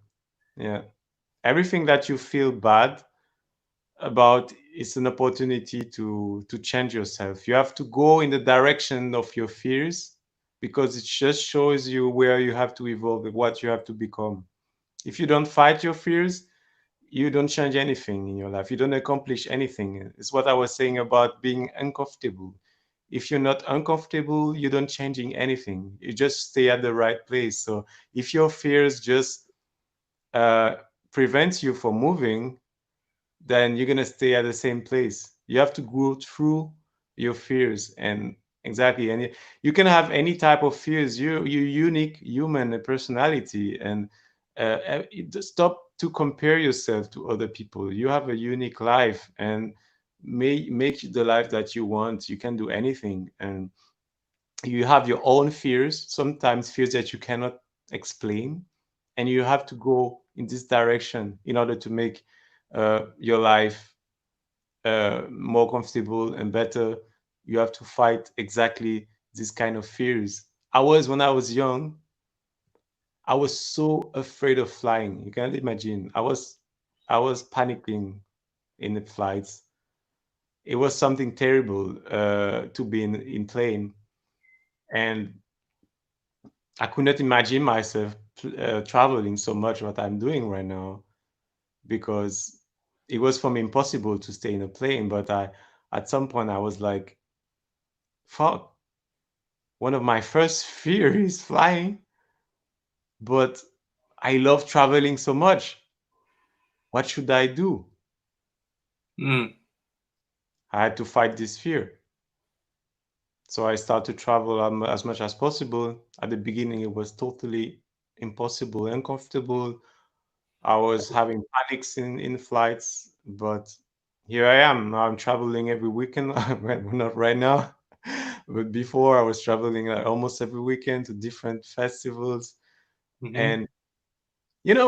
Yeah, everything that you feel bad about is an opportunity to change yourself. You have to go in the direction of your fears, because it just shows you where you have to evolve, what you have to become. If you don't fight your fears, you don't change anything in your life. You don't accomplish anything. It's what I was saying about being uncomfortable. If you're not uncomfortable, you don't changing anything. You just stay at the right place. So if your fears just uh, prevents you from moving, then you're gonna stay at the same place. You have to go through your fears, and exactly, and you can have any type of fears. You're unique human personality, and Stop to compare yourself to other people. You have a unique life, and make the life that you want. You can do anything, and you have your own fears, sometimes fears that you cannot explain, and you have to go in this direction in order to make your life more comfortable and better. You have to fight exactly this kind of fears. When I was young, I was so afraid of flying. You can't imagine. I was panicking in the flights. It was something terrible to be in plane, and I could not imagine myself traveling so much what I'm doing right now, because it was for me impossible to stay in a plane. But at some point, I was like, fuck, one of my first fear is flying, but I love traveling so much. What should I do? Mm. I had to fight this fear. So I started to travel as much as possible. At the beginning, it was totally impossible, uncomfortable. I was having panics in flights, but here I am. Now I'm traveling every weekend. Well, not right now, but before I was traveling like almost every weekend to different festivals. Mm-hmm. And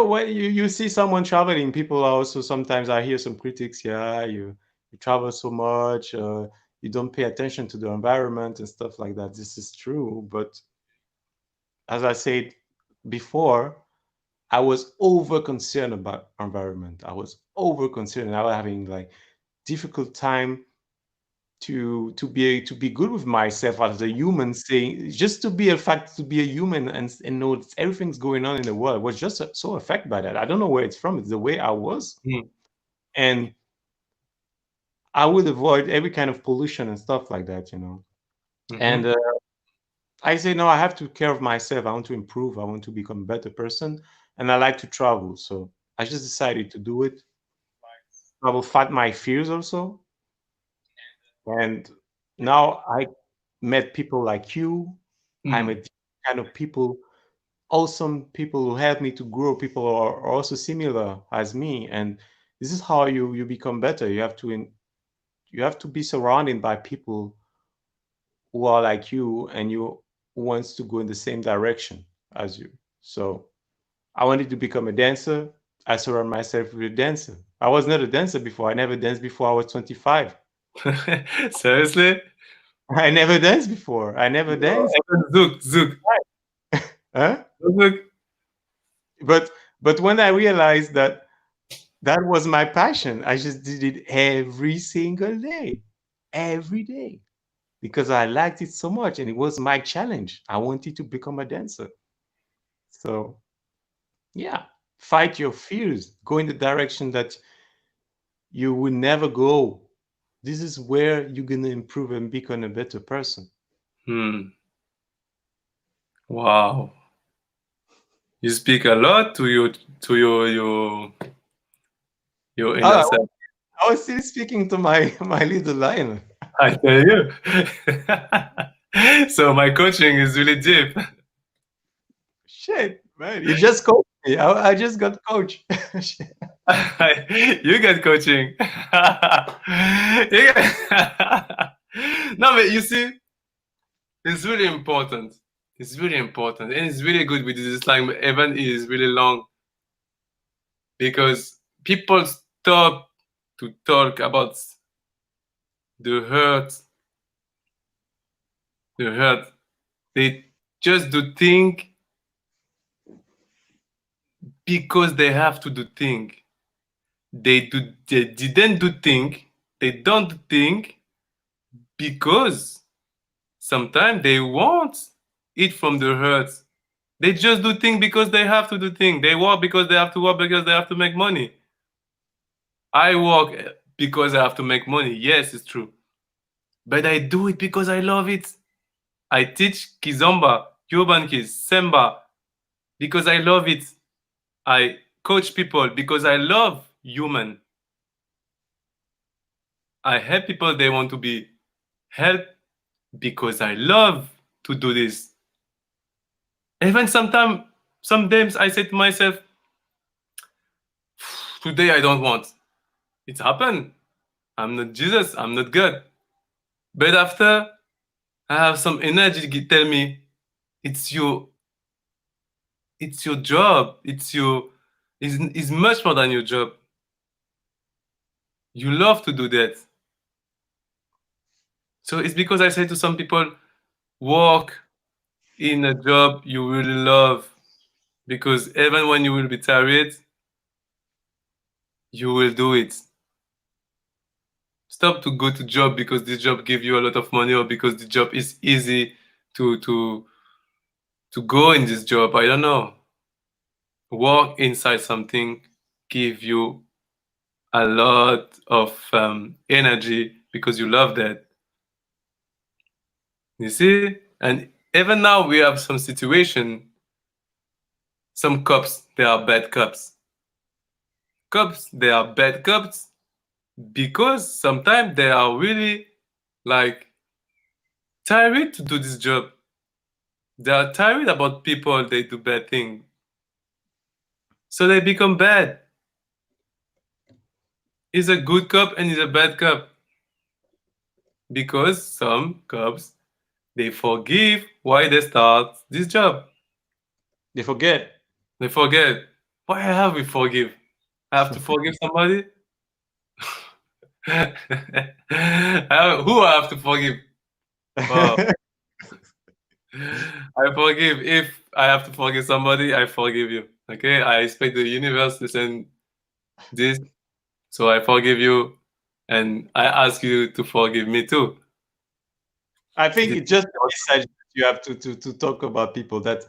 when you see someone traveling, people are also, sometimes I hear some critics, yeah, you travel so much, you don't pay attention to the environment and stuff like that. This is true, but as I said before, I was over concerned about environment. I was over concerned. I was having like difficult time to be good with myself as a human, saying just to be a fact, to be a human, and know that everything's going on in the world. I was just so affected by that. I don't know where it's from. It's the way I was, Mm. and I would avoid every kind of pollution and stuff like that. And Mm-hmm. I say no, I have to care of myself. I want to improve. I want to become a better person, and I like to travel. So I just decided to do it. I will fight my fears also. And now I met people like you. I Mm. met kind of people, awesome people who help me to grow. People who are also similar as me, and this is how you become better. You have to be surrounded by people who are like you, and you who wants to go in the same direction as you. So I wanted to become a dancer. I surround myself with a dancer. I was not a dancer before. I never danced before I was 25. Seriously? I never danced before. I never No, danced. even Zouk, Zouk. Huh? Zouk. But when I realized that that was my passion, I just did it every single day, every day, because I liked it so much, and it was my challenge. I wanted to become a dancer. So yeah, fight your fears. Go in the direction that you would never go. This is where you're gonna improve and become a better person. Hmm. Wow. You speak a lot to your Oh, inner self. I was still speaking to my my little lion. I tell you. So my coaching is really deep. Shit, man, you just coached me. I just got coached. You get coaching. You no, but you see, it's really important. It's really important, and it's really good with this time. Event is really long because people stop to talk about the hurt, the hurt. They just do thing because they have to do thing. They didn't do thing. They don't do thing because sometimes they want it from the hurt. They just do thing because they have to do thing. They work because they have to work because they have to make money. I work because I have to make money. Yes, it's true. But I do it because I love it. I teach Kizomba, Yoruban kids, Semba because I love it. I coach people because I love human. I help people they want to be helped because I love to do this. Even sometimes, some days I say to myself, Today I don't want. It happened. I'm not Jesus. I'm not God. But after I have some energy tell me it's your job. It's much more than your job. You love to do that. So it's because I say to some people, work in a job you really love, because even when you will be tired, you will do it. Stop to go to job because this job give you a lot of money, or because the job is easy to go in this job. I don't know. Work inside something give you a lot of energy because you love that. You see? And even now we have some situation, some cops, they are bad cops. Cops, they are bad cops because sometimes they are really like tired to do this job. They are tired about people, they do bad things. So they become bad. He's a good cop and he's a bad cop. Because some cops, they forgive why they start this job. They forget. They forget. Why have we forgive? I have to forgive somebody? Who I have to forgive? Oh, I forgive. If I have to forgive somebody, I forgive you. Okay? I expect the universe to send this. So I forgive you. And I ask you to forgive me too. I think This it's just a message that you have to talk about people, that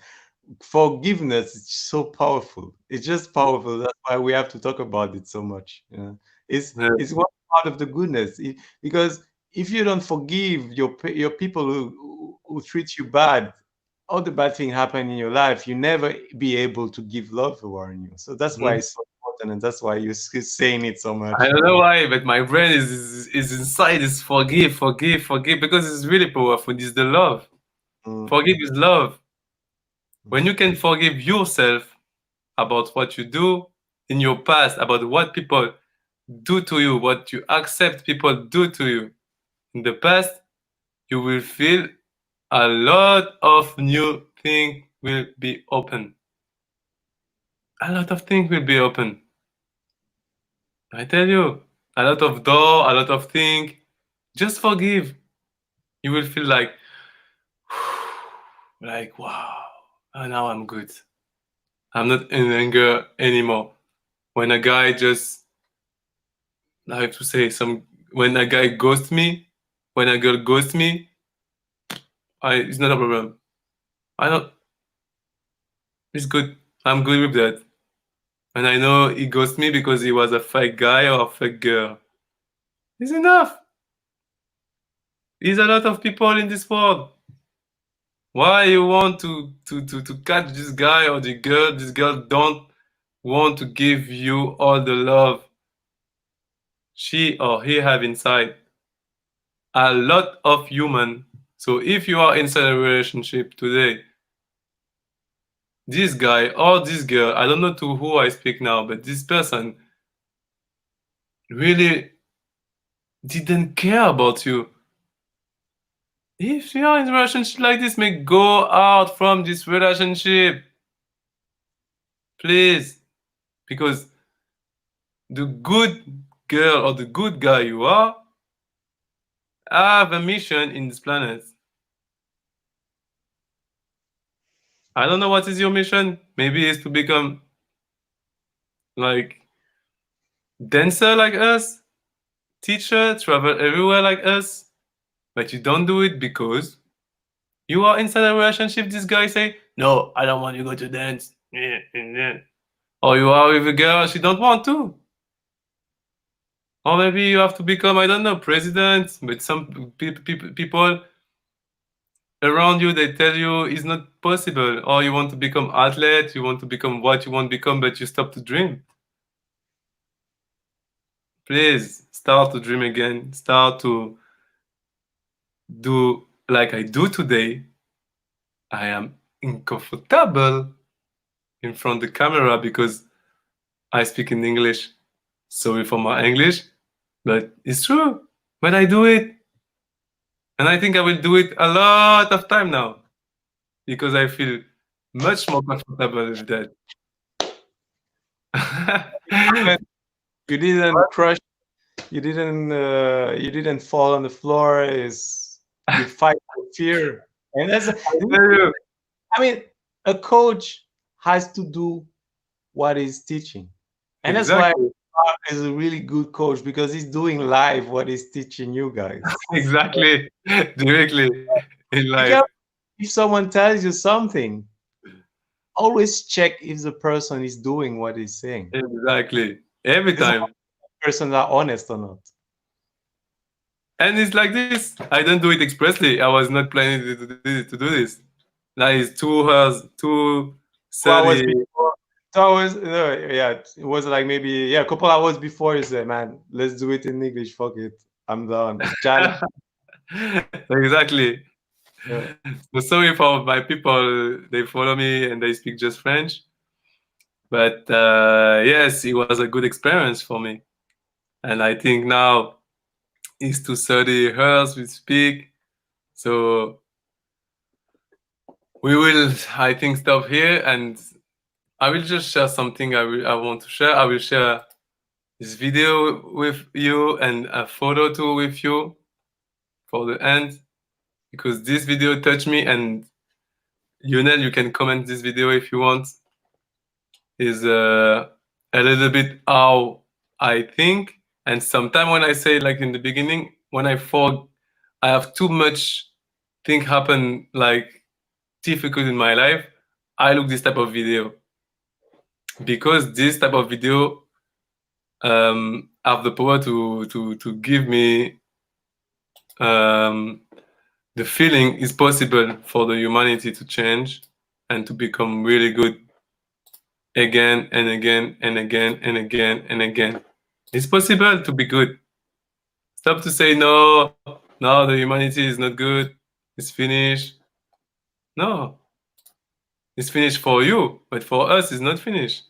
forgiveness is so powerful. It's just powerful. That's why we have to talk about it so much. Yeah. It's one part of the goodness. Because if you don't forgive your people who treat you bad, all the bad things happen in your life, you never be able to give love around you. So that's why Mhm. it's so important, and that's why you're saying it so much. I don't know why, but my brain is inside is forgive, forgive, forgive, because it's really powerful. It's the love. Mm. Forgive is love. When you can forgive yourself about what you do in your past, about what people do to you, what you accept people do to you in the past, you will feel a lot of new things will be open. A lot of things will be open. I tell you, a lot of door, a lot of things. Just forgive. You will feel like wow, now I'm good. I'm not in anger anymore. When a guy just, I have to say some, when a guy ghosts me, when a girl ghosts me, it's not a problem. I don't. It's good. I'm good with that. And I know he ghosted me because he was a fake guy or a fake girl. It's enough. There's a lot of people in this world. Why you want to catch this guy or the girl? This girl don't want to give you all the love she or he have inside. A lot of human. So if you are inside a relationship today, this guy or this girl, I don't know to who I speak now, but this person really didn't care about you. If you are in a relationship like this, may go out from this relationship, please, because the good girl or the good guy you are have a mission in this planet. I don't know what is your mission. Maybe it's to become like dancer like us, teacher, travel everywhere like us, but you don't do it because you are inside a relationship. This guy say, "No, I don't want you to go to dance." Or you are with a girl, she don't want to. Or maybe you have to become, I don't know, president. But some people around you, they tell you it's not possible. Or you want to become athlete, you want to become what you want to become, but you stop to dream. Please start to dream again. Start to do like I do today. I am uncomfortable in front of the camera because I speak in English. Sorry for my English, but it's true. But I do it, and I think I will do it a lot of time now because I feel much more comfortable with that. But you didn't crush. You didn't fall on the floor. Is you fight with fear, and that's. I tell you, I mean, a coach has to do what he's teaching, and that's why exactly, is a really good coach because he's doing live what he's teaching you guys. exactly, directly in Be life. careful if someone tells you something. Always check if the person is doing what he's saying. Exactly, every This is time. persons are honest or not. And it's like this. I don't do it expressly. I was not planning to do this. Now it's 2 hours, 2 hours 2:30. before, 2 hours, yeah, it was like maybe yeah, a couple hours before. You say, "Man, let's do it in English. Fuck it, I'm done." It's challenge. Exactly. Yeah. So sorry for my people. They follow me and they speak just French. But yes, it was a good experience for me. And I think now it's 2:30 hours we speak. So we will, I think, stop here, and I will just share something I want to share. I will share this video with you and a photo too with you for the end because this video touched me. And Lionel, you can comment this video if you want. Is a little bit how I think, and sometimes when I say like in the beginning, when I have too much thing happen like difficult in my life, I look this type of video because this type of video have the power to give me um, the feeling is possible for the humanity to change and to become really good again and again and again and again and again. It's possible to be good. Stop to say no, no, the humanity is not good. It's finished. No, it's finished for you, but for us, it's not finished.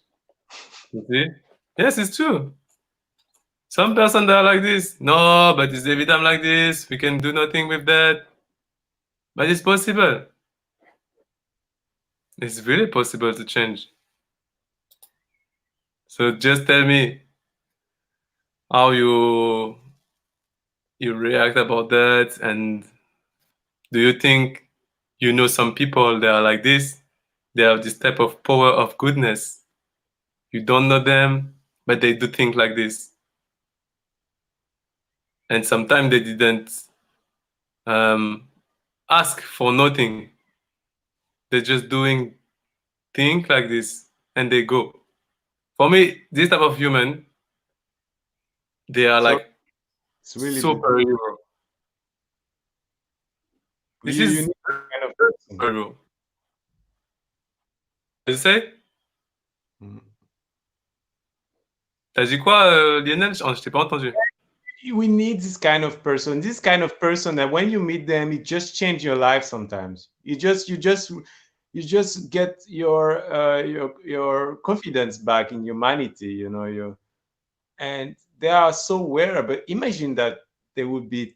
You see? Yes, it's true. Some person that are like this. No, but it's every time like this. We can do nothing with that. But it's possible. It's really possible to change. So just tell me how you react about that, and do you think you know some people that are like this? They have this type of power of goodness. You don't know them, but they do think like this. And sometimes they didn't um, ask for nothing. They're just doing think like this and they go. For me, this type of human, they are So like it's really superhero. This you is need this kind of person. superhero. Tu sais? Mm. T'as dit quoi, Lionel? Je t'ai pas entendu. We need this kind of person. This kind of person that when you meet them, it just change your life. Sometimes you just get your confidence back in humanity. You know and they are so rare. But imagine that there would be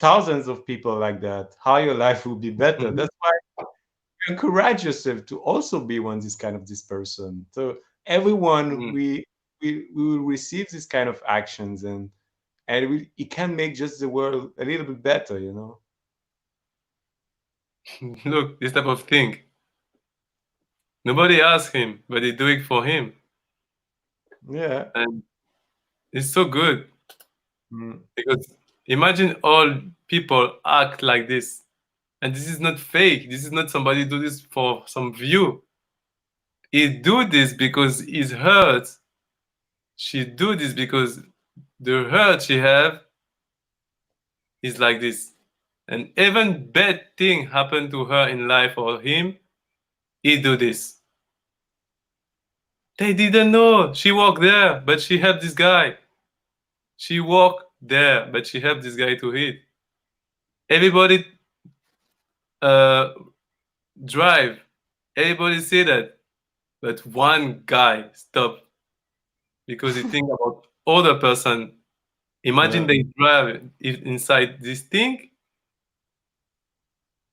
thousands of people like that. How your life would be better. Mhm. That's why you encourage yourself to also be one this person. So everyone Mm. we will receive this kind of actions and it can make just the world a little bit better, you know. Look, this type of thing. Nobody asked him, but they do it for him. Yeah. And it's so good Mm. because imagine all people act like this. And this is not fake. This is not somebody do this for some view. He do this because he's hurt. She do this because the hurt she have is like this. And even bad thing happen to her in life or him, he do this. They didn't know. She walked there, but she helped this guy. She walked there, but she helped this guy to hit. Everybody uh, drive. Everybody say that. But one guy stopped because he think about other person. Imagine Yeah. they drive inside this thing,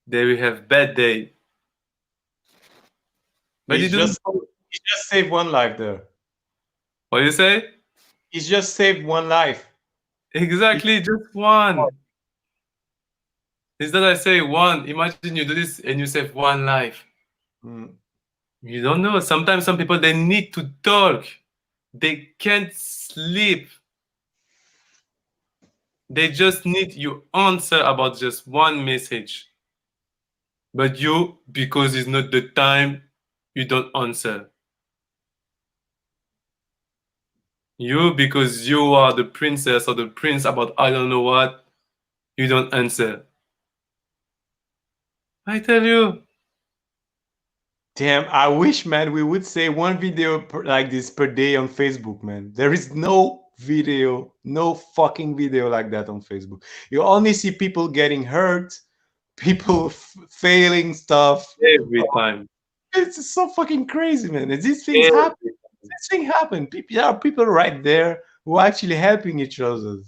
they will have bad day. But you He's don't. just he just saved one life there. What do you say? He's just saved one life. Exactly, just one. Is that I say one? Imagine you do this and you save one life. Mm. You don't know. Sometimes some people they need to talk. They can't sleep. They just need you answer about just one message. But you, because it's not the time, you don't answer. You, because you are the princess or the prince about I don't know what, you don't answer. I tell you. Damn, I wish, man, we would say one video like this per day on Facebook, man. There is no video, no fucking video like that on Facebook. You only see people getting hurt, people failing stuff. Every time. It's so fucking crazy, man. And these things Every happen. This thing happen. There are people right there who are actually helping each other,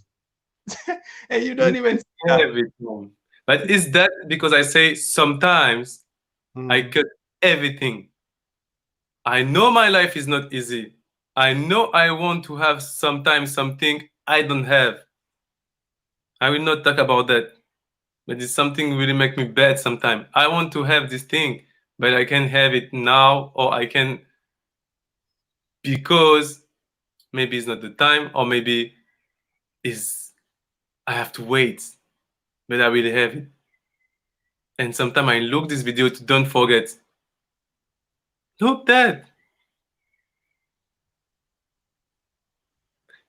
and you don't even see that. every time. But is that because I say sometimes I Mm. cut everything? I know my life is not easy. I know I want to have sometimes something I don't have. I will not talk about that. But it's something really make me bad sometimes. I want to have this thing, but I can't have it now, or I can because maybe it's not the time, or maybe is I have to wait, but I will have it. And sometimes I look this video to don't forget. Look that.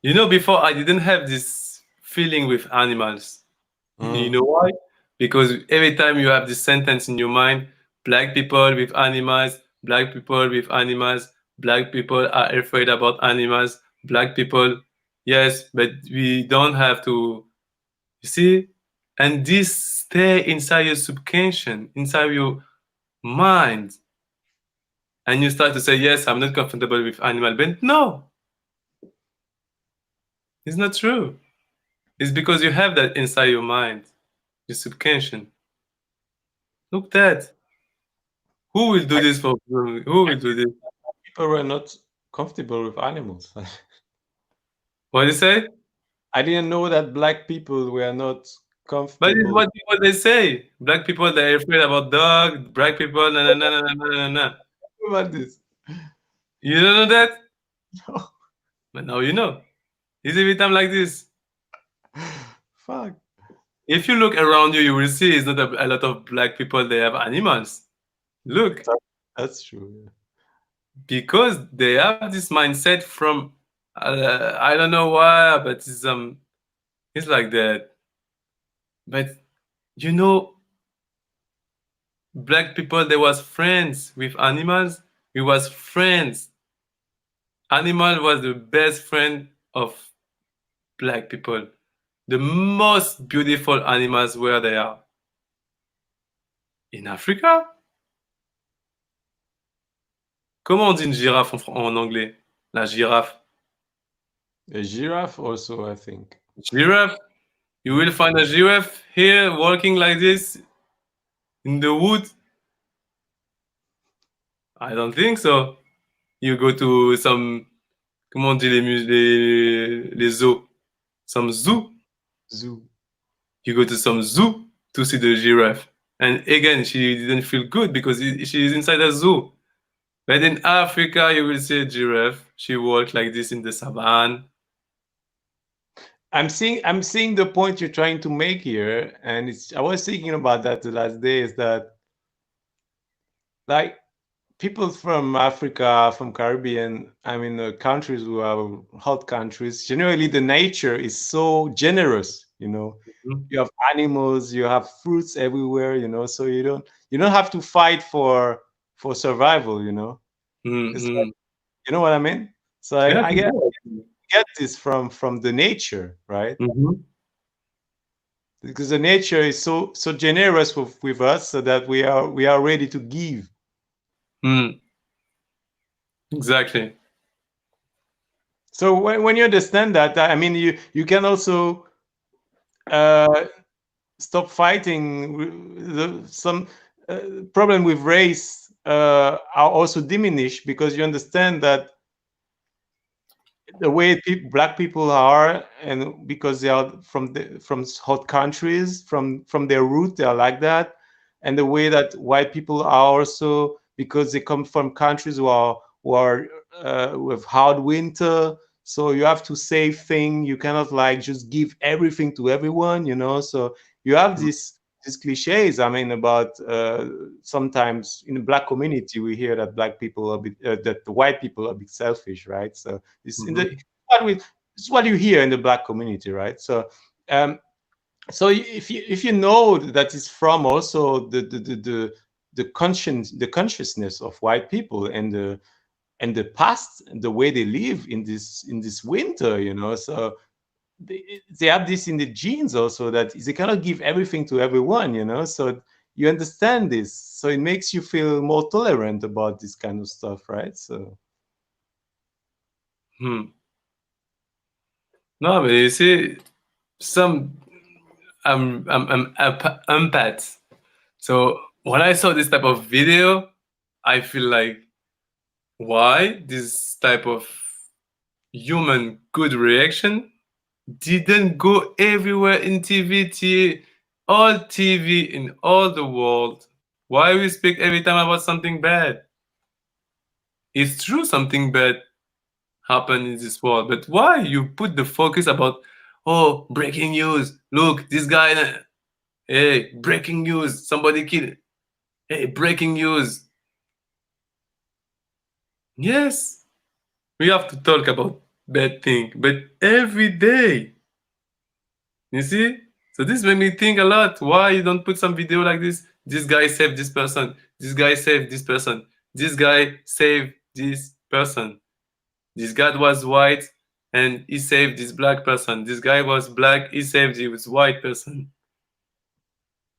You know, before I didn't have this feeling with animals. You Mm. know why? Because every time you have this sentence in your mind, black people with animals, black people with animals, black people are afraid about animals, black people, yes, but we don't have to, you see? And this stay inside your subconscious, inside your mind. And you start to say, yes, I'm not comfortable with animal, but no, it's not true. It's because you have that inside your mind, your subconscious. Look that. Who will do this for who will do this? People were not comfortable with animals. What do you say? I didn't know that black people were not But it's comfortable. what people they say. Black people they're afraid about dog. Black people na na na na na na na. Na. What about this? You don't know that? No. But now you know. It's every time like this. Fuck. If you look around you, you will see it's not a lot of black people. They have animals. Look, That's true. Yeah. because they have this mindset from I don't know why, but it's like that. But you know, black people they was friends with animals. We was friends. Animal was the best friend of black people. The most beautiful animals where they are. In Africa? Comment on dit une girafe en anglais? La girafe. A giraffe also, I think. Giraffe? You will find a giraffe here walking like this in the wood? I don't think so. You go to some, comment on dit les zoos? Some zoo. Zoo. You go to some zoo to see the giraffe. And again, she didn't feel good because she is inside a zoo. But in Africa, you will see a giraffe. She walked like this in the savannah. I'm seeing the point you're trying to make here, and I was thinking about that the last day, is that like people from Africa, from Caribbean, I mean countries who are hot countries, generally the nature is so generous, Mhm. you have animals, you have fruits everywhere, so you don't have to fight for survival, it's like, Mm-hmm. you know what I mean. So Yeah, I get this from the nature, right? mm-hmm. Because the nature is so generous with us, so that we are ready to give. Mm. Exactly. So when you understand that, I mean, you can also stop fighting. Some problem with race are also diminished because you understand that the way black people are, and because they are from hot countries, from their root, they are like that, and the way that white people are also, because they come from countries who are with hard winter. So you have to save thing. You cannot like just give everything to everyone, So you have these cliches. I mean, about sometimes in the black community we hear that black people are a bit, that the white people are a bit selfish, right? So this in the what we this is what you hear in the black community, right? Um, so if you know that it's from also the consciousness of white people and the past, and the way they live in this winter, so they have this in the genes also, that they cannot give everything to everyone, so you understand this, so it makes you feel more tolerant about this kind of stuff, right? So No, but you see, I'm empath. So when I saw this type of video, I feel like, why this type of human good reaction didn't go everywhere in all TV in all the world? Why we speak every time about something bad? It's true, something bad happened in this world, but why you put the focus about, oh, breaking news? Look, this guy. Hey, breaking news! Somebody killed. Hey, breaking news! Yes, we have to talk about bad thing, but every day. You see? So this made me think a lot. Why you don't put some video like this? This guy saved this person. This guy saved this person. This guy saved this person. This guy was white and he saved this black person. This guy was black, he saved this white person.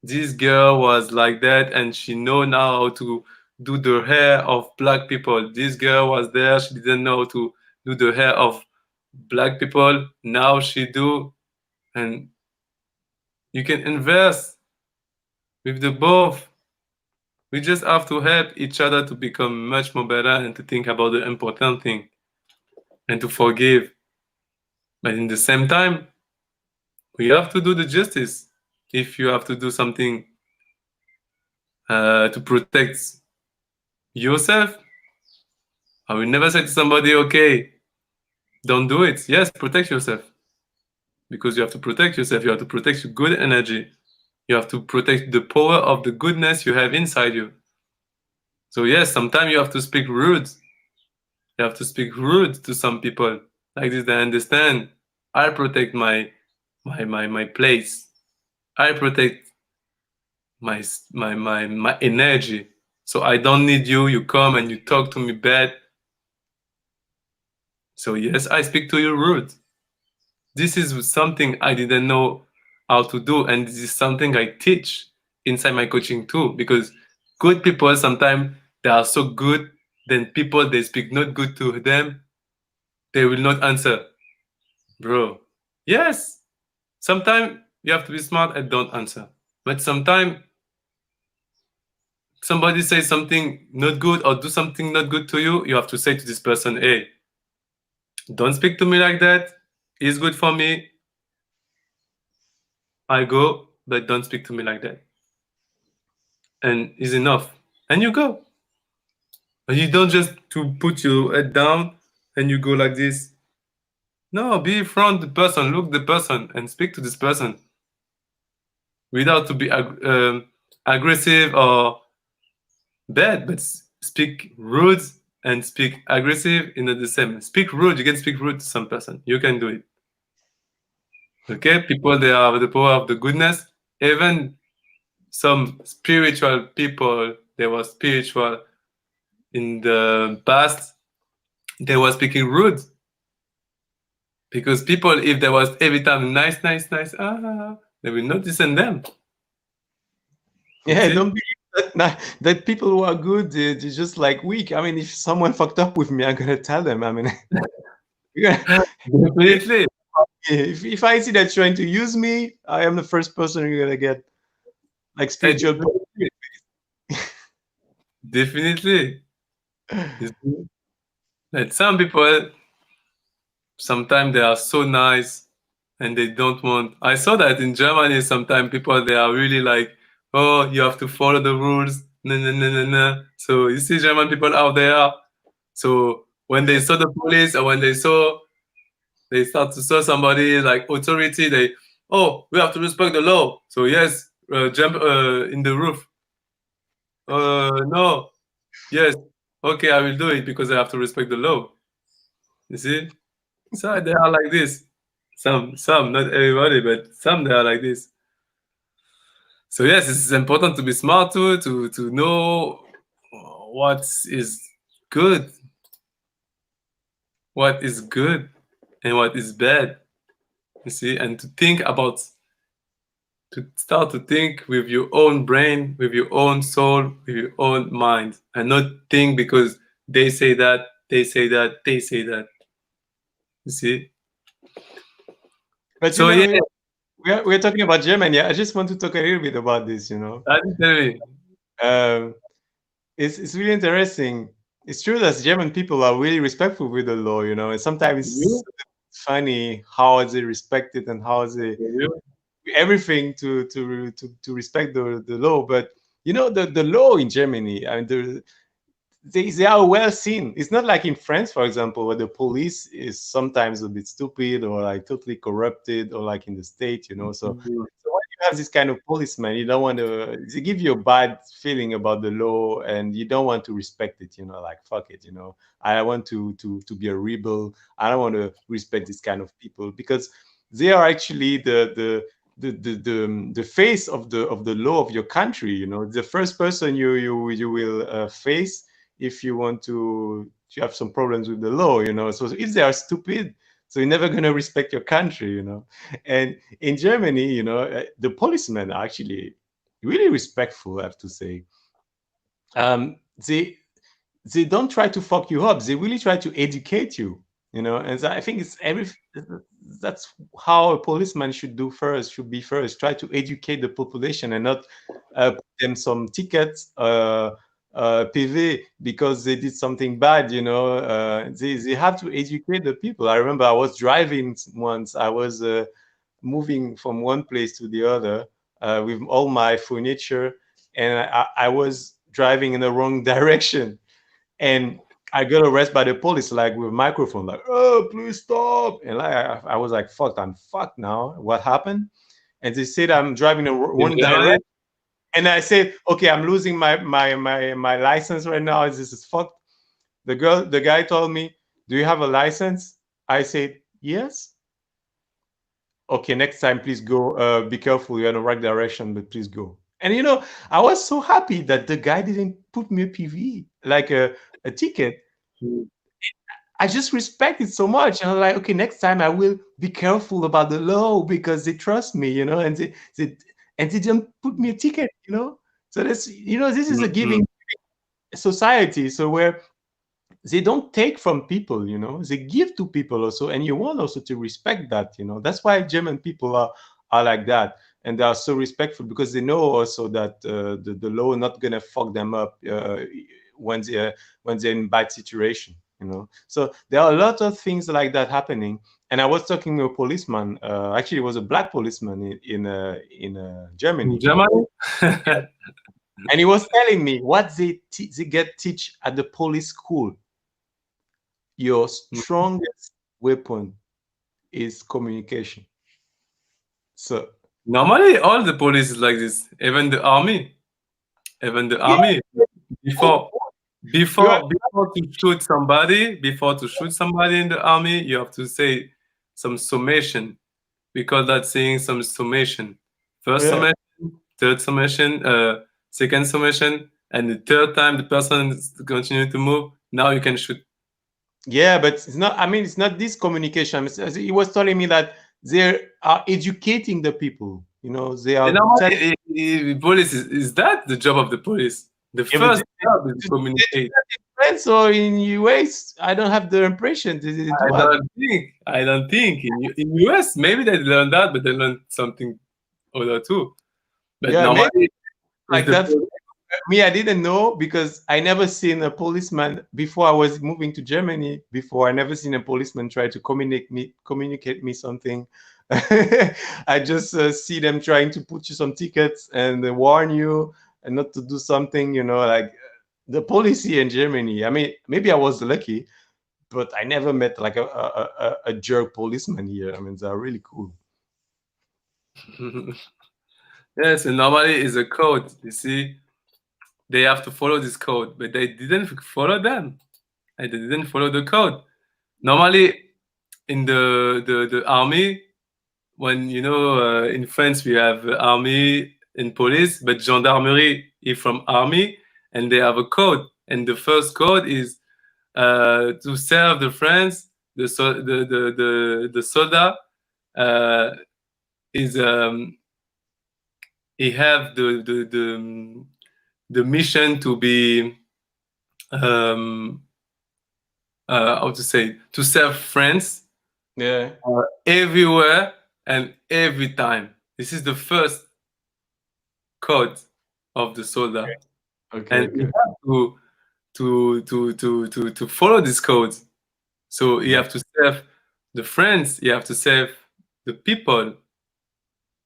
This girl was like that and she know now how to do the hair of black people. This girl was there, she didn't know how to do the hair of black people. Now she do, and you can invest with the both. We just have to help each other to become much more better and to think about the important thing and to forgive. But in the same time, we have to do the justice. If you have to do something to protect yourself, I will never say to somebody, okay, don't do it. Yes, protect yourself. Because you have to protect yourself. You have to protect your good energy. You have to protect the power of the goodness you have inside you. So yes, sometimes you have to speak rude. You have to speak rude to some people. Like this, they understand. I protect my place. I protect my energy. So I don't need you. You come and you talk to me bad. So yes, I speak to you rude. This is something I didn't know how to do, and this is something I teach inside my coaching too. Because good people sometimes they are so good, then people they speak not good to them, they will not answer, bro. Yes, sometimes you have to be smart and don't answer. But sometimes somebody says something not good or do something not good to you, you have to say to this person, hey, don't speak to me like that. It's good for me. I go, but don't speak to me like that. And it's enough. And you go. But you don't just to put your head down and you go like this. No, be in front of the person, look the person and speak to this person without to be aggressive or bad, but speak rude and speak aggressive in the same. Speak rude, you can speak rude to some person. You can do it. Okay, people, they have the power of the goodness. Even some spiritual people, they were spiritual in the past, they were speaking rude. Because people, if there was every time nice, they will not listen them. yeah, don't believe that people who are good, they're just like weak. I mean, if someone fucked up with me, I'm gonna tell them. I mean, Definitely. If I see that trying to use me, I am the first person you're gonna get like Eh, spiritual. Definitely. Definitely. You see? Like some people, sometimes they are so nice and they don't want. I saw that in Germany. Sometimes people they are really like, oh, you have to follow the rules. No, no, no, no, no. So you see German people out there. So when they saw the police or when they start to saw somebody like authority, they oh we have to respect the law. So yes, jump in the roof. No, yes, okay, I will do it because I have to respect the law. You see, so they are like this. Some, not everybody, but some they are like this. So yes, it's important to be smart too, to know what is good, what is good, and what is bad. You see, and to think about to start to think with your own brain, with your own soul, with your own mind, and not think because they say that, they say that, they say that. You see? But So yeah, we're talking about Germany. I just want to talk a little bit about this. that is very Um, it's really interesting. It's true that German people are really respectful with the law, and sometimes you, it's funny how they respect it and how they you. everything to respect the law. But the law in Germany, I mean, they are well seen. It's not like in France, for example, where the police is sometimes a bit stupid or like totally corrupted, or like in the state. So when you have this kind of policeman, you don't want to. They give you a bad feeling about the law, and you don't want to respect it. Like fuck it. I want to be a rebel. I don't want to respect this kind of people because they are actually the face of the law of your country. The first person you will face if you want to have some problems with the law. So if they are stupid, so you're never going to respect your country. And in Germany, the policemen are actually really respectful, I have to say. um, they they don't try to fuck you up. They really try to educate you. And I think that's how a policeman should be first. Try to educate the population and not put them some tickets, PV, because they did something bad. They have to educate the people. I remember I was driving once. I was moving from one place to the other with all my furniture, and I was driving in the wrong direction, and I got arrested by the police, like with a microphone, like, "Oh, please stop!" And like, I was like, "Fuck, I'm fucked now. What happened?" And they said I'm driving in the In wrong Germany, direction, and I said, "Okay, I'm losing my license right now. This is fucked." The guy told me, "Do you have a license?" I said, "Yes." "Okay, next time, please go. Be careful. You're in the right direction, but please go." And I was so happy that the guy didn't put me a PV, like a ticket. I just respect it so much. And I'm like, okay, next time I will be careful about the law because they trust me, and they didn't put me a ticket. So this is a mm-hmm. giving society. So where they don't take from people, they give to people also, and you want also to respect that. That's why German people are like that, and they are so respectful because they know also that the law not gonna fuck them up when they're in bad situation. So there are a lot of things like that happening. And I was talking to a policeman, actually it was a black policeman in In Germany, Germany. and he was telling me what they get teach at the police school. Your strongest weapon is communication. So Normally, all the police is like this. Even the army. Even the yeah, army. oh, Before, you are, before to shoot somebody in the army, you have to say some summation. We call that saying some summation. First yeah, summation, third summation, second summation, and the third time the person is continue to move. Now you can shoot. yeah, but it's not. I mean, it's not this communication. He was telling me that they are educating the people. They And are telling. normally, police is that the job of the police? The Yeah, but first job is to they do communicate. France or in US? I don't have the impression they did I what. don't think. I don't think in US maybe they learn that, but they learn something other too. But Yeah, maybe normally is like the that. Me, I didn't know because I never seen a policeman before I was moving to Germany. Before I never seen a policeman try to communicate me something. I just see them trying to put you some tickets and warn you and not to do something. Like the policy in Germany. I mean, maybe I was lucky, but I never met like a jerk policeman here. I mean, they're really cool. yes, and normally is a code. You see, they have to follow this code, but they didn't follow them. And they didn't follow the code. Normally, in the army, when in France we have army and police, but gendarmerie is from army, and they have a code. And the first code is to serve the France. The soldier is he have the mission to be how to say, to serve France Yeah. everywhere and every time. This is the first code of the soldier, Okay. and you Okay. have to follow this code. So you Yeah. have to serve the friends. You have to serve the people.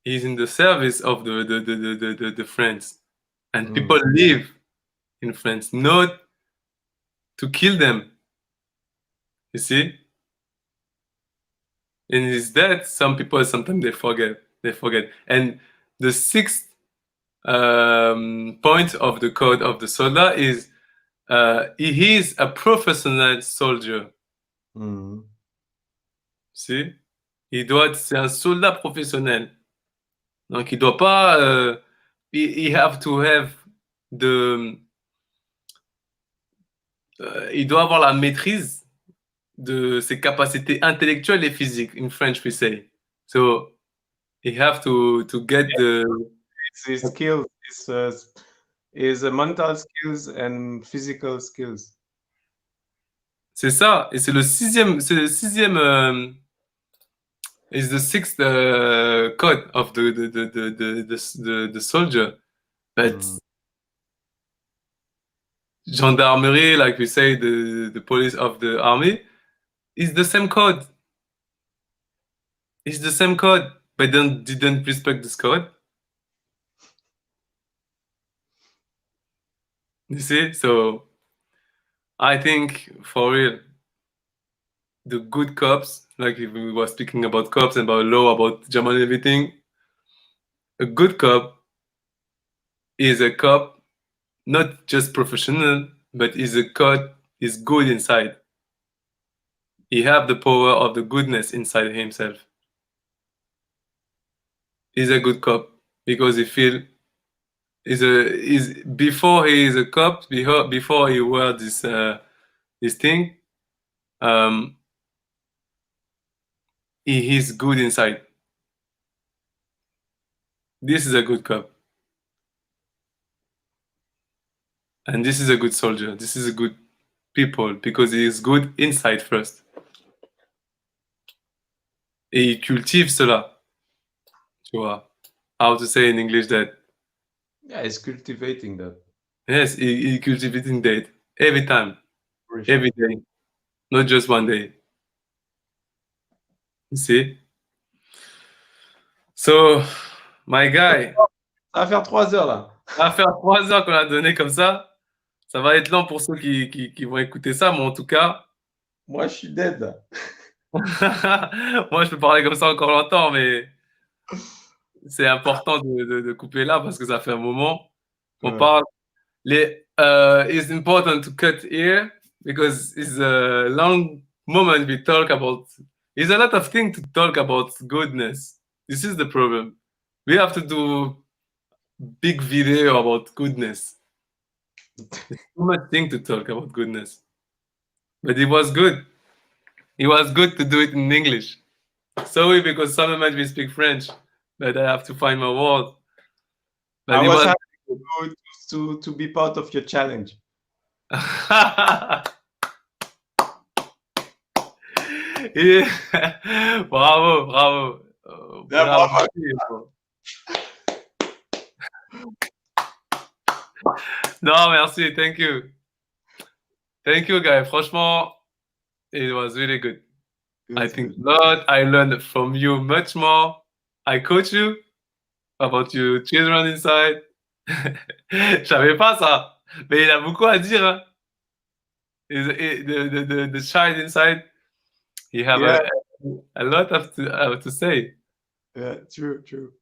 He's in the service of the friends, and people live in France, not to kill them. You see, in his death, some people sometimes they forget. And the sixth point of the code of the soldier is he is a professional soldier. See? C'est un soldat professionnel. Donc il doit pas he have to have the il doit avoir la maîtrise de ses capacités intellectuelles et physiques, in French we say. So he have to get the His skills, his mental skills and physical skills. c'est ça, et c'est le sixième is the sixth code of the soldier. But gendarmerie, like we say, the police of the army, is the same code. It's the same code, but didn't respect this code. You see, so I think for real, the good cops, like if we were speaking about cops and about law, about German everything, a good cop is a cop, not just professional, but is a cop is good inside. He have the power of the goodness inside himself. He's a good cop because he feel is before he is a cop, before he wear this thing, he is good inside. This is a good cop. And this is a good soldier. This is a good people because he is good inside first. Et il cultive cela. Tu vois. How to say in English that? Yeah, he's cultivating that. Yes, he cultivating that every time, every day, not just one day. You see? So, my guy, Ça va faire 3 heures là. ça va faire 3 heures qu'on a donné comme ça. Ça va être lent pour ceux qui vont écouter ça, mais en tout cas, Moi, je suis dead là. moi je peux parler comme ça encore longtemps, mais c'est important de couper là parce que ça fait un moment qu'on parle. It's important to cut here because it's a long moment we talk about. There's a lot of things to talk about goodness. This is the problem. We have to do big video about goodness. There's too much thing to talk about goodness. But it was good. It was good to do it in English. Sorry because sometimes we speak French, but I have to find my word. But I was happy to be part of your challenge. Yeah. Bravo, bravo. Yeah, Bravo. Non, merci. Thank you. Thank you, guys. Franchement, it was really good. I That's think good. a lot. I learned from you much more. I coach you about your children inside. Je savais pas ça. Mais il a beaucoup à dire. Hein. The child inside, he have Yeah, a lot of to say. yeah, true, true.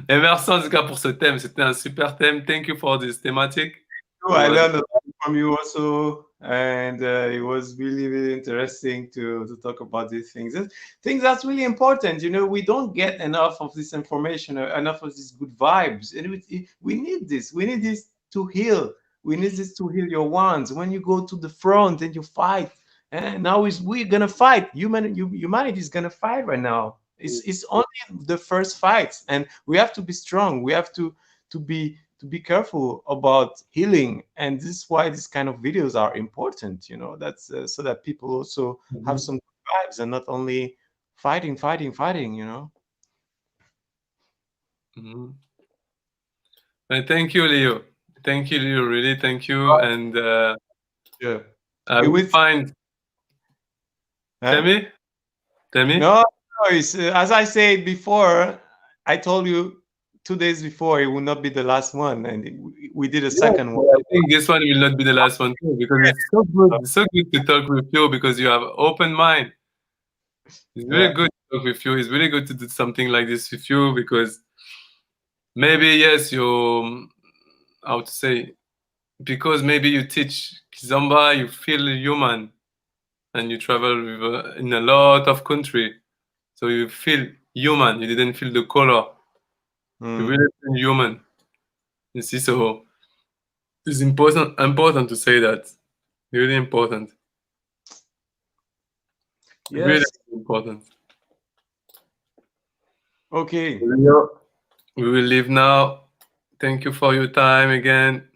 Et merci en tout cas pour ce thème. C'était un super thème. Thank you for this thematic. Oh, It I was learned a lot from you also, and it was really, really interesting to talk about these things. Things that's really important. You know, we don't get enough of this information, enough of these good vibes, and we need this. We need this to heal. We need this to heal your wounds. When you go to the front and you fight, and now is we're gonna fight. Humanity is gonna fight right now. It's only the first fight, and we have to be strong. We have to be careful about healing, and this is why this kind of videos are important, you know. That's so that people also have some vibes and not only fighting, you know. Mhm. But thank you, Leo. Thank you, Leo. Really, thank you. And Yeah, I it will was find. Tell huh? me. Tell me. No, it's, as I said before, I told you 2 days before it will not be the last one, and we did a Yeah, second one. I think this one will not be the last one too, because it's so good. It's so good to talk with you because you have open mind. It's really Yeah. good to talk with you. It's really good to do something like this with you because maybe yes, you how to say, because maybe you teach Kizomba, you feel human, and you travel with, in a lot of country, so you feel human. You didn't feel the color. You Mm. really feel human. You see, so it's important to say that. Really important. Really Yes. important. Okay. Leo, we will leave now. Thank you for your time again.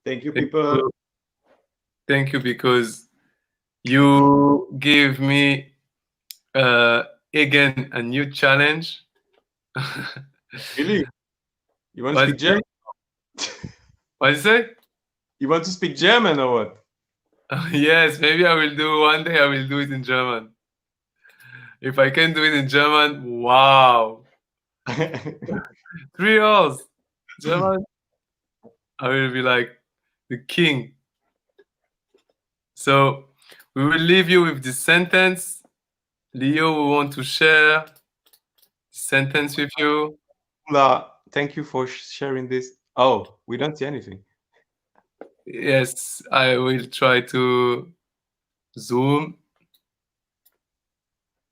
Thank you, Thank people. you. Thank you because you give me again a new challenge. Really? You want to What speak German? what you say? You want to speak German or what? Yes, maybe I will do one day. I will do it in German. If I can do it in German, wow! 3 hours German. I will be like the king. So we will leave you with this sentence. Leo, we want to share sentence with you. Thank you for sharing this. Oh, we don't see anything. Yes, I will try to zoom,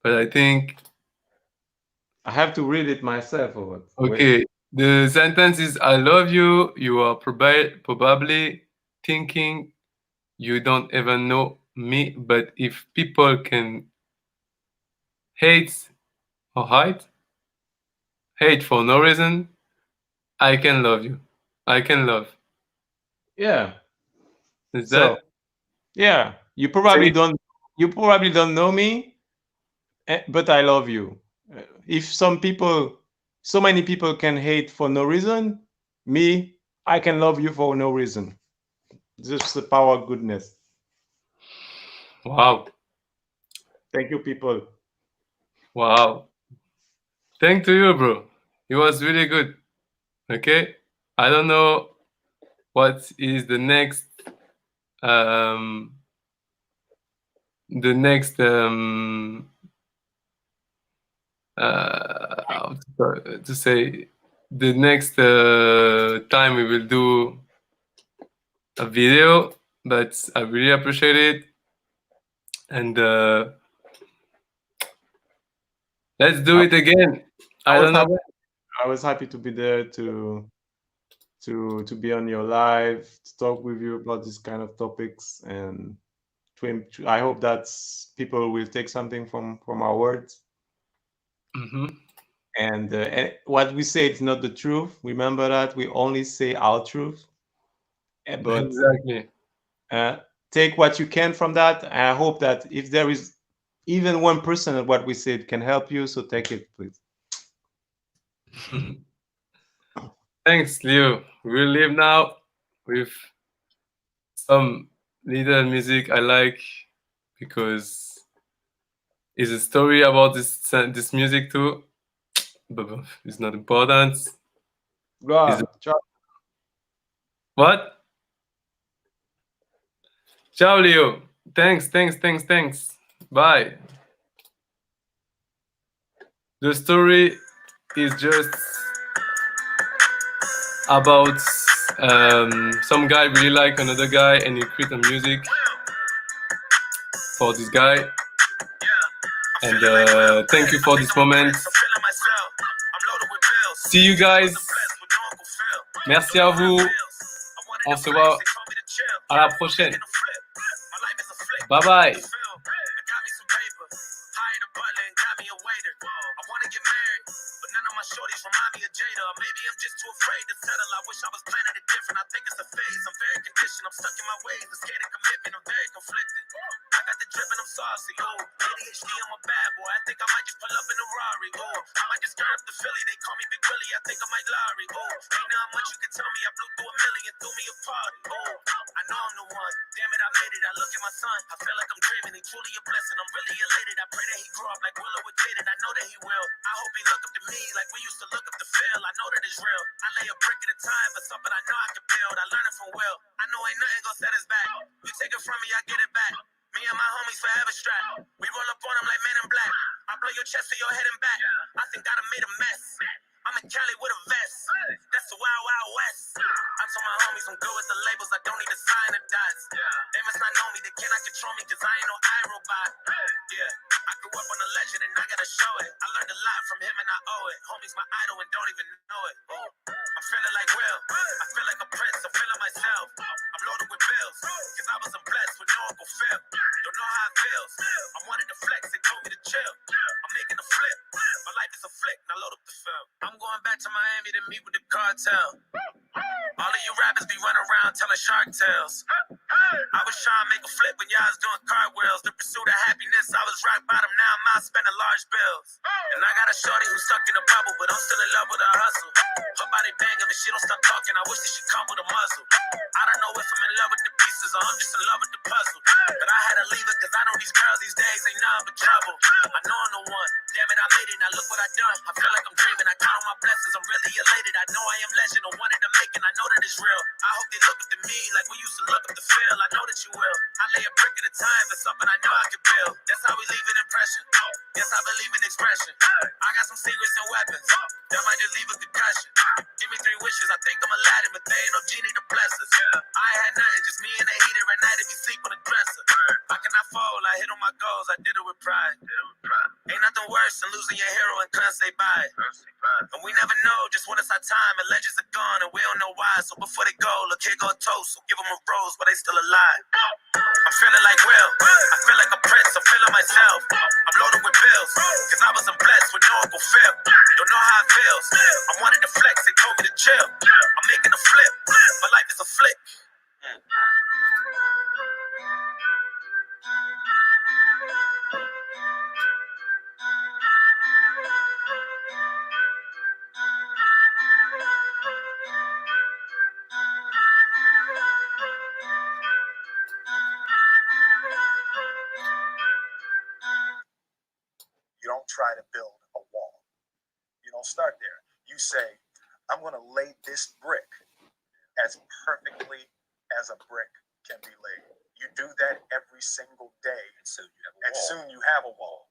but I think I have to read it myself or what? Wait. okay. The sentence is I love you. You are probably thinking you don't even know me, but if people can hate or hate for no reason, I can love you. I can love. Yeah. Is So, that yeah, say it? you probably don't know me, but I love you. If so many people can hate for no reason, me, I can love you for no reason. Just the power of goodness. Wow. Thank you, people. Wow. Thank to you, bro. It was really good. Okay. I don't know what is um the next how to say the next time we will do a video, but I really appreciate it, and let's do I, it again. I I was don't know happy. when. I was happy to be there to be on your live to talk with you about these kind of topics, and I hope that people will take something from our words. Mhm. And what we say is not the truth. Remember that we only say our truth. But Exactly. take what you can from that. And I hope that if there is even 1% of what we said can help you, so take it, please. Thanks, Leo. We'll leave now with some little music I like because it's a story about this music too. But it's not important. Gloire. Ciao. What? Ciao, Leo. Thanks. Bye. The story is just about some guy really like another guy and he create a music for this guy. And thank you for this moment. See you guys. Merci à vous. On se voit à la prochaine. Bye bye. Shorties remind me of Jada. Maybe I'm just too afraid to settle. I wish I was planning it different. I think it's a phase. I'm very conditioned. I'm stuck in my ways. I'm scared of commitment. I'm very conflicted. I got the drip and I'm saucy. Oh, ADHD, I'm a bad boy. I think I might just pull up in a Rari. Oh, I might just turn up the Philly. They call me Big Willie. I think I might Larry. Oh, ain't not much you can tell me. I blew through a million, threw me a party. Oh, I know I'm the one. Damn it, I made it. I look at my son. I feel like I'm dreaming. He truly a blessing. I'm really elated. I pray that he grow up like Willow with Jaden. I know that he will. I hope he look up to me like we used to look up to Phil. I know that it's real. I lay a brick at a time for something I know I can build. I learn it from Will. I know ain't nothing gonna set us back. You take it from me, I get it back. Me and my homies forever strapped. We roll up on them like Men in Black. I blow your chest to your head and back. I think I done made a mess. I'm in Cali with a vest. That's the Wild Wild West. I told my homies I'm good with the labels. I don't need to sign the dots. They must not know me. They cannot control me because I ain't no iRobot. Yeah, I grew up on a legend and I gotta show it. I learned a lot from him and I owe it. Homie's my idol and don't even know it. I'm feeling like Will. I feel like a prince. I'm feeling myself. I'm loaded with bills because I wasn't blessed with no Uncle Phil. Don't know how it feels. I wanted to flex. They told me to chill. I'm making a flip. My life is a flick. Now load up the film. I'm going back to Miami to meet with the cartel. All of you rappers be running around telling shark tales. I was trying to make a flip when y'all was doing cartwheels. The pursuit of happiness, I was rock bottom. Now I'm out spending large bills. And I got a shorty who's stuck in a bubble, but I'm still in love with her hustle. Her body banging and she don't stop talking. I wish that she come with a muzzle. I don't know if I'm in love with the pieces or I'm just in love with the puzzle. But I had to leave her cause I know these girls these days ain't nothing but trouble. I know I'm the one. Damn it, I made it. Now look what I done. I feel like I'm dreaming. I count on my blessings. I'm really elated. I know I am legend. I wanted to make it. I know that it's real. I hope they look up to me like we used to look up to Phil. I know that you will. I lay a brick at a time for something I know I can build. That's how we leave an impression. Yes, I believe in expression. I got some secrets and weapons. That might just leave a concussion. Give me 3 wishes. I think I'm Aladdin, but they ain't no genie to bless us. I ain't had nothing, just me and the heater at night if you sleep on the dresser. How can I fall? I hit on my goals. I did it with pride. Ain't nothing worse than losing your hero and couldn't say bye. And we never know just when it's our time and legends are gone and we don't know why. So before they go, look, here go a toast. So give them a rose, but they still alive. I'm feeling like Will. I feel like a prince. I'm feeling myself. I'm loaded with bills. Cause I wasn't blessed with no Uncle Phil. Don't know how it feels. I wanted to flex. They told me to chill. I'm making a flip. My life is a flick. You don't try to build a wall. You don't start there. You say, I'm going to lay this brick as perfectly as a brick can be laid. You do that every single day, and soon you have a wall.